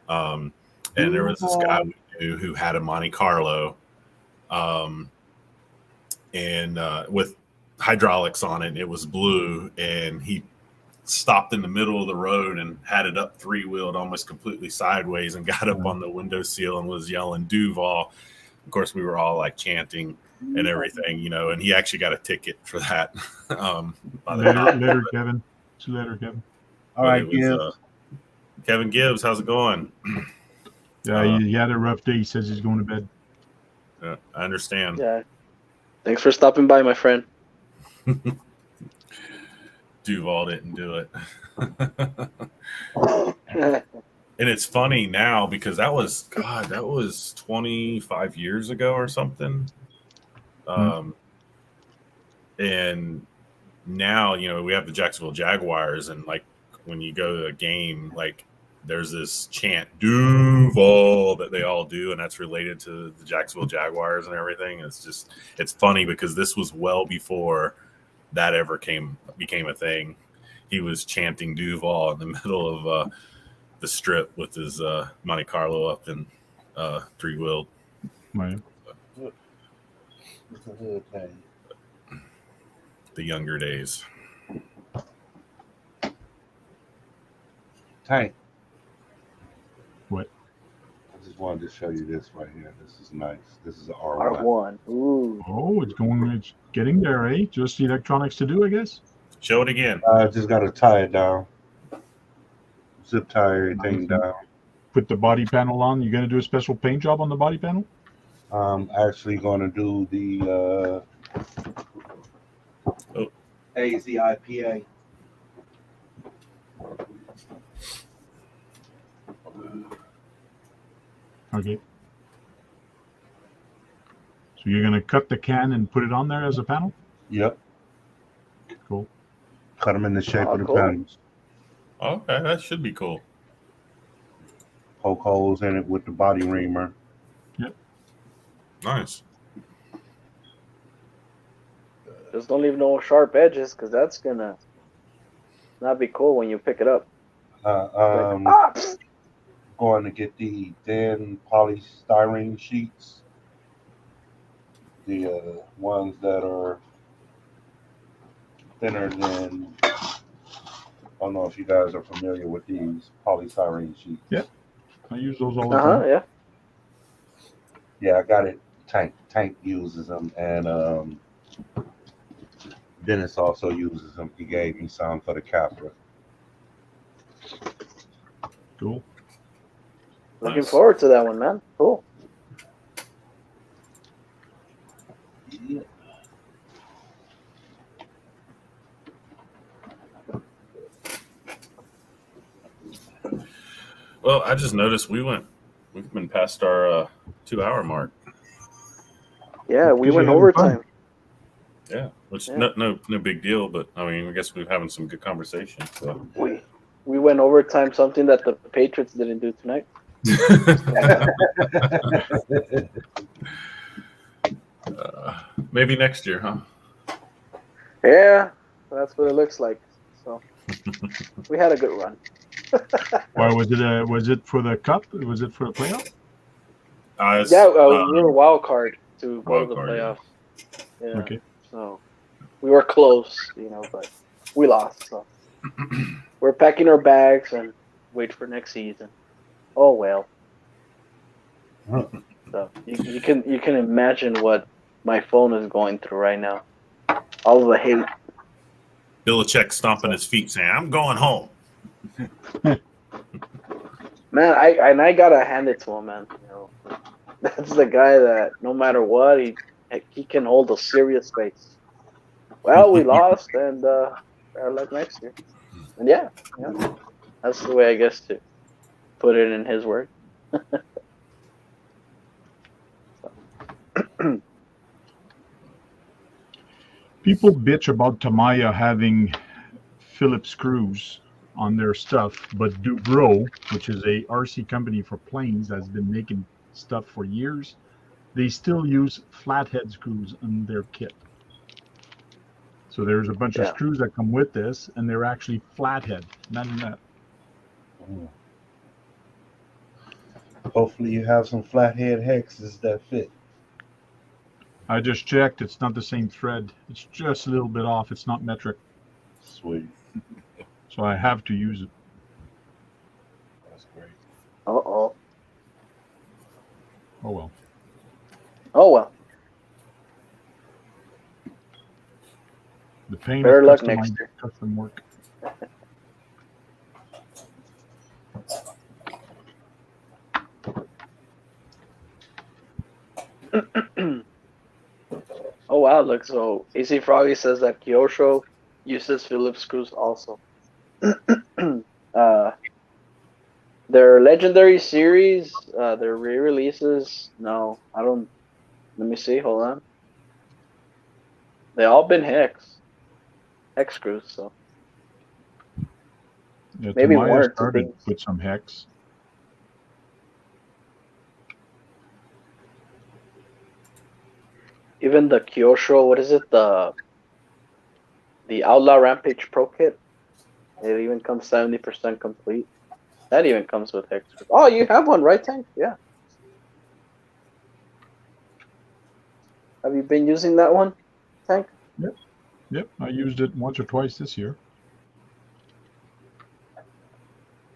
And there was this guy we knew who had a Monte Carlo, and with hydraulics on it, and it was blue, and he stopped in the middle of the road and had it up three-wheeled almost completely sideways and got up on the window sill and was yelling Duval. Of course, we were all like chanting and everything, and he actually got a ticket for that. Later, Kevin. See you later, Kevin. All right, Gibbs. Kevin Gibbs, how's it going? Yeah, he had a rough day. He says he's going to bed. I understand. Yeah. Thanks for stopping by, my friend. Duval didn't do it. And it's funny now because that was 25 years ago or something. And now, we have the Jacksonville Jaguars, and like when you go to a game, like there's this chant Duval that they all do, and that's related to the Jacksonville Jaguars and everything. It's funny because this was well before that ever became a thing. He was chanting Duval in the middle of the strip with his Monte Carlo up and three-wheeled. Right. The younger days. Tank. What? I just wanted to show you this right here. This is nice. This is an R1. Ooh. Oh, it's getting there, eh? Just electronics to do, I guess. Show it again. I just got to tie it down. Zip tie everything down. Put the body panel on. You going to do a special paint job on the body panel? I'm actually going to do the AZIPA. Okay. So you're going to cut the can and put it on there as a panel? Yep. Cool. Cut them in the shape of the cool. panels. Okay, that should be cool. Poke holes in it with the body reamer. Yep. Nice. Just don't leave no sharp edges, because that's gonna not be cool when you pick it up. Going to get the thin polystyrene sheets, the ones that are thinner than. I don't know if you guys are familiar with these polystyrene sheets. Yeah, I use those all the time. Yeah. Yeah, I got it. Tank uses them, and Dennis also uses them. He gave me some for the Capra. Cool. Looking forward to that one, man. Cool. Yeah. Well, I just noticed we've been past our 2 hour mark. Yeah, we went overtime. Yeah. which no big deal. But I mean, I guess we're having some good conversation. So we went overtime, something that the Patriots didn't do tonight. Maybe next year, huh? Yeah, that's what it looks like. So we had a good run. Why was it? Was it for the cup? Was it for the playoff? We were wild card to go to the playoffs. Yeah. Okay. So we were close, but we lost. So we're packing our bags and wait for next season. Oh well. So you can imagine what my phone is going through right now. All the hate. Belichick stomping his feet, saying, "I'm going home." Man, I gotta hand it to him, man. That's the guy that no matter what, he can hold a serious face. Well, we lost, and better luck next year. And yeah, that's the way I guess to put it in his word. People bitch about Tamiya having Phillips screws on their stuff, but Dubro, which is a RC company for planes that's been making stuff for years, they still use flathead screws in their kit. So there's a bunch of screws that come with this, and they're actually flathead, not in that. Hopefully you have some flathead hexes that fit. I just checked. It's not the same thread. It's just a little bit off. It's not metric. Sweet. So I have to use it. That's great. Uh-oh. Oh, well. Oh, well. The pain Better of luck next year. Custom work. Oh wow, look, so AC Froggy says that Kyosho uses Phillips screws also. Their Legendary series, their re-releases, no, I don't. Let me see, hold on. They all been hex screws, so Yeah, maybe Tamiya one or two started things. with some hex. Even the Kyosho, what is it? The Outlaw Rampage Pro Kit. It even comes 70% complete. That even comes with hex screws. Oh, you have one, right, Tank? Yeah. Have you been using that one, Tank? Yep, I used it once or twice this year.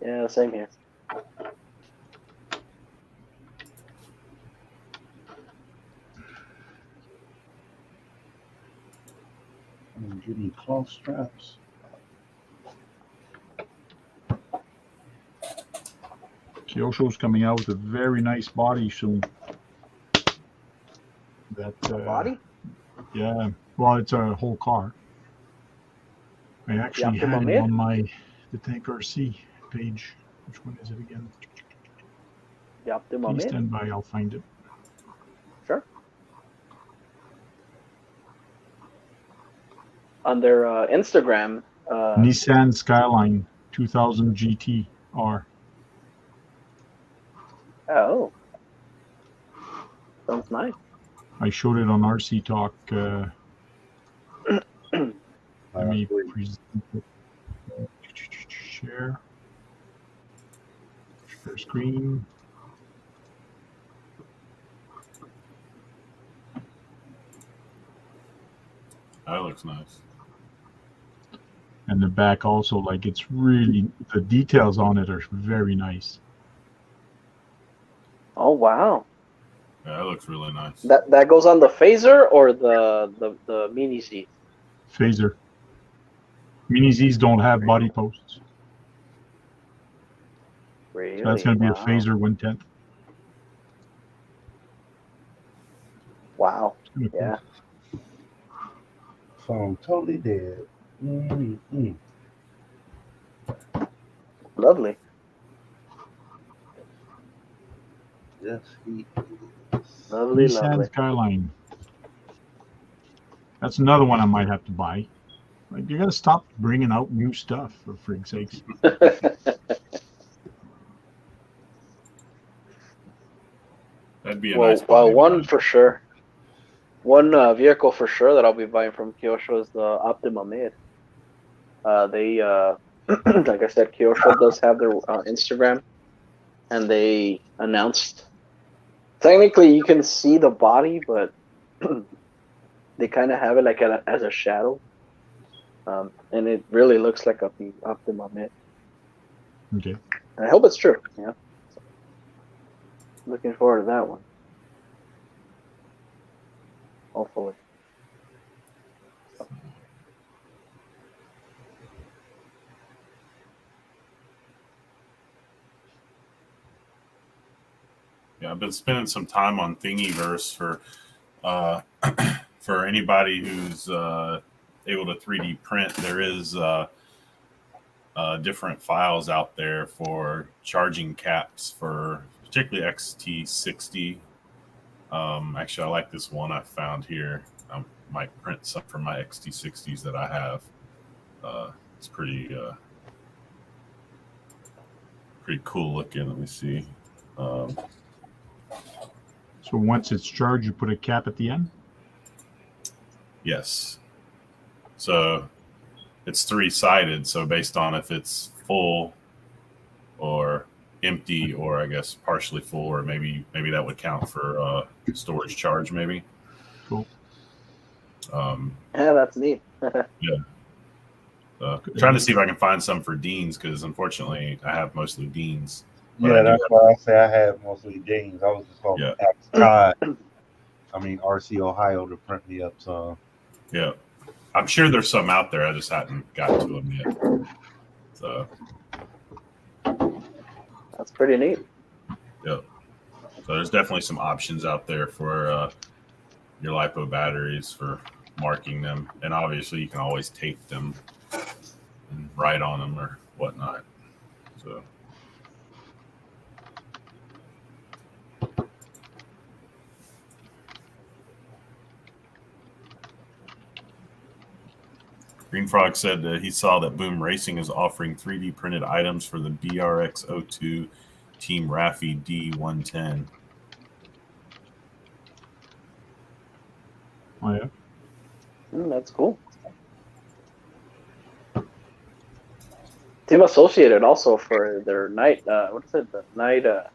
Yeah, same here. Give me cloth straps. Kyosho's coming out with a very nice body soon. That body? Yeah, well, it's a whole car. I actually had it on the Tank RC page. Which one is it again? Please stand by, I'll find it. Sure. On their Instagram. Nissan Skyline 2000 GT-R. Oh. Sounds nice. I showed it on RC Talk. Let me present it. Share screen. That looks nice. And the back also, like, it's really, the details on it are very nice. Oh wow. Yeah, that looks really nice. That goes on the phaser or the mini Z? Phaser. Mini Zs don't have body posts. Really? So that's going to be a phaser 1/10. Wow. Yeah. Phone totally dead. Mm-hmm. Lovely. Yes, he is. Nissan Skyline. That's another one I might have to buy. Like, you got to stop bringing out new stuff, for frig's sakes. That'd be a nice buy. Well, one for sure. One vehicle for sure that I'll be buying from Kyosho is the Optima Mid. They, like I said, Kyosho does have their Instagram, and they announced. Technically, you can see the body, but they kind of have it like as a shadow, and it really looks like a Optima Mid. Okay. I hope it's true. Yeah. So, looking forward to that one. Hopefully. Yeah, I've been spending some time on Thingiverse for anybody who's able to 3D print. There is different files out there for charging caps for particularly XT60. Actually, I like this one I found here. I might print some for my XT60s that I have. It's pretty cool looking. Let me see. So once it's charged, you put a cap at the end? Yes. So it's 3-sided. So based on if it's full or empty, or I guess partially full, or maybe that would count for storage charge, maybe. Cool. Yeah, that's neat. Yeah. Trying to see if I can find some for Dean's, because unfortunately I have mostly Dean's. Yeah, that's why I say I have mostly Dean's. I was just going to ask Todd, RC Ohio, to print me up some. Yeah. I'm sure there's some out there. I just hadn't gotten to them yet. So that's pretty neat. Yeah. So there's definitely some options out there for your Lipo batteries for marking them. And obviously you can always tape them and write on them or whatnot. So. Green Frog said that he saw that Boom Racing is offering 3D printed items for the BRX02 Team Raffi D110. Oh, yeah. That's cool. Team Associated also for their night. What is it? The night. I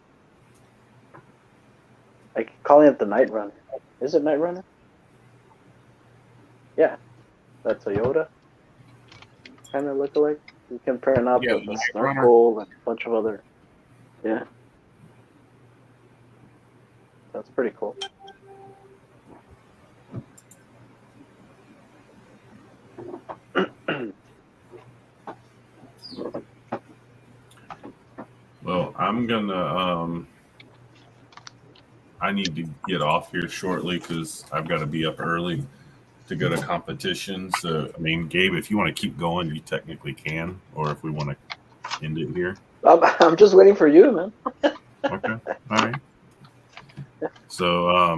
keep calling it the Night Runner. Is it Night Runner? Yeah, that Toyota kind of look alike. You can print out the snorkel and a bunch of other. Yeah, that's pretty cool. Well, I'm gonna. I need to get off here shortly because I've got to be up early to go to competition. So, Gabe, if you want to keep going, you technically can, or if we want to end it here. I'm just waiting for you, man. Okay. All right. So, I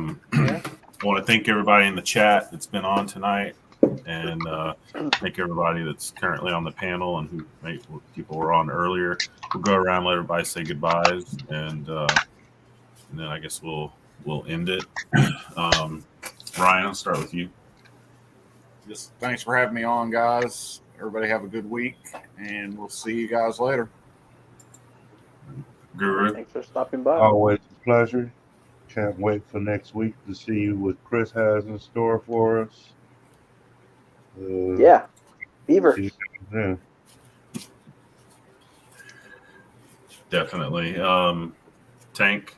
want to thank everybody in the chat that's been on tonight, and thank everybody that's currently on the panel and who people were on earlier. We'll go around, let everybody say goodbyes, and then I guess we'll end it. Ryan, I'll start with you. Just thanks for having me on, guys. Everybody have a good week, and we'll see you guys later. Guru. Thanks for stopping by. Always a pleasure. Can't wait for next week to see what Chris has in store for us. Yeah, Beaver. Yeah. Definitely. Tank.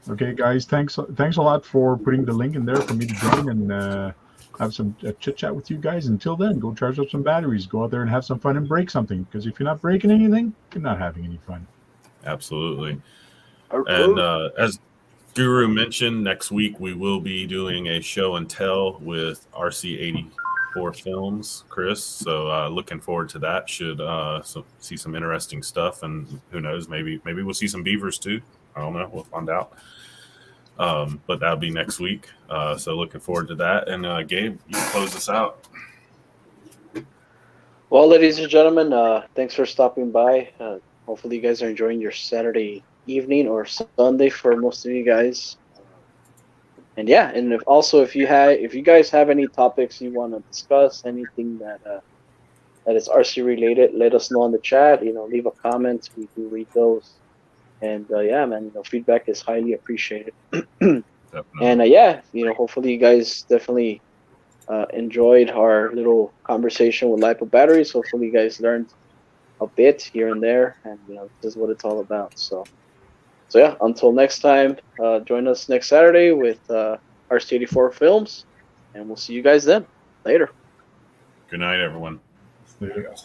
Okay, guys, thanks a lot for putting the link in there for me to join and have some chit chat with you guys. Until then, go charge up some batteries, go out there and have some fun and break something. Because if you're not breaking anything, you're not having any fun. Absolutely. And as Guru mentioned, next week we will be doing a show and tell with RC84 Films, Chris. So looking forward to that. Should see some interesting stuff, and who knows, maybe we'll see some beavers too. I don't know. We'll find out. But that'll be next week. So looking forward to that. And Gabe, you can close us out. Well, ladies and gentlemen, thanks for stopping by. Hopefully you guys are enjoying your Saturday evening or Sunday for most of you guys. And yeah, and if you guys have any topics you want to discuss, anything that is RC related, let us know in the chat. Leave a comment. We do read those. And yeah, man, feedback is highly appreciated. And hopefully you guys definitely enjoyed our little conversation with Lipo batteries. Hopefully you guys learned a bit here and there, and this is what it's all about. So yeah, until next time, join us next Saturday with RC84 Films, and we'll see you guys then. Later. Good night, everyone. Later.